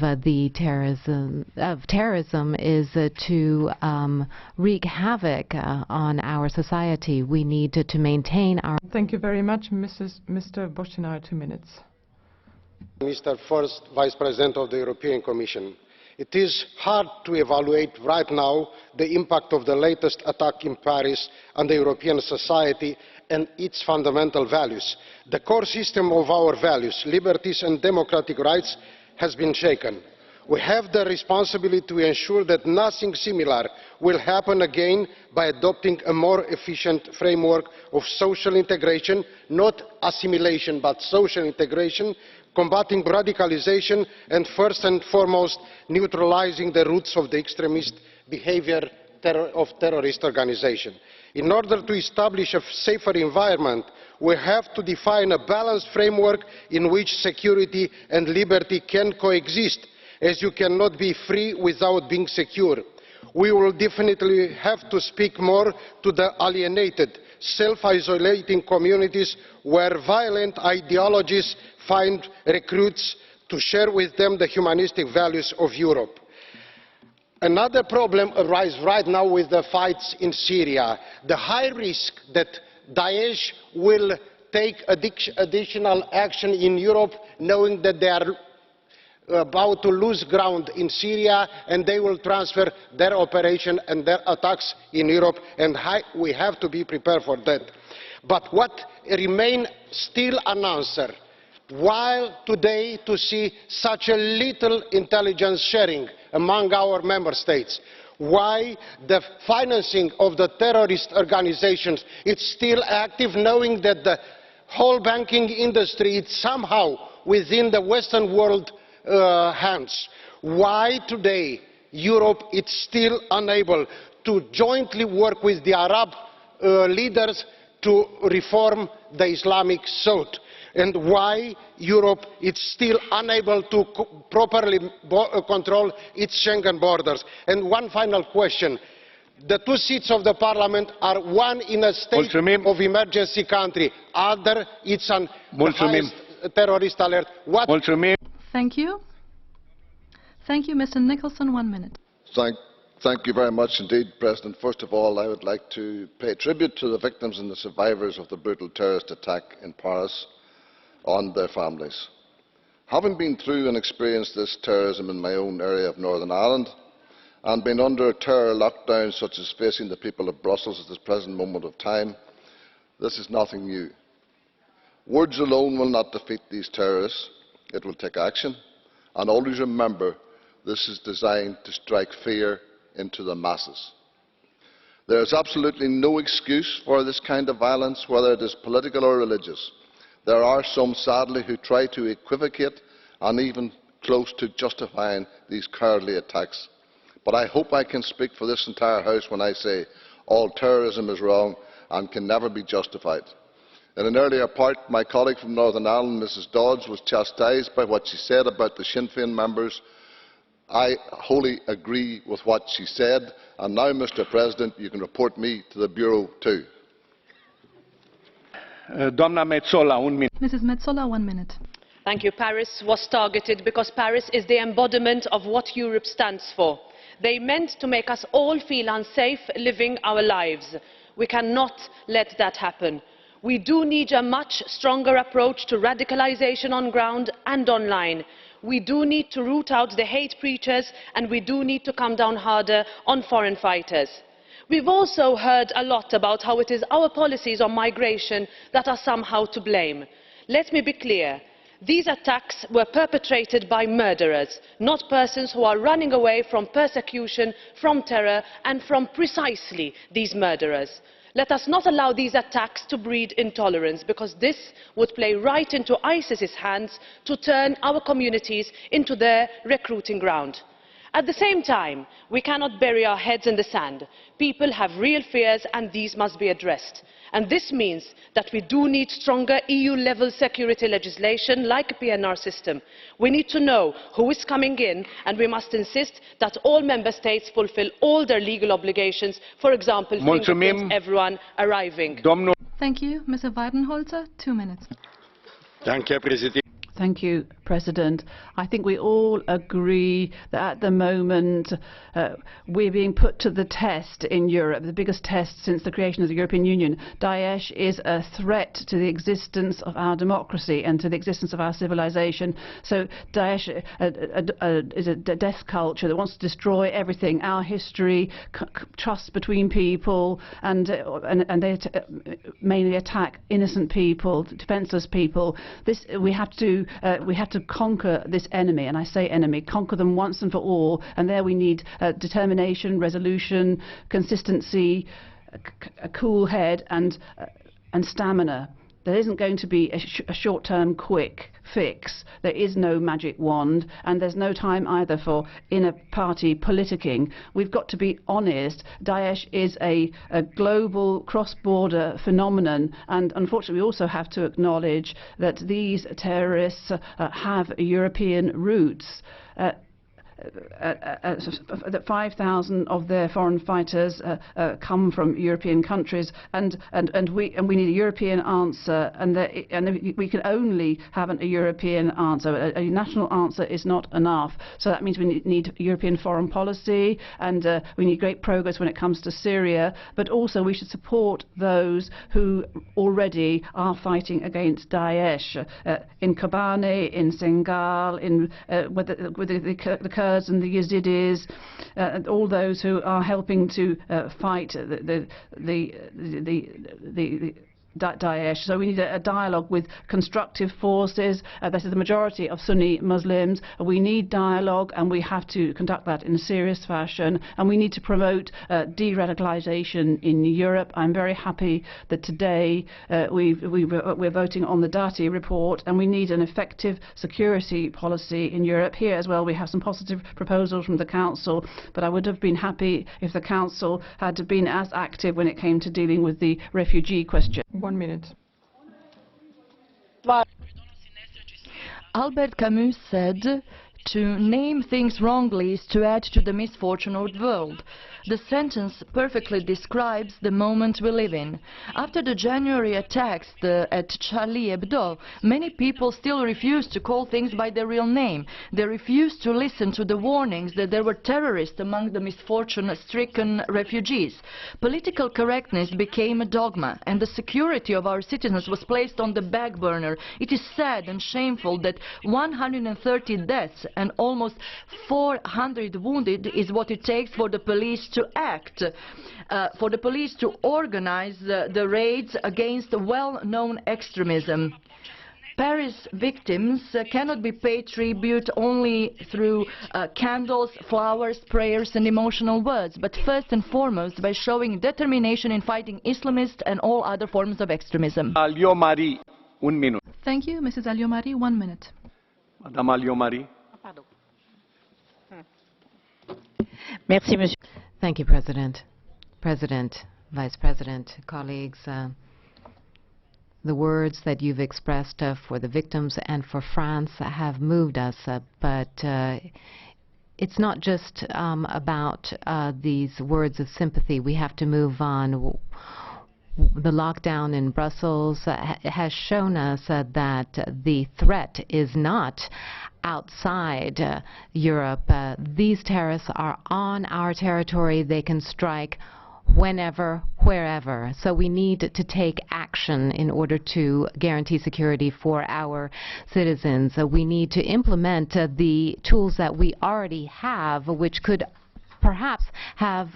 terrorism is to wreak havoc on our society. We need to maintain our... Thank you very much, Mr. Boştinaru, 2 minutes. Mr. First Vice President of the European Commission, it is hard to evaluate right now the impact of the latest attack in Paris on the European society and its fundamental values. The core system of our values, liberties and democratic rights has been shaken. We have the responsibility to ensure that nothing similar will happen again by adopting a more efficient framework of social integration, not assimilation but social integration, combating radicalisation and first and foremost neutralising the roots of the extremist behaviour of terrorist organisations. In order to establish a safer environment, we have to define a balanced framework in which security and liberty can coexist, as you cannot be free without being secure. We will definitely have to speak more to the alienated, self-isolating communities where violent ideologies find recruits to share with them the humanistic values of Europe. Another problem arises right now with the fights in Syria. The high risk that Daesh will take additional action in Europe, knowing that they are about to lose ground in Syria and they will transfer their operation and their attacks in Europe, and we have to be prepared for that. But what remains still unanswered, while today to see such a little intelligence sharing among our member states, why the financing of the terrorist organisations is still active, knowing that the whole banking industry is somehow within the Western world hands. Why today Europe is still unable to jointly work with the Arab leaders to reform the Islamic thought, and why Europe is still unable to properly control its Schengen borders. And one final question. The 2 seats of the parliament are one in a state of emergency country, other it's an highest terrorist alert. What? Thank you. Thank you, Mr. Nicholson. 1 minute. Thank you very much indeed, President. First of all, I would like to pay tribute to the victims and the survivors of the brutal terrorist attack in Paris and their families. Having been through and experienced this terrorism in my own area of Northern Ireland, and been under terror lockdown such as facing the people of Brussels at this present moment of time, this is nothing new. Words alone will not defeat these terrorists. It will take action. And always remember, this is designed to strike fear into the masses. There is absolutely no excuse for this kind of violence, whether it is political or religious. There are some, sadly, who try to equivocate and even close to justifying these cowardly attacks. But I hope I can speak for this entire House when I say all terrorism is wrong and can never be justified. In an earlier part, my colleague from Northern Ireland, Mrs Dodds, was chastised by what she said about the Sinn Féin members. I wholly agree with what she said, and now, Mr President, you can report me to the Bureau too. Mrs. Metsola, 1 minute. Thank you. Paris was targeted because Paris is the embodiment of what Europe stands for. They meant to make us all feel unsafe living our lives. We cannot let that happen. We do need a much stronger approach to radicalisation on ground and online. We do need to root out the hate preachers, and we do need to come down harder on foreign fighters. We've also heard a lot about how it is our policies on migration that are somehow to blame. Let me be clear. These attacks were perpetrated by murderers, not persons who are running away from persecution, from terror and from precisely these murderers. Let us not allow these attacks to breed intolerance, because this would play right into ISIS's hands to turn our communities into their recruiting ground. At the same time, we cannot bury our heads in the sand. People have real fears, and these must be addressed. And this means that we do need stronger EU-level security legislation like a PNR system. We need to know who is coming in, and we must insist that all member states fulfil all their legal obligations, for example, fingerprint everyone arriving. Thank you. Mr. Weidenholzer, 2 minutes. Thank you, President. I think we all agree that at the moment we're being put to the test in Europe, the biggest test since the creation of the European Union. Daesh is a threat to the existence of our democracy and to the existence of our civilization. So Daesh is a death culture that wants to destroy everything, our history, trust between people, and they mainly attack innocent people, defenseless people. We have to conquer this enemy, and I say enemy, conquer them once and for all, and there we need determination, resolution, consistency, a cool head and stamina. There isn't going to be a short-term quick fix. There is no magic wand, and there's no time either for inner-party politicking. We've got to be honest. Daesh is a global cross-border phenomenon, and unfortunately we also have to acknowledge that these terrorists have European roots. That 5,000 of their foreign fighters come from European countries, and we need a European answer, and we can only have a European answer. A national answer is not enough. So that means we need European foreign policy, and we need great progress when it comes to Syria. But also we should support those who already are fighting against Daesh in Kobane, in Singal, with the Kurds and the Yazidis, all those who are helping to fight the Daesh. So we need a dialogue with constructive forces. That is the majority of Sunni Muslims. We need dialogue, and we have to conduct that in a serious fashion. And we need to promote de-radicalization in Europe. I'm very happy that today we're voting on the Dati report, and we need an effective security policy in Europe. Here as well, we have some positive proposals from the Council, but I would have been happy if the Council had been as active when it came to dealing with the refugee question. 1 minute. Albert Camus said, "To name things wrongly is to add to the misfortune of the world." The sentence perfectly describes the moment we live in. After the January attacks at Charlie Hebdo, many people still refuse to call things by their real name. They refuse to listen to the warnings that there were terrorists among the misfortune-stricken refugees. Political correctness became a dogma, and the security of our citizens was placed on the back burner. It is sad and shameful that 130 deaths and almost 400 wounded is what it takes for the police to act, for the police to organize the raids against well-known extremism. Paris victims cannot be paid tribute only through candles, flowers, prayers and emotional words, but first and foremost by showing determination in fighting Islamists and all other forms of extremism. Alliomari, 1 minute. Thank you, Mrs. Alliomari. 1 minute. Madame Alliomari. Merci, Monsieur. Thank you, President. President, Vice President, colleagues, the words that you've expressed for the victims and for France have moved us, but it's not just about these words of sympathy. We have to move on. The lockdown in Brussels has shown us that the threat is not outside Europe. These terrorists are on our territory. They can strike whenever, wherever. So we need to take action in order to guarantee security for our citizens. We need to implement the tools that we already have, which could perhaps have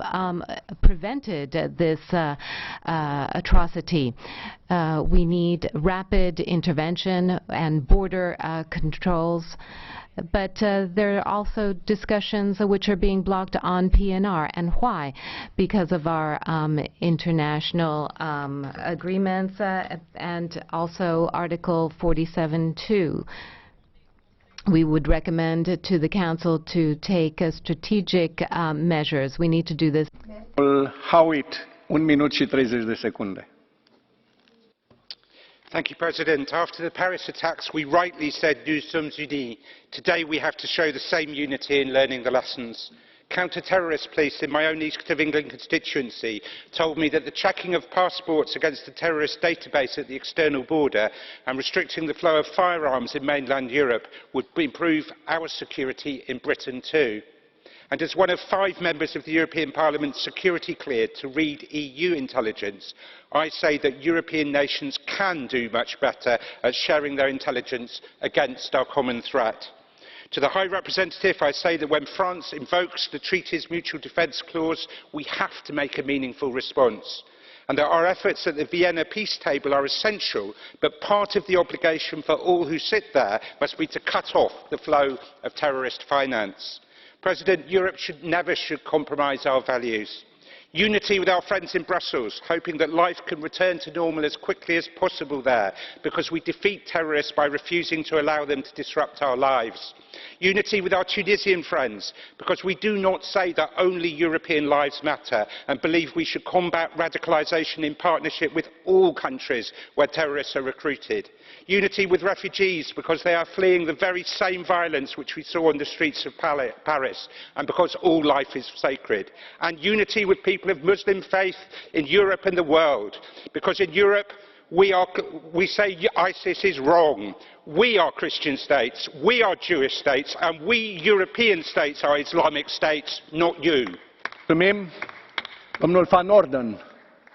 prevented this atrocity. We need rapid intervention and border controls, but there are also discussions which are being blocked on PNR. And why? Because of our international agreements and also Article 47(2). We would recommend to the Council to take strategic measures. We need to do this. Howitt, 1 minute și 30 de secunde. Thank you, President. After the Paris attacks, we rightly said nous sommes unis. Today we have to show the same unity in learning the lessons. Counter-terrorist police in my own East of England constituency told me that the tracking of passports against the terrorist database at the external border and restricting the flow of firearms in mainland Europe would improve our security in Britain too. And as one of 5 members of the European Parliament security cleared to read EU intelligence, I say that European nations can do much better at sharing their intelligence against our common threat. To the High Representative, I say that when France invokes the treaty's mutual defence clause, we have to make a meaningful response. And that our efforts at the Vienna peace table are essential, but part of the obligation for all who sit there must be to cut off the flow of terrorist finance. President, Europe never should compromise our values. Unity with our friends in Brussels, hoping that life can return to normal as quickly as possible there, because we defeat terrorists by refusing to allow them to disrupt our lives. Unity with our Tunisian friends, because we do not say that only European lives matter and believe we should combat radicalisation in partnership with all countries where terrorists are recruited. Unity with refugees, because they are fleeing the very same violence which we saw on the streets of Paris, and because all life is sacred. And unity with people of Muslim faith in Europe and the world, because in Europe we say ISIS is wrong. We are Christian states, we are Jewish states, and we European states are Islamic states, not you. Domnul Van Orden,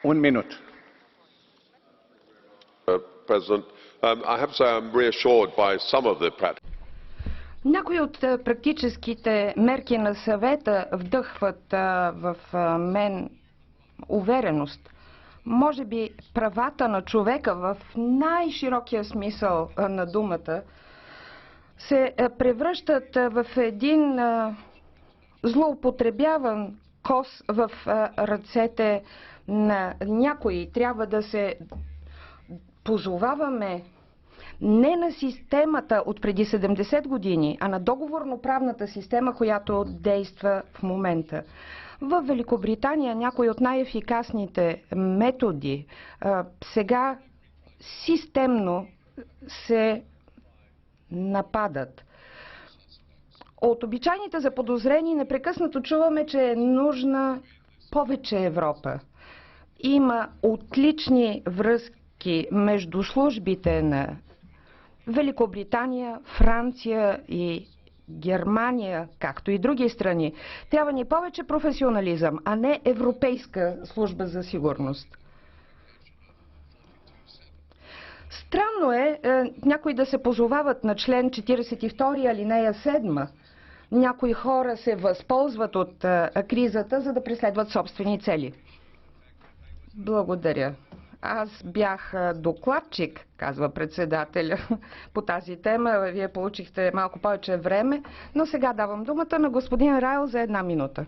1 minute. President, I have to say I'm reassured by some of the practical. Някои от практическите мерки на съвета вдъхват в мен увереност. може би правата на човека в най-широкия смисъл на думата се превръщат в един злоупотребяван коз в ръцете на някои. Трябва да се позоваваме не на системата от преди 70 години, а на договорно-правната система, която действа в момента. В Великобритания някои от най-ефикасните методи сега системно се нападат. От обичайните заподозрени непрекъснато чуваме, че е нужна повече Европа. Има отлични връзки между службите на Великобритания, Франция и Германия, както и други страни. Трябва ни повече професионализъм, а не Европейска служба за сигурност. Странно е някои да се позовават на член 42, алинея 7. Някои хора се възползват от кризата, за да преследват собствени цели. Благодаря. Аз бях докладчик, казва председателя, по тази тема. Вие получихте малко повече време, но сега давам думата на господин Райл за 1 минута.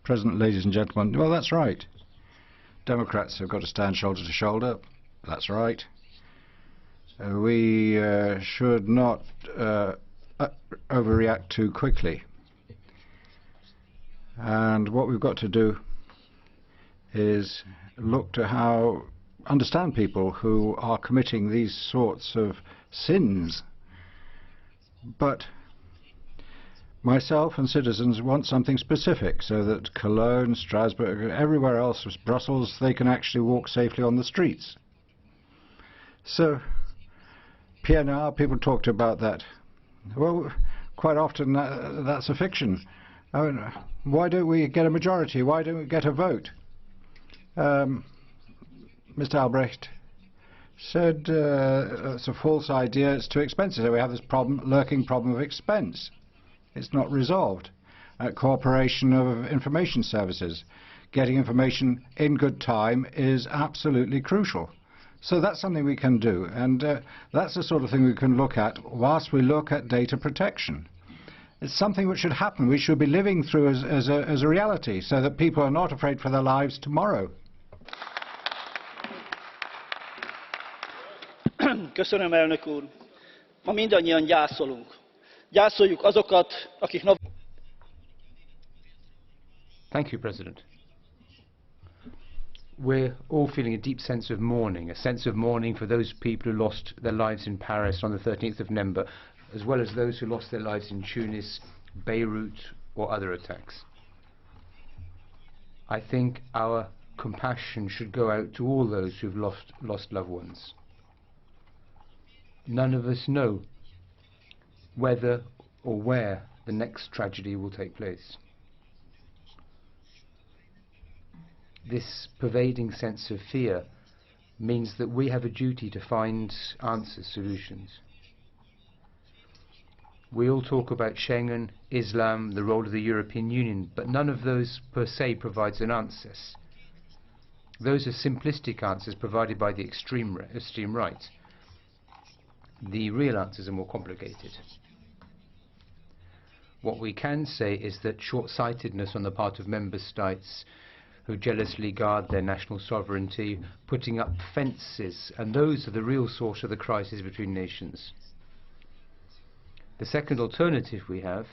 President, ladies and gentlemen, well, that's right. Democrats have got to stand shoulder to shoulder. That's right. We should not overreact too quickly. And what we've got to do is look to how understand people who are committing these sorts of sins. But myself and citizens want something specific so that Cologne, Strasbourg, everywhere else, Brussels, they can actually walk safely on the streets. So PNR, people talked about that. Well, quite often that's a fiction. I mean, why don't we get a majority? Why don't we get a vote? Mr. Albrecht said it's a false idea, it's too expensive. So we have this lurking problem of expense. It's not resolved. Cooperation of information services. Getting information in good time is absolutely crucial. So that's something we can do, and that's the sort of thing we can look at whilst we look at data protection. It's something which should happen. We should be living through as a reality so that people are not afraid for their lives tomorrow. Köszönöm, elnök úr. Ma mindannyian gyászolunk. Gyászoljuk azokat, akik... Thank you, President. We're all feeling a deep sense of mourning for those people who lost their lives in Paris on the 13th of November, as well as those who lost their lives in Tunis, Beirut, or other attacks. I think our compassion should go out to all those who've lost loved ones. None of us know whether or where the next tragedy will take place. This pervading sense of fear means that we have a duty to find answers, solutions. We all talk about Schengen, Islam, the role of the European Union, but none of those per se provides an answer. Those are simplistic answers provided by the extreme right. The real answers are more complicated. What we can say is that short-sightedness on the part of member states who jealously guard their national sovereignty, putting up fences, and those are the real source of the crisis between nations. The second alternative we have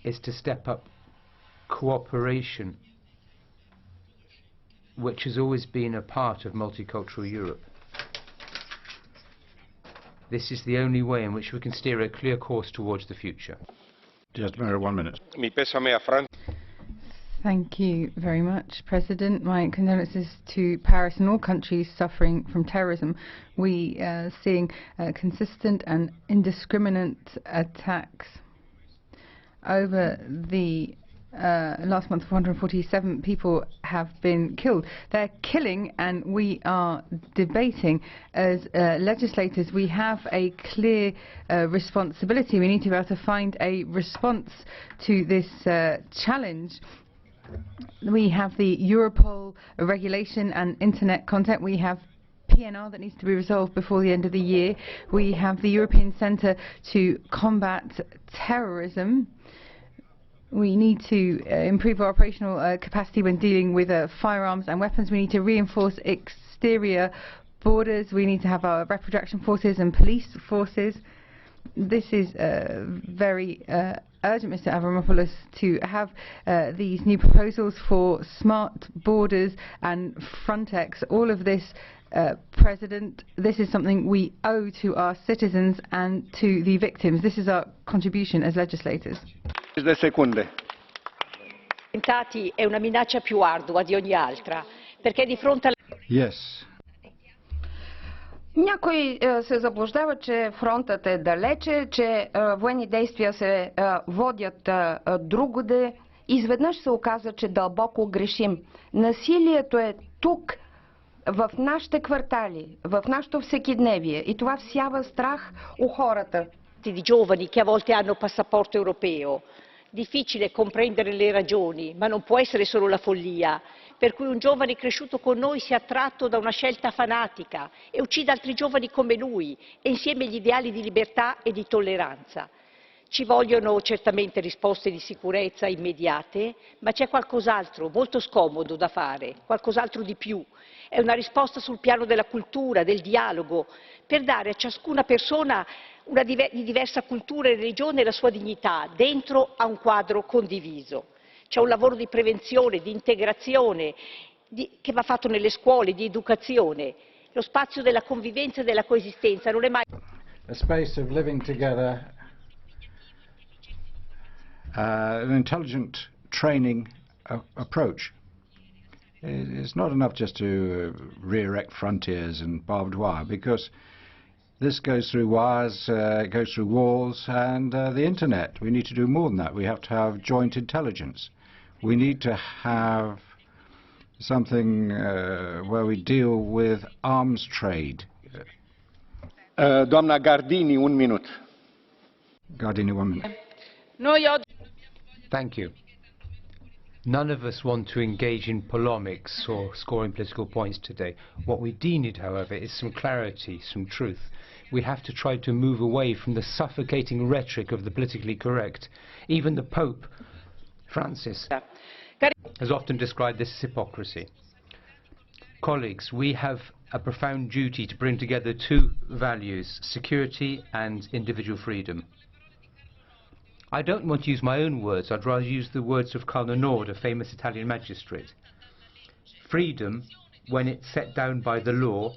is to step up cooperation, which has always been a part of multicultural Europe. This is the only way in which we can steer a clear course towards the future. Just 1 minute. Thank you very much, President. My condolences to Paris and all countries suffering from terrorism. We are seeing consistent and indiscriminate attacks. Over the last month, 447 people have been killed. They're killing, and we are debating. As legislators, we have a clear responsibility. We need to be able to find a response to this challenge. We have the Europol regulation and internet content. We have PNR that needs to be resolved before the end of the year. We have the European Centre to Combat Terrorism. We need to improve our operational capacity when dealing with firearms and weapons. We need to reinforce exterior borders. We need to have our rapid reaction forces and police forces. This is very urgent, Mr. Avramopoulos, to have these new proposals for smart borders and Frontex. All of this, President, this is something we owe to our citizens and to the victims. This is our contribution as legislators. È una minaccia più ardua di ogni altra, perché di fronte alla... Yes. Някои се заблуждават, че фронтът е далече, че военни действия се водят другаде. Изведнъж се оказа, че дълбоко грешим. Насилието е тук, в нашите квартали, в нашето всекидневие, и това всява страх у хората. Di giovani che a volte hanno passaporto europeo. Difficile comprendere le ragioni, ma non può essere solo la follia, per cui un giovane cresciuto con noi sia attratto da una scelta fanatica e uccida altri giovani come lui, e insieme gli ideali di libertà e di tolleranza. Ci vogliono certamente risposte di sicurezza immediate, ma c'è qualcos'altro molto scomodo da fare, qualcos'altro di più. È una risposta sul piano della cultura, del dialogo, per dare a ciascuna persona di diversa cultura e religione la sua dignità, dentro a un quadro condiviso. C'è un lavoro di prevenzione, di integrazione, che va fatto nelle scuole, di educazione. Lo spazio della convivenza e della coesistenza non è mai... A space of living together, an intelligent training approach. It's not enough just to re-erect frontiers and barbed wire, because this goes through wires, it goes through walls and the internet. We need to do more than that. We have to have joint intelligence. We need to have something where we deal with arms trade. Doamna Gardini, un minut. Gardini, 1 minute. Thank you. None of us want to engage in polemics or scoring political points today. What we do need, however, is some clarity, some truth. We have to try to move away from the suffocating rhetoric of the politically correct. Even the Pope, Francis, has often described this as hypocrisy. Colleagues, we have a profound duty to bring together two values, security and individual freedom. I don't want to use my own words, I'd rather use the words of Cardinal Nord, a famous Italian magistrate. Freedom, when it's set down by the law,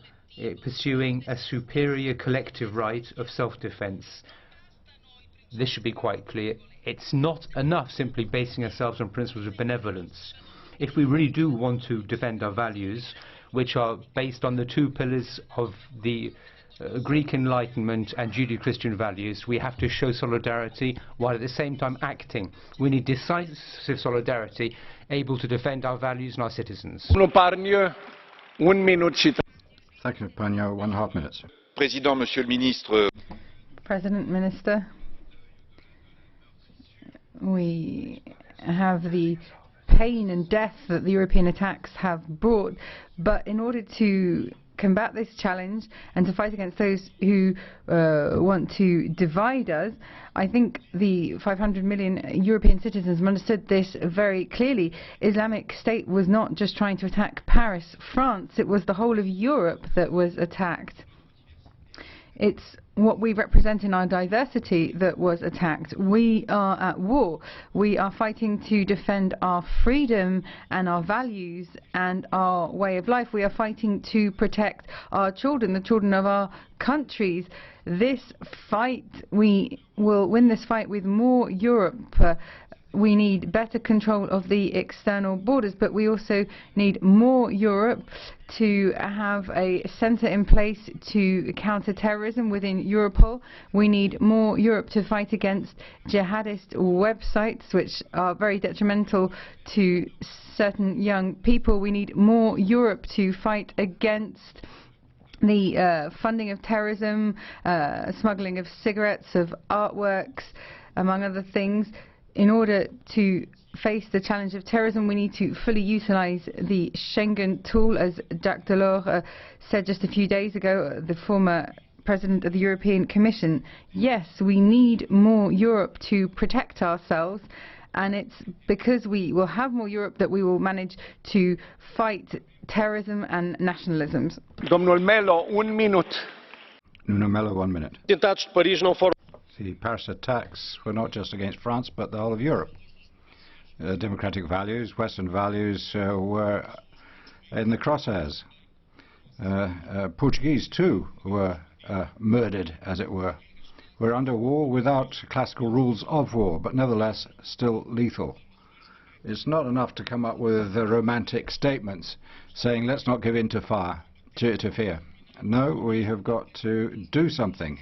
pursuing a superior collective right of self-defense. This should be quite clear. It's not enough simply basing ourselves on principles of benevolence. If we really do want to defend our values, which are based on the two pillars of the Greek Enlightenment and Judeo-Christian values, we have to show solidarity while at the same time acting. We need decisive solidarity, able to defend our values and our citizens. Thank you, Pagno. 1.5 minutes. Président, Monsieur le Ministre. President, Minister, we have the pain and death that the European attacks have brought, but in order to combat this challenge and to fight against those who want to divide us, I think the 500 million European citizens have understood this very clearly. Islamic State was not just trying to attack Paris, France, it was the whole of Europe that was attacked. It's what we represent in our diversity that was attacked. We are at war. We are fighting to defend our freedom and our values and our way of life. We are fighting to protect our children, the children of our countries. This fight, we will win this fight with more Europe. We need better control of the external borders, but we also need more Europe to have a centre in place to counter terrorism within Europol. We need more Europe to fight against jihadist websites which are very detrimental to certain young people. We need more Europe to fight against the funding of terrorism, smuggling of cigarettes, of artworks, among other things. in order to face the challenge of terrorism, we need to fully utilize the Schengen tool, as Jacques Delors said just a few days ago, the former President of the European Commission. Yes, we need more Europe to protect ourselves, and it's because we will have more Europe that we will manage to fight terrorism and nationalisms. Domnul Melo, un minut. Nuno Melo, 1 minute. The Paris attacks were not just against France, but the whole of Europe. Democratic values, Western values were in the crosshairs. Portuguese, too, were murdered, as it were. We're under war without classical rules of war, but nevertheless still lethal. It's not enough to come up with romantic statements saying let's not give in to fear. No, we have got to do something,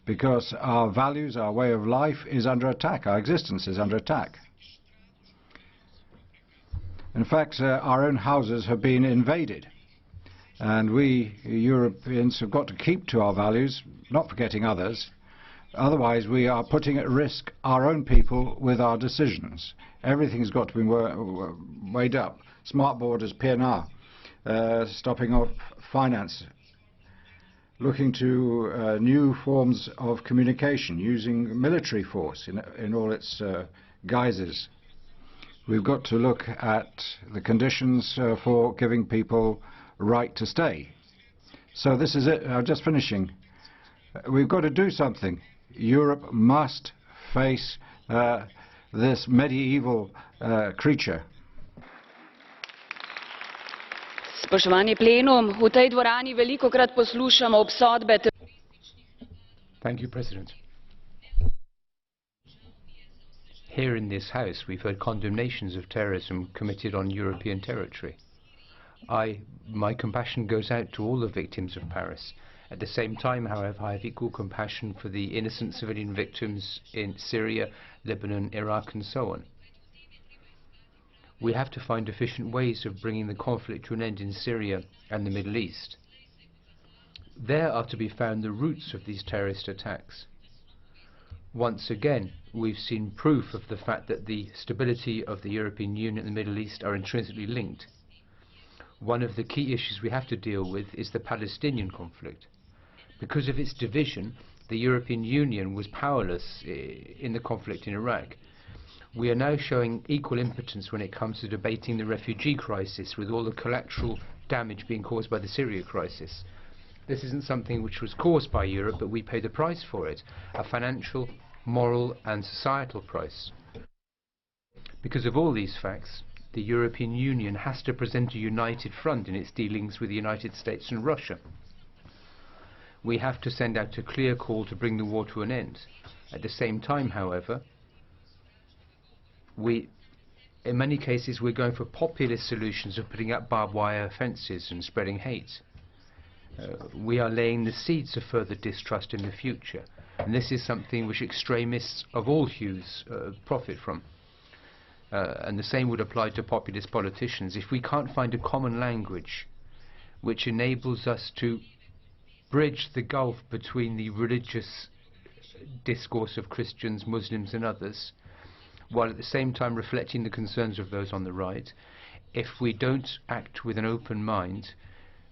because our values, our way of life is under attack, our existence is under attack. In fact, our own houses have been invaded, and we Europeans have got to keep to our values, not forgetting others. Otherwise we are putting at risk our own people with our decisions. Everything's got to be weighed up. Smart borders, PNR, stopping off finance, looking to new forms of communication, using military force in all its guises. We've got to look at the conditions for giving people right to stay. So this is it. I'm just finishing. We've got to do something. Europe must face this medieval creature. Spoštovani plenum, v tej dvorani velikokrat poslušamo obsodbe. Thank you, President. Here in this House, we've heard condemnations of terrorism committed on European territory. My compassion goes out to all the victims of Paris. At the same time, however, I have equal compassion for the innocent civilian victims in Syria, Lebanon, Iraq and so on. We have to find efficient ways of bringing the conflict to an end in Syria and the Middle East. There are to be found the roots of these terrorist attacks. Once again, we've seen proof of the fact that the stability of the European Union and the Middle East are intrinsically linked. One of the key issues we have to deal with is the Palestinian conflict. Because of its division, the European Union was powerless in the conflict in Iraq. We are now showing equal impotence when it comes to debating the refugee crisis, with all the collateral damage being caused by the Syria crisis. This isn't something which was caused by Europe, but we pay the price for it, a financial, moral and societal price. Because of all these facts, the European Union has to present a united front in its dealings with the United States and Russia. We have to send out a clear call to bring the war to an end. At the same time, however, in many cases we're going for populist solutions of putting up barbed wire fences and spreading hate. We are laying the seeds of further distrust in the future, and this is something which extremists of all hues profit from. And the same would apply to populist politicians. If we can't find a common language which enables us to bridge the gulf between the religious discourse of Christians, Muslims and others, while at the same time reflecting the concerns of those on the right, if we don't act with an open mind,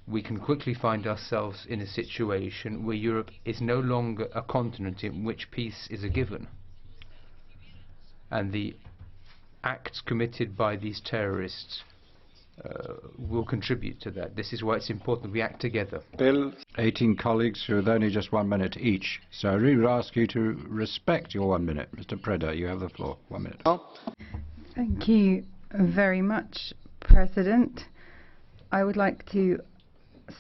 we can quickly find ourselves in a situation where Europe is no longer a continent in which peace is a given. And the acts committed by these terrorists will contribute to that. This is why it's important we act together. Bill, 18 colleagues with only just 1 minute each. So I really would ask you to respect your 1 minute. Mr. Preda, you have the floor. 1 minute. Thank you very much, President. I would like to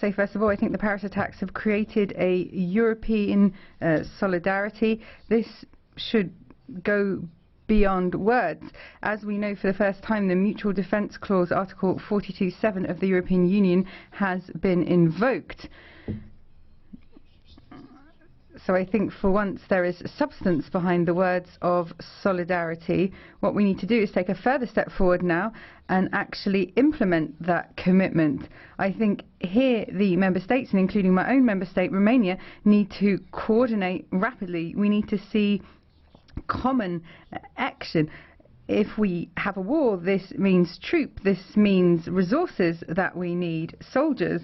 say, first of all, I think the Paris attacks have created a European solidarity. This should go beyond words. As we know, for the first time, the Mutual Defence Clause, Article 42(7) of the European Union has been invoked. So I think for once there is substance behind the words of solidarity. What we need to do is take a further step forward now and actually implement that commitment. I think here the member states, and including my own member state, Romania, need to coordinate rapidly. We need to see common action. If we have a war, this means troops, this means resources that we need, soldiers.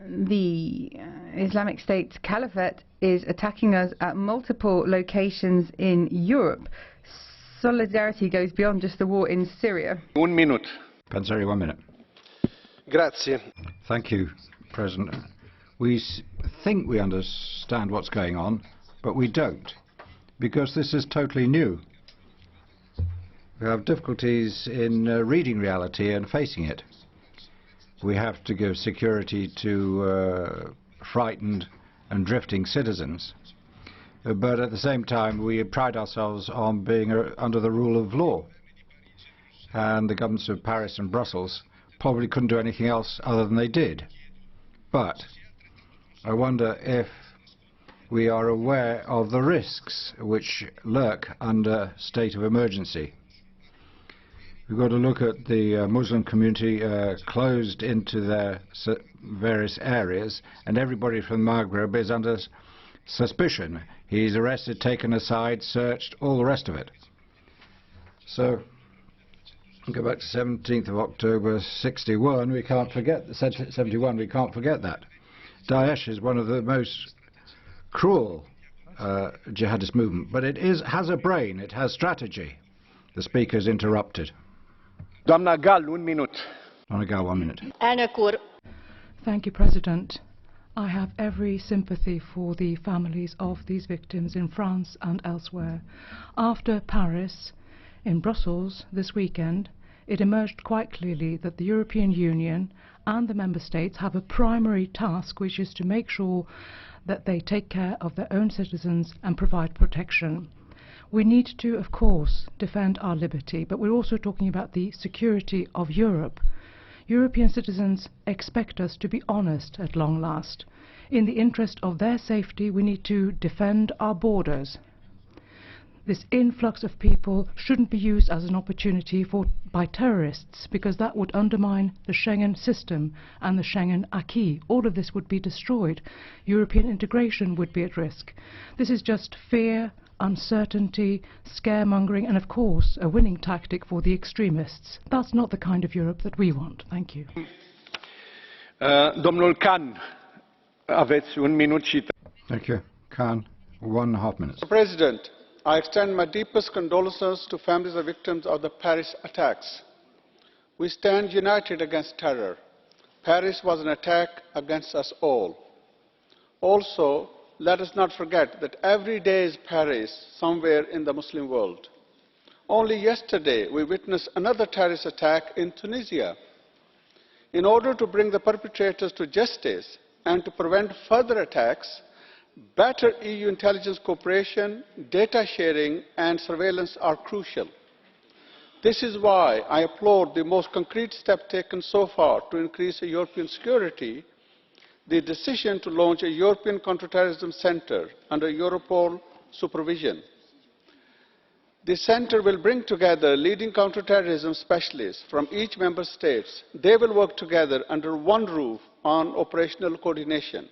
The Islamic State Caliphate is attacking us at multiple locations in Europe. Solidarity goes beyond just the war in Syria. 1 minute. Panseri, 1 minute. Grazie. Thank you, President. We think we understand what's going on, but we don't, because this is totally new. We have difficulties in reading reality and facing it. We have to give security to frightened and drifting citizens. But at the same time, we pride ourselves on being under the rule of law. And the governments of Paris and Brussels probably couldn't do anything else other than they did. But I wonder if we are aware of the risks which lurk under state of emergency. We've got to look at the Muslim community closed into their various areas, and everybody from Maghreb is under suspicion. He's arrested, taken aside, searched, all the rest of it. So, go back to 17th of October 61, we can't forget, 71, we can't forget that. Daesh is one of the most cruel jihadist movement, but it has a brain, it has strategy. The speaker is interrupted. Doamna Gall, 1 minute. Doamna Gall, 1 minute. Thank you, President. I have every sympathy for the families of these victims in France and elsewhere. After Paris, in Brussels this weekend, it emerged quite clearly that the European Union and the Member States have a primary task, which is to make sure that they take care of their own citizens and provide protection. We need to, of course, defend our liberty, but we're also talking about the security of Europe. European citizens expect us to be honest at long last. In the interest of their safety, we need to defend our borders. This influx of people shouldn't be used as an opportunity by terrorists, because that would undermine the Schengen system and the Schengen acquis. All of this would be destroyed. European integration would be at risk. This is just fear, uncertainty, scaremongering, and of course a winning tactic for the extremists. That's not the kind of Europe that we want. Thank you. Domnul Khan, aveți 1 minut și... Thank you. Khan, 1.5 minutes. Mr. President, I extend my deepest condolences to families of victims of the Paris attacks. We stand united against terror. Paris was an attack against us all. Also, let us not forget that every day is Paris somewhere in the Muslim world. Only yesterday, we witnessed another terrorist attack in Tunisia. In order to bring the perpetrators to justice and to prevent further attacks, better EU intelligence cooperation, data sharing and surveillance are crucial. This is why I applaud the most concrete step taken so far to increase European security, the decision to launch a European Counterterrorism Centre under Europol supervision. The centre will bring together leading counterterrorism specialists from each member state. They will work together under one roof on operational coordination.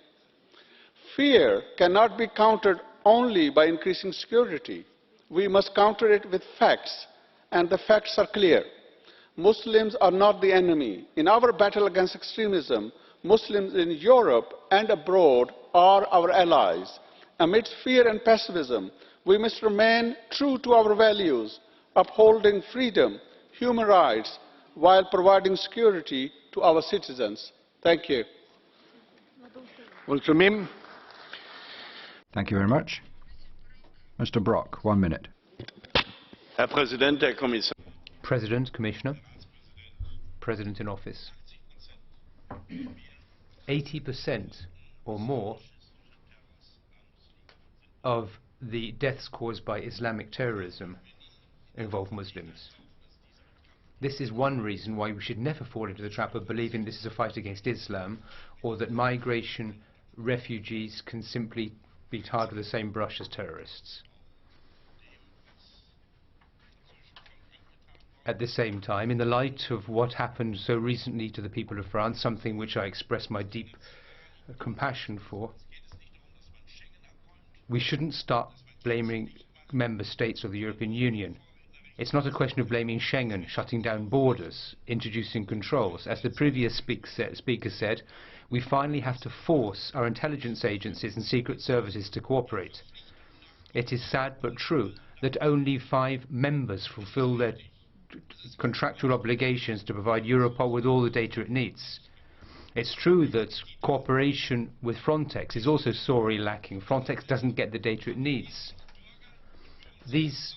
Fear cannot be countered only by increasing security. We must counter it with facts, and the facts are clear. Muslims are not the enemy. In our battle against extremism, Muslims in Europe and abroad are our allies. Amidst fear and pessimism, we must remain true to our values, upholding freedom, human rights, while providing security to our citizens. Thank you. Mulțumim. Thank you very much. Mr. Brok, 1 minute. Herr Präsident, Herr Kommissar. President, Commissioner, President in Office. 80% or more of the deaths caused by Islamic terrorism involve Muslims. This is one reason why we should never fall into the trap of believing this is a fight against Islam, or that migration, refugees can simply be tarred with the same brush as terrorists. At the same time, in the light of what happened so recently to the people of France, something which I express my deep compassion for, we shouldn't start blaming member states of the European Union. It's not a question of blaming Schengen, shutting down borders, introducing controls. As the previous speaker said, we finally have to force our intelligence agencies and secret services to cooperate. It is sad but true that only 5 members fulfill their contractual obligations to provide Europol with all the data it needs. It's true that cooperation with Frontex is also sorely lacking. Frontex doesn't get the data it needs. These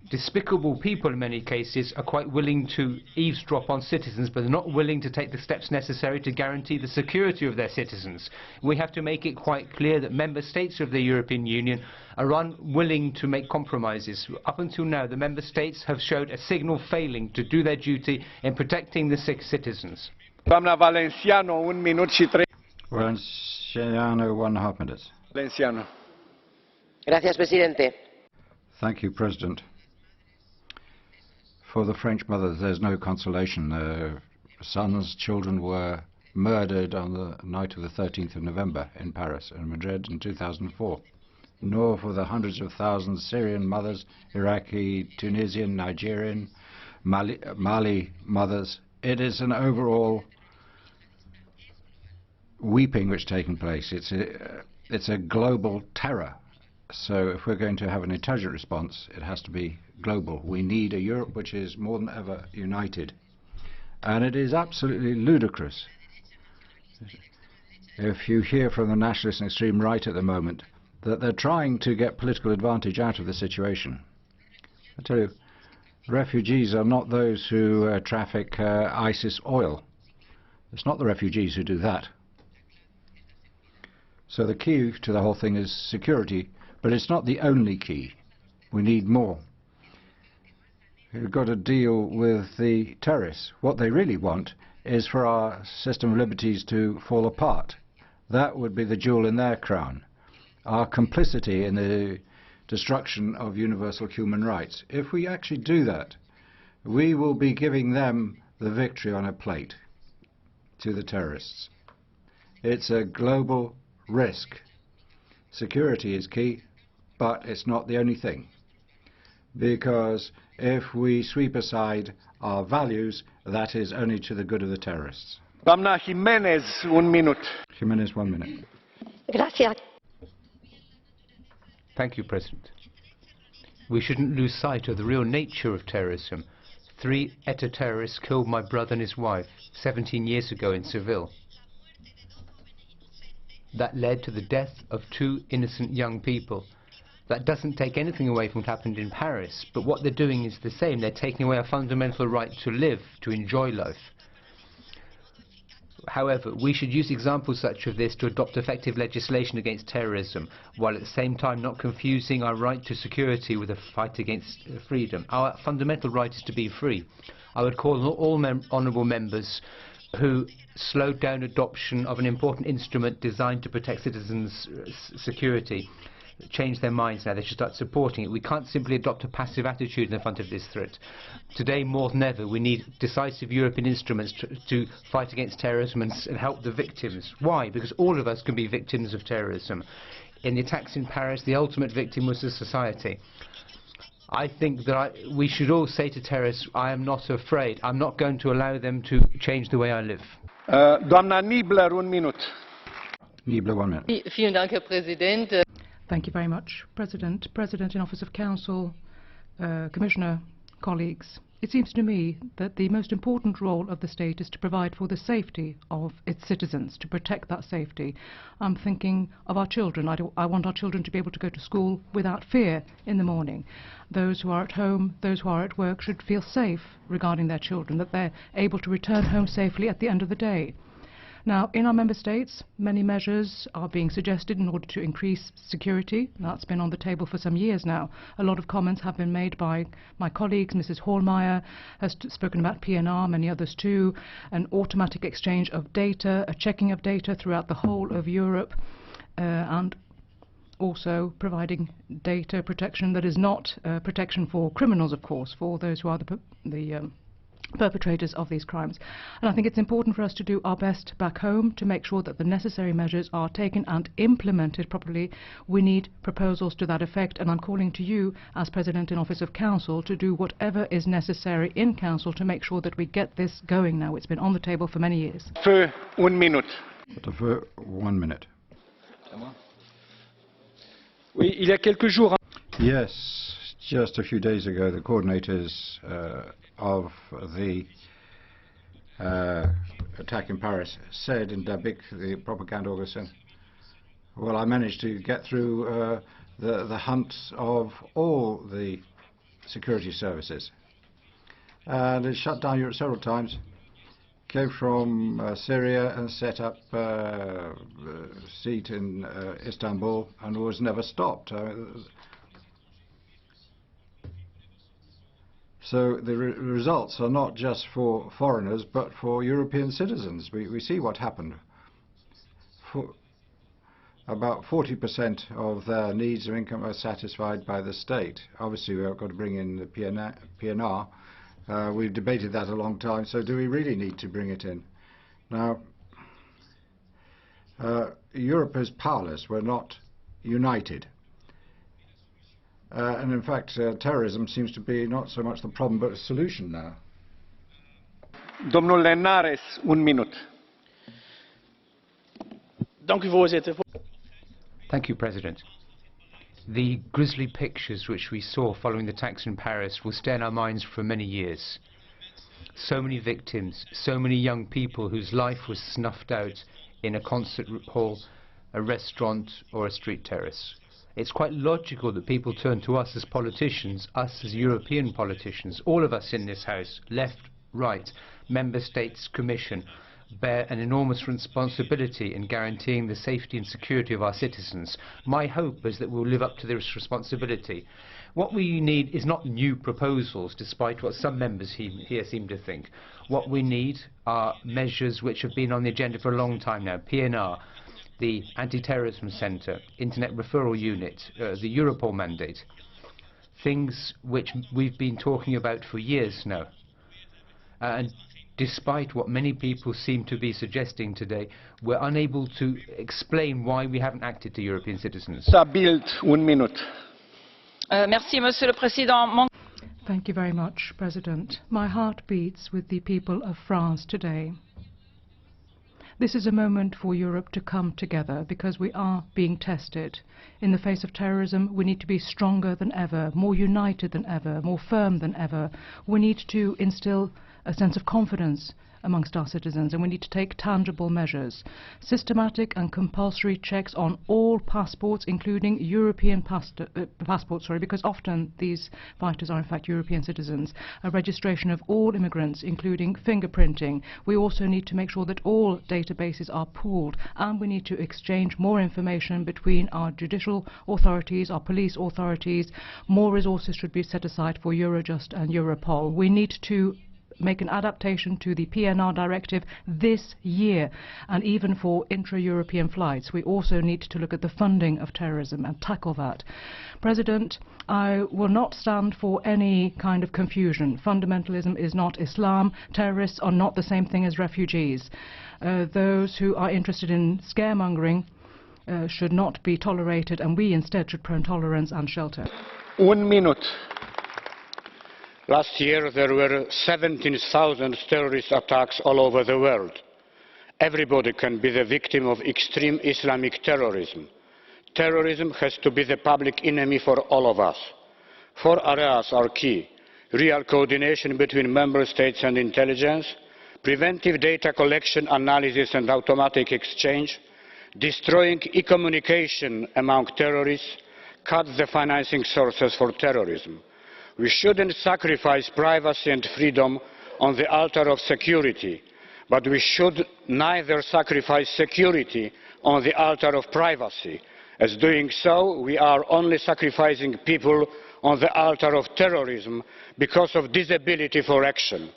despicable people in many cases are quite willing to eavesdrop on citizens, but they're not willing to take the steps necessary to guarantee the security of their citizens. We have to make it quite clear that member states of the European Union are unwilling to make compromises. Up until now, the member states have showed a signal failing to do their duty in protecting the citizens. Doamna Valenciano, 1 minut și 3. Valenciano, 1.5 minutes. Valenciano. Gracias, presidente. Thank you, President. For the French mothers, there's no consolation. Their sons, children were murdered on the night of the 13th of November in Paris and Madrid in 2004. Nor for the hundreds of thousands Syrian mothers, Iraqi, Tunisian, Nigerian, Mali mothers. It is an overall weeping which is taking place. It's a global terror. So if we're going to have an intelligent response, it has to be global. We need a Europe which is more than ever united. And it is absolutely ludicrous. If you hear from the nationalist and extreme right at the moment that they're trying to get political advantage out of the situation. I tell you, refugees are not those who traffic ISIS oil. It's not the refugees who do that. So the key to the whole thing is security. But it's not the only key. We need more. We've got to deal with the terrorists. What they really want is for our system of liberties to fall apart. That would be the jewel in their crown. Our complicity in the destruction of universal human rights. If we actually do that, we will be giving them the victory on a plate to the terrorists. It's a global risk. Security is key. But it's not the only thing, because if we sweep aside our values, that is only to the good of the terrorists. Doamna Jimenez, 1 minut. Jimenez, 1 minute. Gracias. Thank you, President. We shouldn't lose sight of the real nature of terrorism. 3 ETA terrorists killed my brother and his wife 17 years ago in Seville. That led to the death of 2 innocent young people. That doesn't take anything away from what happened in Paris, but what they're doing is the same. They're taking away our fundamental right to live, to enjoy life. However, we should use examples such as this to adopt effective legislation against terrorism, while at the same time not confusing our right to security with a fight against freedom. Our fundamental right is to be free. I would call on all honourable members who slowed down adoption of an important instrument designed to protect citizens' security change their minds now. They should start supporting it. We can't simply adopt a passive attitude in front of this threat. Today, more than ever, we need decisive European instruments to fight against terrorism and help the victims. Why? Because all of us can be victims of terrorism. In the attacks in Paris, the ultimate victim was the society. I think that we should all say to terrorists, I am not afraid. I'm not going to allow them to change the way I live. Doamna Niebler, 1 minut. Niebler, 1 minute. Vielen Dank, Herr Präsident. Thank you very much, President. President in Office of Council, Commissioner, colleagues. It seems to me that the most important role of the state is to provide for the safety of its citizens, to protect that safety. I'm thinking of our children. I want our children to be able to go to school without fear in the morning. Those who are at home, those who are at work should feel safe regarding their children, that they're able to return home safely at the end of the day. Now, in our member states, many measures are being suggested in order to increase security. That's been on the table for some years now. A lot of comments have been made by my colleagues. Mrs. Hallmeyer has spoken about PNR, many others too, an automatic exchange of data, a checking of data throughout the whole of Europe, and also providing data protection that is not protection for criminals, of course, for those who are the perpetrators of these crimes. And I think it's important for us to do our best back home to make sure that the necessary measures are taken and implemented properly. We need proposals to that effect, and I'm calling to you as President in Office of Council to do whatever is necessary in Council to make sure that we get this going now. It's been on the table for many years. For 1 minute. For 1 minute. Yes, just a few days ago, the coordinators of the attack in Paris said in Dabik, the propaganda organization, well, I managed to get through the hunt of all the security services. And it shut down Europe several times, came from Syria and set up a seat in Istanbul and was never stopped. So the results are not just for foreigners, but for European citizens. We see what happened. About 40% of their needs of income are satisfied by the state. Obviously, we've got to bring in the PNR. We've debated that a long time, so do we really need to bring it in? Now, Europe is powerless. We're not united. And in fact, terrorism seems to be not so much the problem, but a solution now. Domnul Lenares, 1 minute. Thank you, President. The grisly pictures which we saw following the attacks in Paris will stay in our minds for many years. So many victims, so many young people whose life was snuffed out in a concert hall, a restaurant or a street terrace. It's quite logical that people turn to us as politicians, us as European politicians, all of us in this House, left, right, Member States, Commission, bear an enormous responsibility in guaranteeing the safety and security of our citizens. My hope is that we'll live up to this responsibility. What we need is not new proposals, despite what some members here seem to think. What we need are measures which have been on the agenda for a long time now. PNR, the Anti-Terrorism Centre, Internet Referral Unit, the Europol mandate. Things which we've been talking about for years now. And despite what many people seem to be suggesting today, we're unable to explain why we haven't acted to European citizens. Bild, 1 minute. Merci, Monsieur le Président. Thank you very much, President. My heart beats with the people of France today. This is a moment for Europe to come together because we are being tested. In the face of terrorism, we need to be stronger than ever, more united than ever, more firm than ever. We need to instill a sense of confidence amongst our citizens, and we need to take tangible measures. Systematic and compulsory checks on all passports, including European passports, because often these fighters are in fact European citizens. A registration of all immigrants, including fingerprinting. We also need to make sure that all databases are pooled, and we need to exchange more information between our judicial authorities, our police authorities. More resources should be set aside for Eurojust and Europol. We need to make an adaptation to the PNR directive this year, and even for intra-European flights. We also need to look at the funding of terrorism and tackle that. President, I will not stand for any kind of confusion. Fundamentalism is not Islam. Terrorists are not the same thing as refugees. Those who are interested in scaremongering should not be tolerated, and we instead should promote tolerance and shelter. 1 minute. Last year there were 17,000 terrorist attacks all over the world. Everybody can be the victim of extreme Islamic terrorism. Terrorism has to be the public enemy for all of us. 4 areas are key: real coordination between member states and intelligence, preventive data collection, analysis and automatic exchange, destroying e-communication among terrorists, cut the financing sources for terrorism. We shouldn't sacrifice privacy and freedom on the altar of security, but we should neither sacrifice security on the altar of privacy, as doing so we are only sacrificing people on the altar of terrorism because of disability for action.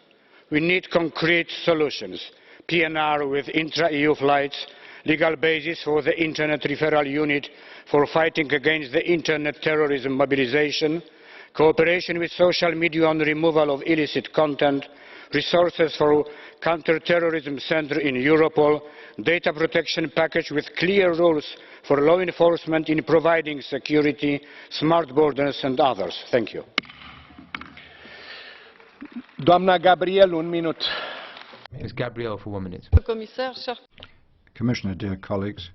We need concrete solutions: PNR with intra-EU flights, legal basis for the Internet Referral Unit for fighting against the Internet terrorism mobilization, cooperation with social media on removal of illicit content, resources for counter-terrorism centre in Europol, data protection package with clear rules for law enforcement in providing security, smart borders and others. Thank you. Doamna Gabriel, un minut. Ms. Gabriel for 1 minute. Commissioner, dear colleagues,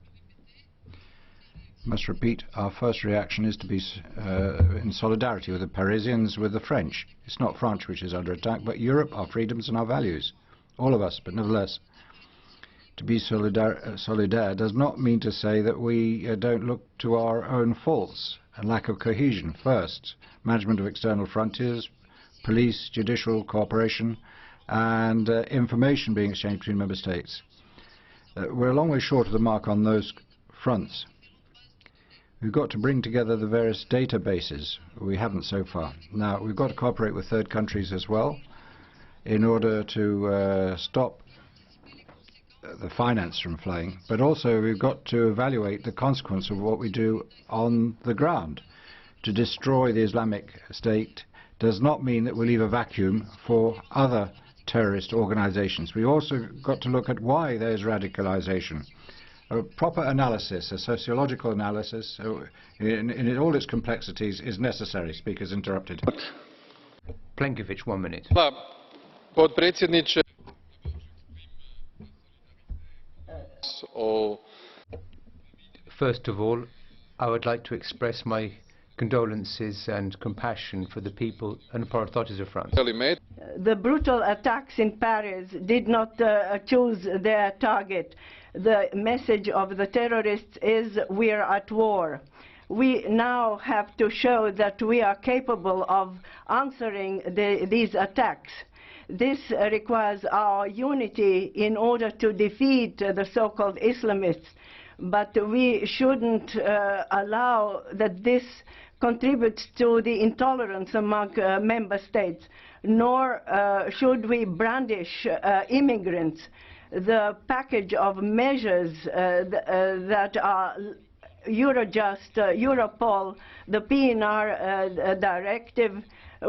I must repeat, our first reaction is to be in solidarity with the Parisians, with the French. It's not France which is under attack, but Europe, our freedoms and our values. All of us, but nevertheless, to be solidaire does not mean to say that we don't look to our own faults and lack of cohesion. First, management of external frontiers, police, judicial cooperation, and information being exchanged between member states. We're a long way short of the mark on those fronts. We've got to bring together the various databases. We haven't so far. Now, we've got to cooperate with third countries as well in order to stop the finance from flowing, but also we've got to evaluate the consequence of what we do on the ground. To destroy the Islamic State does not mean that we leave a vacuum for other terrorist organizations. We also got to look at why there's radicalization. A proper analysis, a sociological analysis, in all its complexities, is necessary. Speaker's interrupted. Plenković, 1 minute. First of all, I would like to express my condolences and compassion for the people and authorities of France. The brutal attacks in Paris did not choose their target. The message of the terrorists is we are at war. We now have to show that we are capable of answering these attacks. This requires our unity in order to defeat the so-called Islamists. But we shouldn't allow that this contributes to the intolerance among member states, nor should we brandish immigrants. The package of measures that are Eurojust, Europol, the PNR directive,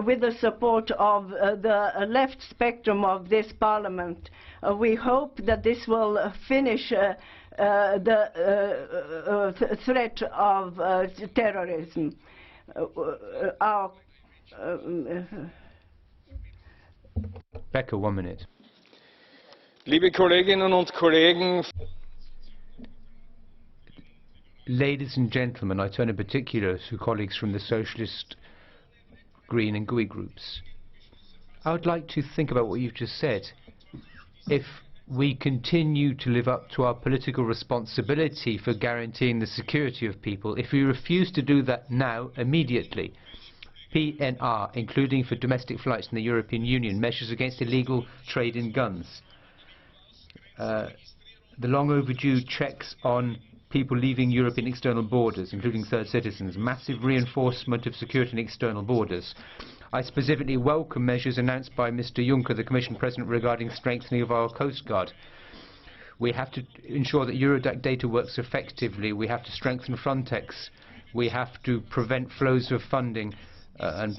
with the support of the left spectrum of this Parliament. We hope that this will finish the threat of terrorism. Becker, 1 minute. Liebe Kolleginnen und Kollegen, ladies and gentlemen, I turn in particular to colleagues from the Socialist, Green and GUI groups. I would like to think about what you've just said. If we continue to live up to our political responsibility for guaranteeing the security of people, if we refuse to do that now, immediately, PNR, including for domestic flights in the European Union, measures against illegal trade in guns, the long overdue checks on people leaving European external borders, including third citizens, massive reinforcement of security in external borders. I specifically welcome measures announced by Mr. Juncker, the Commission President, regarding strengthening of our Coast Guard. We have to ensure that Eurodac data works effectively. We have to strengthen Frontex. We have to prevent flows of funding and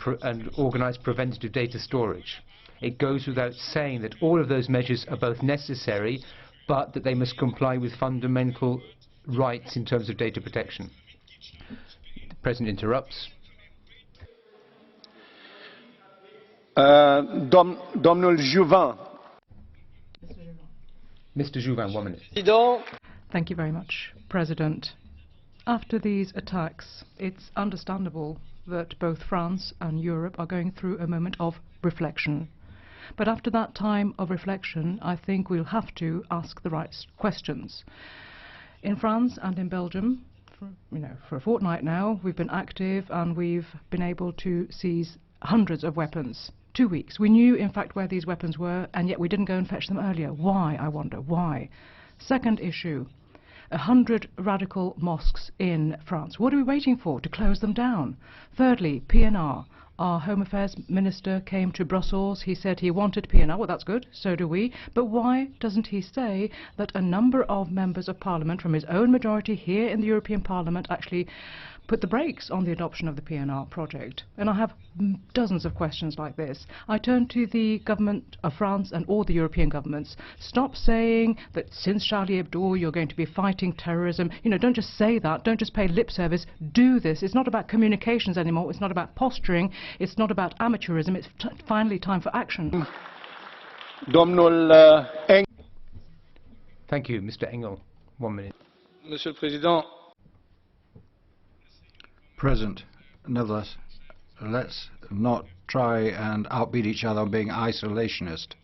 organise preventative data storage. It goes without saying that all of those measures are both necessary, but that they must comply with fundamental rights in terms of data protection. The President interrupts. Domnul Juvin. Mr. Juvin, 1 minute. Thank you very much, President. After these attacks, it's understandable that both France and Europe are going through a moment of reflection. But after that time of reflection, I think we'll have to ask the right questions. In France and in Belgium, for a fortnight now, we've been active and we've been able to seize hundreds of weapons. 2 weeks. We knew, in fact, where these weapons were, and yet we didn't go and fetch them earlier. Why, I wonder, why? Second issue, 100 radical mosques in France. What are we waiting for to close them down? Thirdly, PNR. Our Home Affairs Minister came to Brussels. He said he wanted PNR. Well, that's good. So do we. But why doesn't he say that a number of members of Parliament from his own majority here in the European Parliament actually put the brakes on the adoption of the PNR project? And I have dozens of questions like this. I turn to the government of France and all the European governments. Stop saying that since Charlie Hebdo you're going to be fighting terrorism. You know, don't just say that. Don't just pay lip service. Do this. It's not about communications anymore. It's not about posturing. It's not about amateurism. It's finally time for action. Thank you, Mr. Engel. 1 minute. Monsieur le Président. President, nevertheless, let's not try and outbeat each other on being isolationist.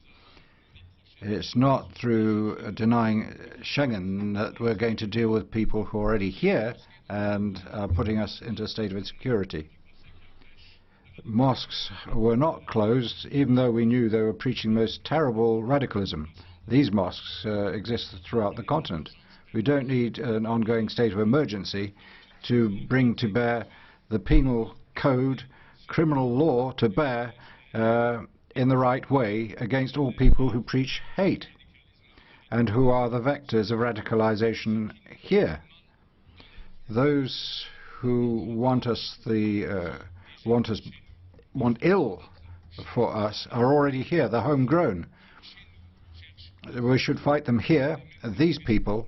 It's not through denying Schengen that we're going to deal with people who are already here and are putting us into a state of insecurity. Mosques were not closed, even though we knew they were preaching the most terrible radicalism. These mosques exist throughout the continent. We don't need an ongoing state of emergency to bring to bear the penal code, criminal law to bear in the right way against all people who preach hate and who are the vectors of radicalization here. Those who want ill for us are already here. They're homegrown. We should fight them here, these people,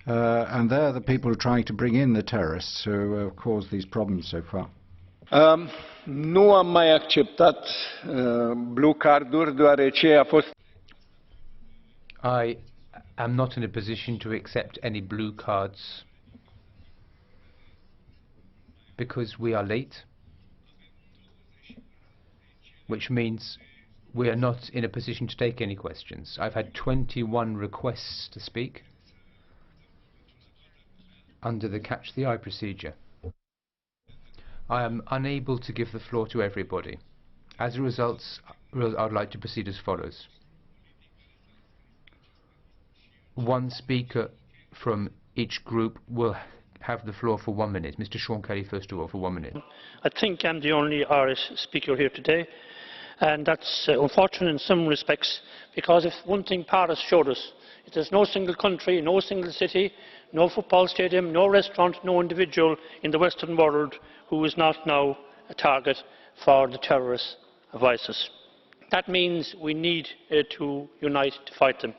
and they're the people who are trying to bring in the terrorists who have caused these problems so far. Nu am mai acceptat blue card-uri deoarece a fost. I am not in a position to accept any blue cards because we are late, which means we are not in a position to take any questions. I've had 21 requests to speak under the Catch the Eye procedure. I am unable to give the floor to everybody. As a result, I'd like to proceed as follows. One speaker from each group will have the floor for 1 minute. Mr. Sean Kelly, first of all, for 1 minute. I think I'm the only Irish speaker here today, and that's unfortunate in some respects, because if one thing Paris showed us, it is no single country, no single city, no football stadium, no restaurant, no individual in the Western world who is not now a target for the terrorists of ISIS. That means we need to unite to fight them.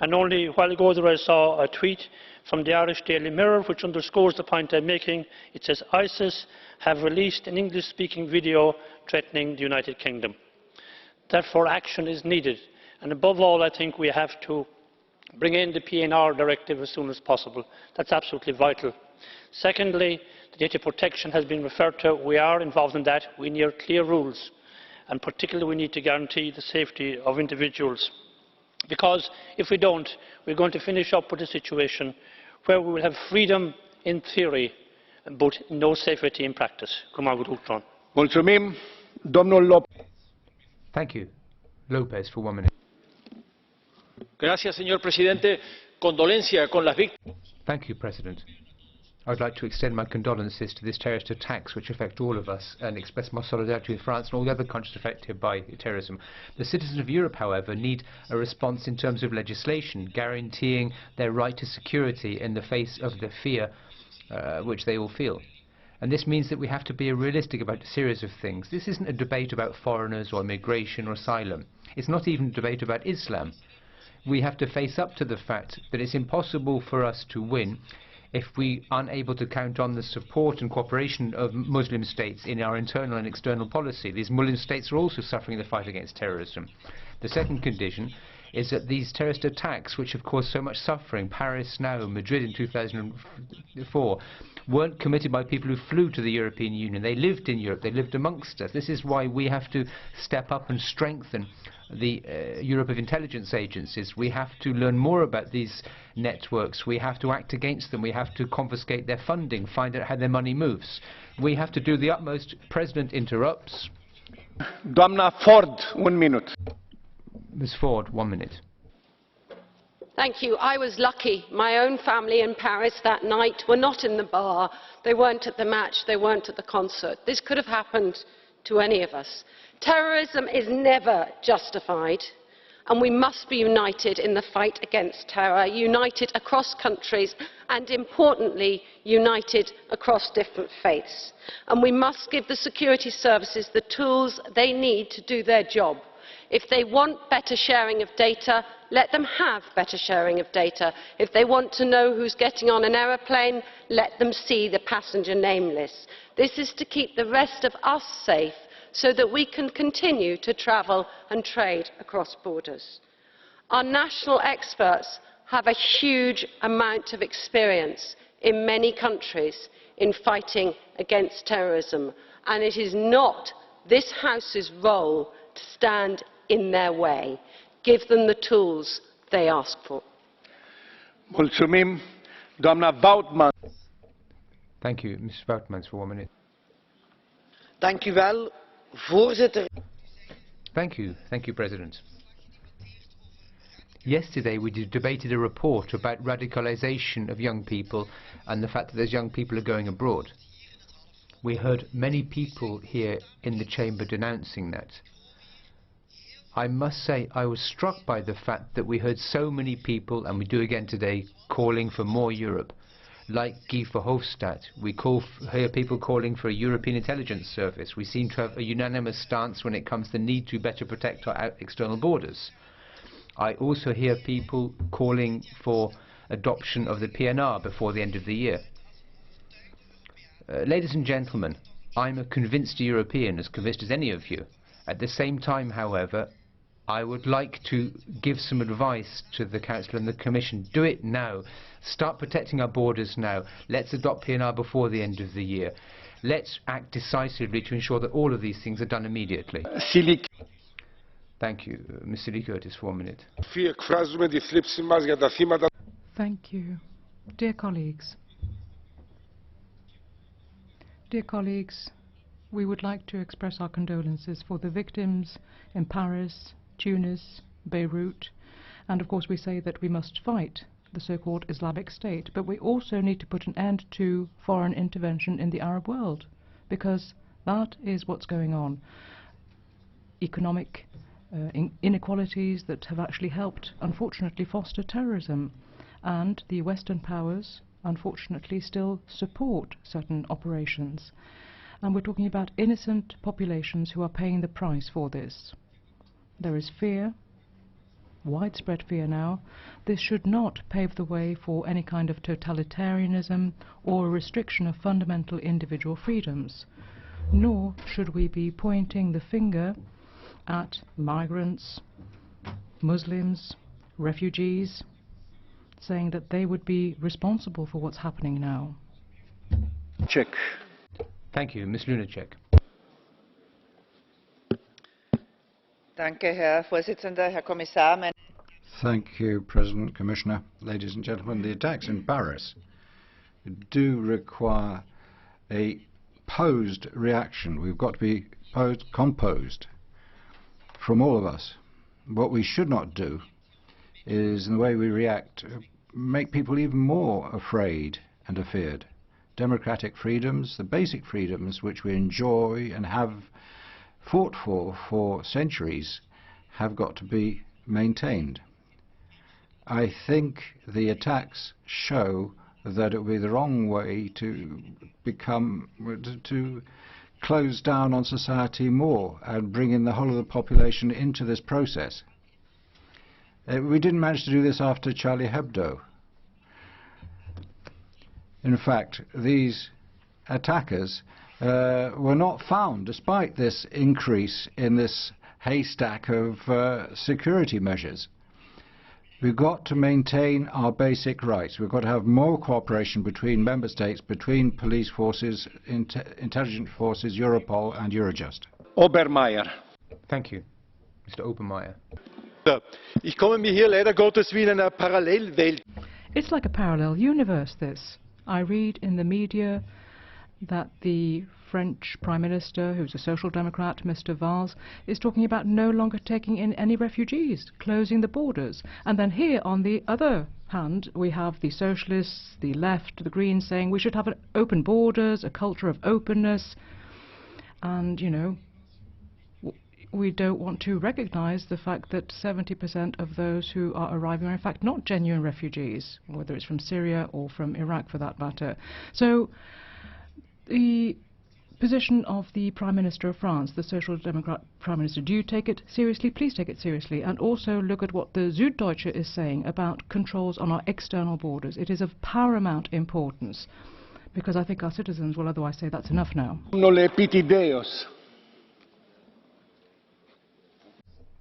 And only a while ago there I saw a tweet from the Irish Daily Mirror which underscores the point I'm making. It says ISIS have released an English-speaking video threatening the United Kingdom. Therefore action is needed, and above all I think we have to bring in the PNR directive as soon as possible. That's absolutely vital. Secondly, the data protection has been referred to. We are involved in that. We need clear rules, and particularly we need to guarantee the safety of individuals, because if we don't, we're going to finish up with a situation where we will have freedom in theory but no safety in practice. Mulțumim, domnul Lopez. Thank you. Lopez for 1 minute. Gracias, señor presidente. Condolencia con las víctimas. Thank you, President. I would like to extend my condolences to these terrorist attacks which affect all of us and express my solidarity with France and all the other countries affected by terrorism. The citizens of Europe, however, need a response in terms of legislation guaranteeing their right to security in the face of the fear which they all feel. And this means that we have to be realistic about a series of things. This isn't a debate about foreigners or immigration or asylum. It's not even a debate about Islam. We have to face up to the fact that it's impossible for us to win if we aren't able to count on the support and cooperation of Muslim states in our internal and external policy. These Muslim states are also suffering in the fight against terrorism. The second condition is that these terrorist attacks, which have caused so much suffering, Paris now, Madrid in 2004, weren't committed by people who flew to the European Union. They lived in Europe, they lived amongst us. This is why we have to step up and strengthen the Europe of intelligence agencies. We have to learn more about these networks. We have to act against them. We have to confiscate their funding, find out how their money moves. We have to do the utmost. President interrupts. Doamna Ford, 1 minute. Ms. Ford, 1 minute. Thank you. I was lucky. My own family in Paris that night were not in the bar. They weren't at the match. They weren't at the concert. This could have happened to any of us. Terrorism is never justified, and we must be united in the fight against terror, united across countries and, importantly, united across different faiths. And we must give the security services the tools they need to do their job. If they want better sharing of data, let them have better sharing of data. If they want to know who's getting on an aeroplane, let them see the passenger name list. This is to keep the rest of us safe so that we can continue to travel and trade across borders. Our national experts have a huge amount of experience in many countries in fighting against terrorism, and it is not this House's role to stand in their way. Give them the tools they ask for. Mulțumim, doamna Vautmans. Thank you. Mrs. Vautmans, for 1 minute. Dank u wel, voorzitter. Thank you, President. Yesterday we debated a report about radicalisation of young people and the fact that those young people are going abroad. We heard many people here in the chamber denouncing that. I must say I was struck by the fact that we heard so many people, and we do again today, calling for more Europe. Like Guy Verhofstadt, we hear people calling for a European intelligence service. We seem to have a unanimous stance when it comes to the need to better protect our external borders. I also hear people calling for adoption of the PNR before the end of the year. Ladies and gentlemen, I'm a convinced European, as convinced as any of you. At the same time, however, I would like to give some advice to the Council and the Commission. Do it now. Start protecting our borders now. Let's adopt PNR before the end of the year. Let's act decisively to ensure that all of these things are done immediately. Thank you. Ms. Silikiotis, for 1 minute. Thank you. Dear colleagues, we would like to express our condolences for the victims in Paris, Tunis, Beirut, and of course we say that we must fight the so-called Islamic State, but we also need to put an end to foreign intervention in the Arab world, because that is what's going on. Economic inequalities that have actually helped, unfortunately, foster terrorism, and the Western powers, unfortunately, still support certain operations. And we're talking about innocent populations who are paying the price for this. There is fear, widespread fear now. This should not pave the way for any kind of totalitarianism or a restriction of fundamental individual freedoms. Nor should we be pointing the finger at migrants, Muslims, refugees, saying that they would be responsible for what's happening now. Check. Thank you. Ms. Lunacek. Thank you, President, Commissioner. Ladies and gentlemen, the attacks in Paris do require a posed reaction. We've got to be composed from all of us. What we should not do is, in the way we react, make people even more afraid and afeared. Democratic freedoms, the basic freedoms which we enjoy and have fought for centuries, have got to be maintained. I think the attacks show that it would be the wrong way to close down on society more and bring in the whole of the population into this process. We didn't manage to do this after Charlie Hebdo. In fact, these attackers were not found, despite this increase in this haystack of security measures. We've got to maintain our basic rights. We've got to have more cooperation between member states, between police forces, intelligence forces, Europol and Eurojust. Obermeier. Thank you. Mr. Obermeier. Ich komme mir hier leider Gottes wie in einer Parallelwelt. It's like a parallel universe, this. I read in the media that the French Prime Minister, who's a Social Democrat, Mr. Valls, is talking about no longer taking in any refugees, closing the borders. And then here, on the other hand, we have the Socialists, the Left, the Greens saying we should have open borders, a culture of openness. And, you know, we don't want to recognize the fact that 70% of those who are arriving are in fact not genuine refugees, whether it's from Syria or from Iraq for that matter. So the position of the Prime Minister of France, the Social Democrat Prime Minister, do you take it seriously? Please take it seriously. And also look at what the Süddeutsche is saying about controls on our external borders. It is of paramount importance, because I think our citizens will otherwise say that's enough now.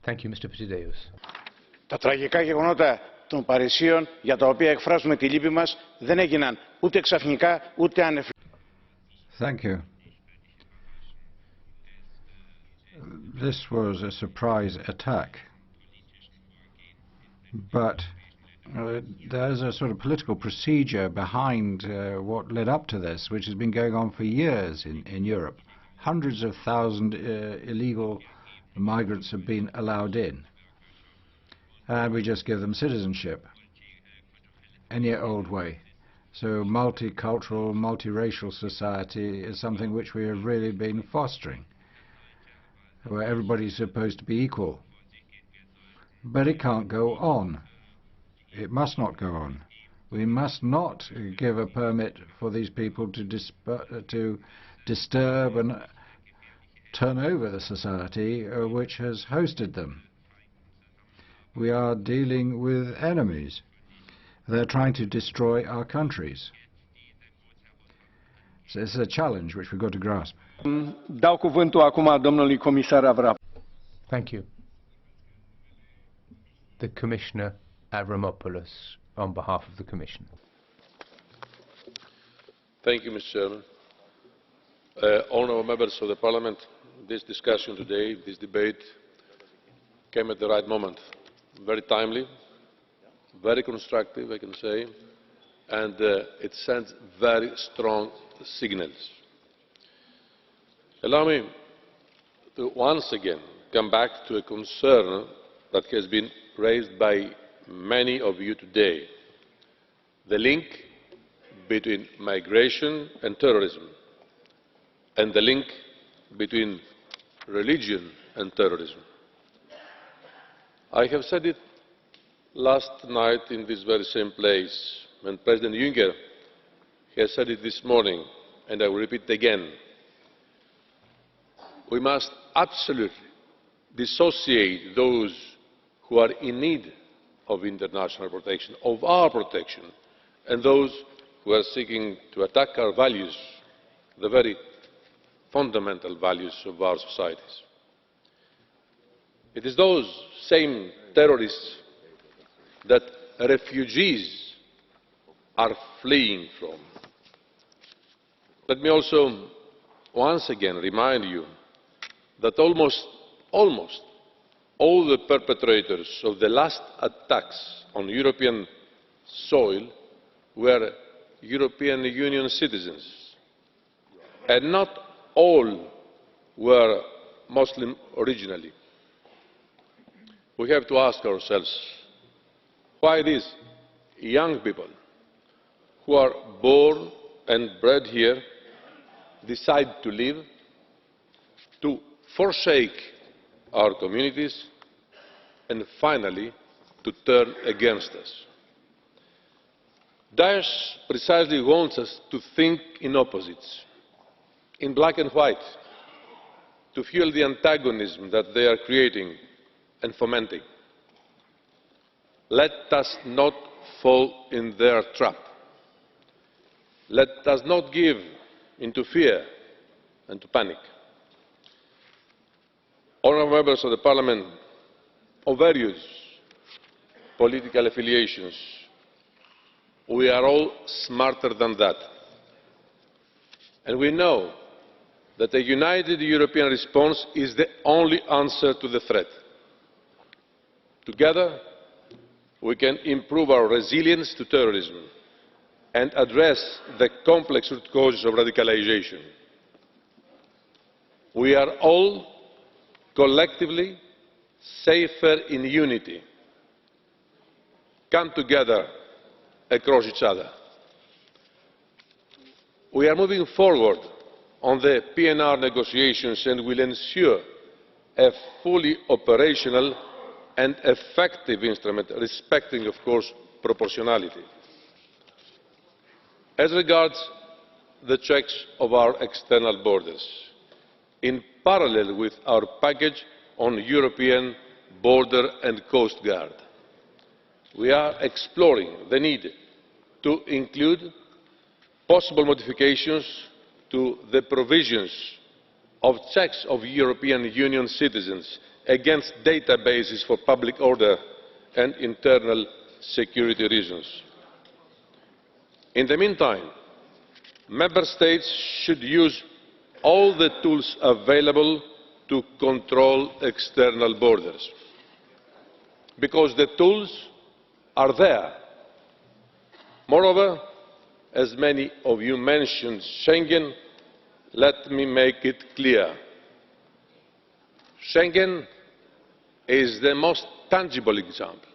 Thank you, Mr. Pitella. Τα τραγικά γεγονότα των Παρισίων, για τα οποία εκφράζουμε τη λύπη μας, δεν έγιναν ούτε ξαφνικά, ούτε ανεφ... Thank you. This was a surprise attack, but there's a sort of political procedure behind what led up to this, which has been going on for years in Europe. Hundreds of thousands illegal migrants have been allowed in, and we just give them citizenship any old way. So multicultural, multiracial society is something which we have really been fostering, where everybody's supposed to be equal. But it can't go on. It must not go on. We must not give a permit for these people to disturb and turn over the society which has hosted them. We are dealing with enemies. They're trying to destroy our countries. So this is a challenge which we've got to grasp. Dau cuvântul acum domnului comisar Avramopoulos. Thank you. The Commissioner Avramopoulos, on behalf of the Commission. Thank you, Mr. Chairman. Honourable members of the Parliament, this discussion today, this debate, came at the right moment. Very timely, very constructive, I can say, and it sends very strong signals. Allow me to once again come back to a concern that has been raised by many of you today: the link between migration and terrorism, and the link between religion and terrorism. I have said it last night in this very same place, and President Juncker has said it this morning, and I will repeat it again. We must absolutely dissociate those who are in need of international protection, of our protection, and those who are seeking to attack our values, the very fundamental values of our societies. It is those same terrorists that refugees are fleeing from. Let me also once again remind you that almost all the perpetrators of the last attacks on European soil were European Union citizens, and not all were Muslim originally. We have to ask ourselves why these young people who are born and bred here decide to leave, to forsake our communities, and finally to turn against us. Daesh precisely wants us to think in opposites, in black and white, to fuel the antagonism that they are creating and fomenting. Let us not fall in their trap. Let us not give in to fear and to panic. Honourable members of the Parliament of various political affiliations, we are all smarter than that. And we know that a united European response is the only answer to the threat. Together, we can improve our resilience to terrorism and address the complex root causes of radicalisation. We are all collectively safer in unity. Come together across each other. We are moving forward on the PNR negotiations and will ensure a fully operational and effective instrument, respecting, of course, proportionality. As regards the checks of our external borders, in parallel with our package on European Border and Coast Guard, we are exploring the need to include possible modifications to the provisions of checks of European Union citizens against databases for public order and internal security reasons. In the meantime, Member States should use all the tools available to control external borders, because the tools are there. Moreover, as many of you mentioned Schengen, let me make it clear. Schengen is the most tangible example,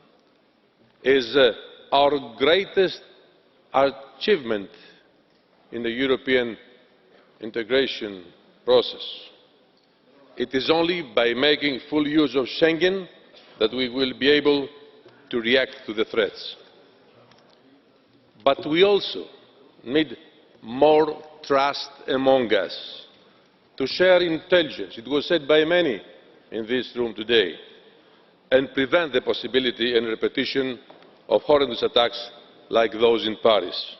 is our greatest achievement in the European integration process. It is only by making full use of Schengen that we will be able to react to the threats. But we also need more trust among us, to share intelligence, it was said by many in this room today, and prevent the possibility and repetition of horrendous attacks like those in Paris.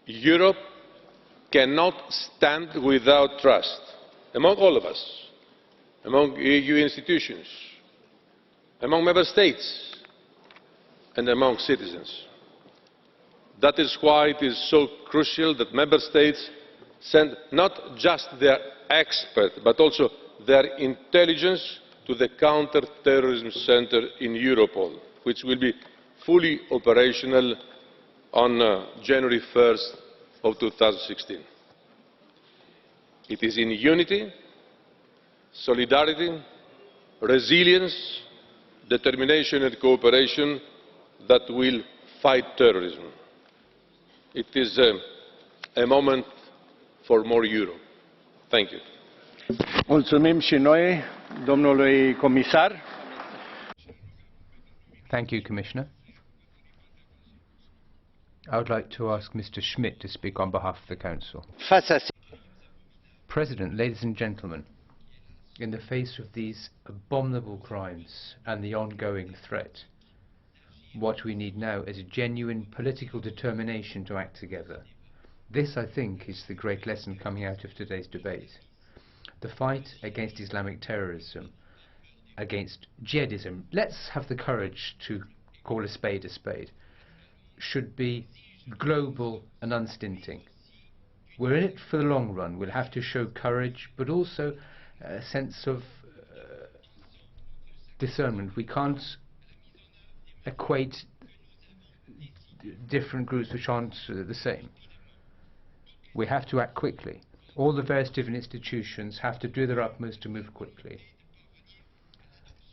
Europe cannot stand without trust among all of us, among EU institutions, among Member States and among citizens. That is why it is so crucial that Member States send not just their experts but also their intelligence to the Counter-Terrorism Centre in Europol, which will be fully operational on January 1st of 2016. It is in unity, solidarity, resilience, determination and cooperation that will fight terrorism. It is a moment for more Europe. Thank you. Mulțumim și noi, domnului comisar. Thank you, Commissioner. I would like to ask Mr. Schmidt to speak on behalf of the Council. President, ladies and gentlemen, in the face of these abominable crimes and the ongoing threat, what we need now is a genuine political determination to act together. This, I think, is the great lesson coming out of today's debate. The fight against Islamic terrorism, against jihadism, let's have the courage to call a spade, should be global and unstinting. We're in it for the long run. We'll have to show courage, but also a sense of discernment. We can't equate different groups which aren't the same. We have to act quickly. All the various different institutions have to do their utmost to move quickly.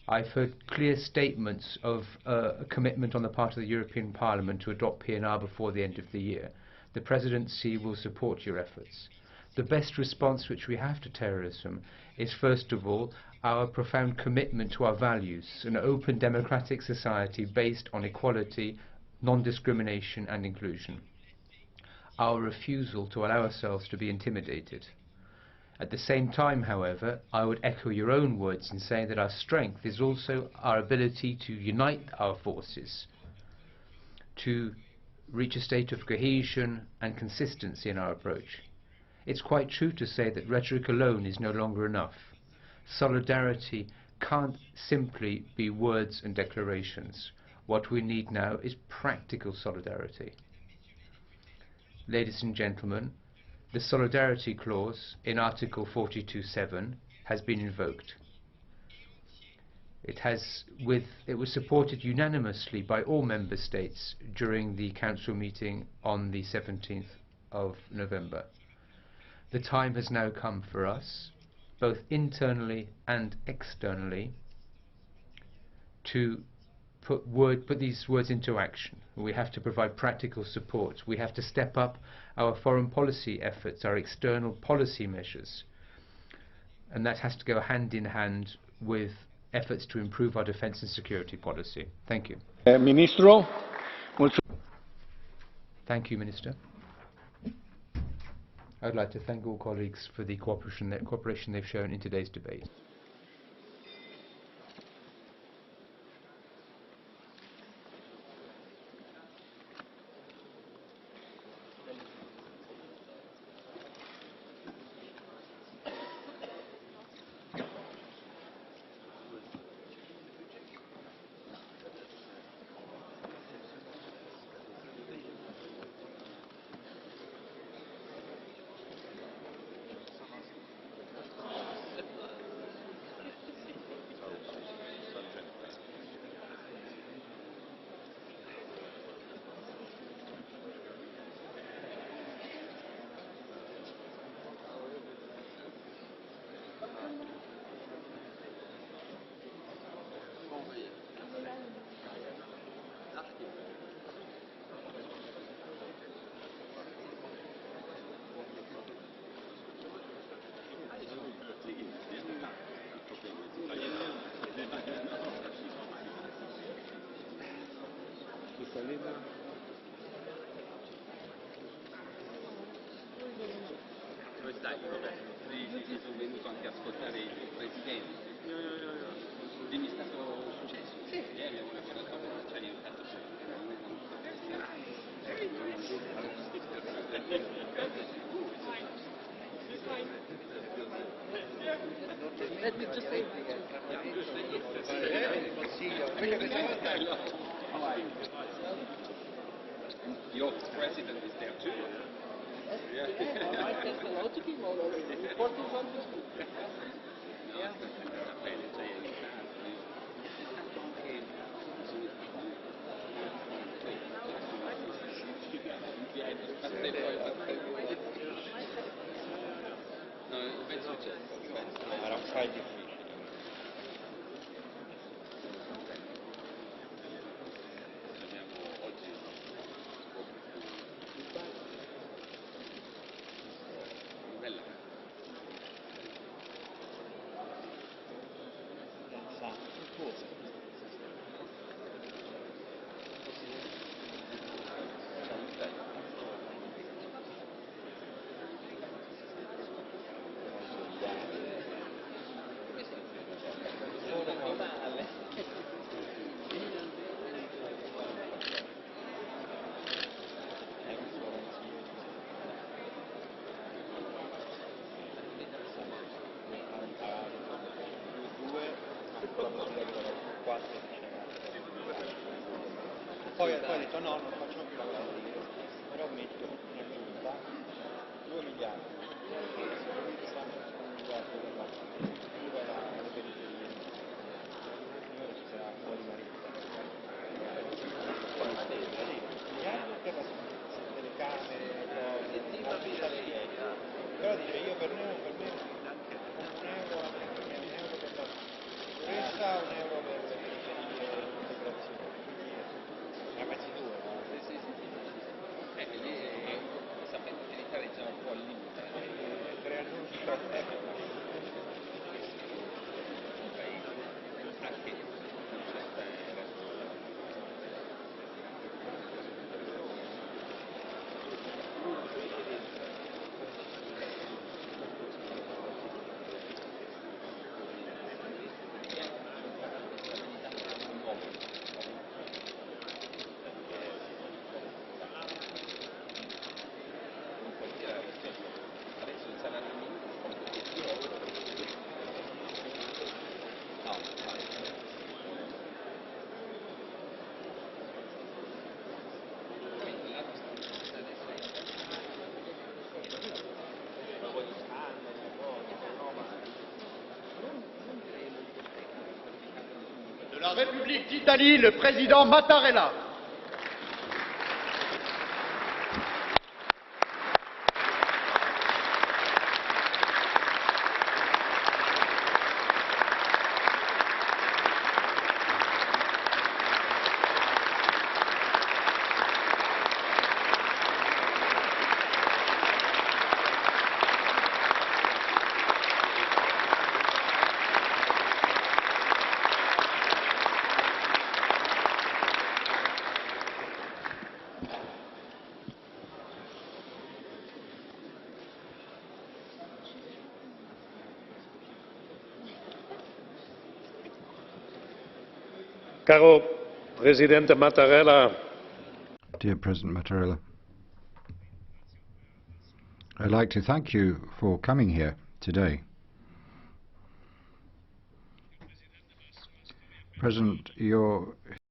I've heard clear statements of a commitment on the part of the European Parliament to adopt PNR before the end of the year. The Presidency will support your efforts. The best response which we have to terrorism is, first of all, our profound commitment to our values, an open democratic society based on equality, non-discrimination and inclusion. Our refusal to allow ourselves to be intimidated. At the same time, however, I would echo your own words in saying that our strength is also our ability to unite our forces, to reach a state of cohesion and consistency in our approach. It's quite true to say that rhetoric alone is no longer enough. Solidarity can't simply be words and declarations. What we need now is practical solidarity. Ladies and gentlemen, the solidarity clause in Article 42(7) has been invoked. It was supported unanimously by all Member States during the Council meeting on the 17th of November. The time has now come for us, both internally and externally, to put these words into action. We have to provide practical support. We have to step up our foreign policy efforts, our external policy measures. and that has to go hand in hand with efforts to improve our defence and security policy. Thank you. Ministro. Thank you, Minister. I'd like to thank all colleagues for the cooperation they've shown in today's debate. Sono venuto anche a ascoltare il Presidente. Quindi è stato successo. Ieri avevo lavorato a Gianni Your president is there too. I said hello to him already. Reporting from the no, penso c'è. Era un file difficile. Poi ha detto no, non facciamo più lavorare, però metto in aggiunta 2 miliardi, 1 miliardo per la periferia, ci sarà fuori marina, 1 miliardo per la sicurezza, delle camere, però dice io per me un euro per la sicurezza, 1 euro per le periferie e l'integrazione. Ragazzi due, lì sapendo che l'Italia è già un po' al limite. 3 annunci anche una certa de la République d'Italie, le président Mattarella. Caro Presidente Mattarella, Dear President Mattarella, I'd like to thank you for coming here today. President, your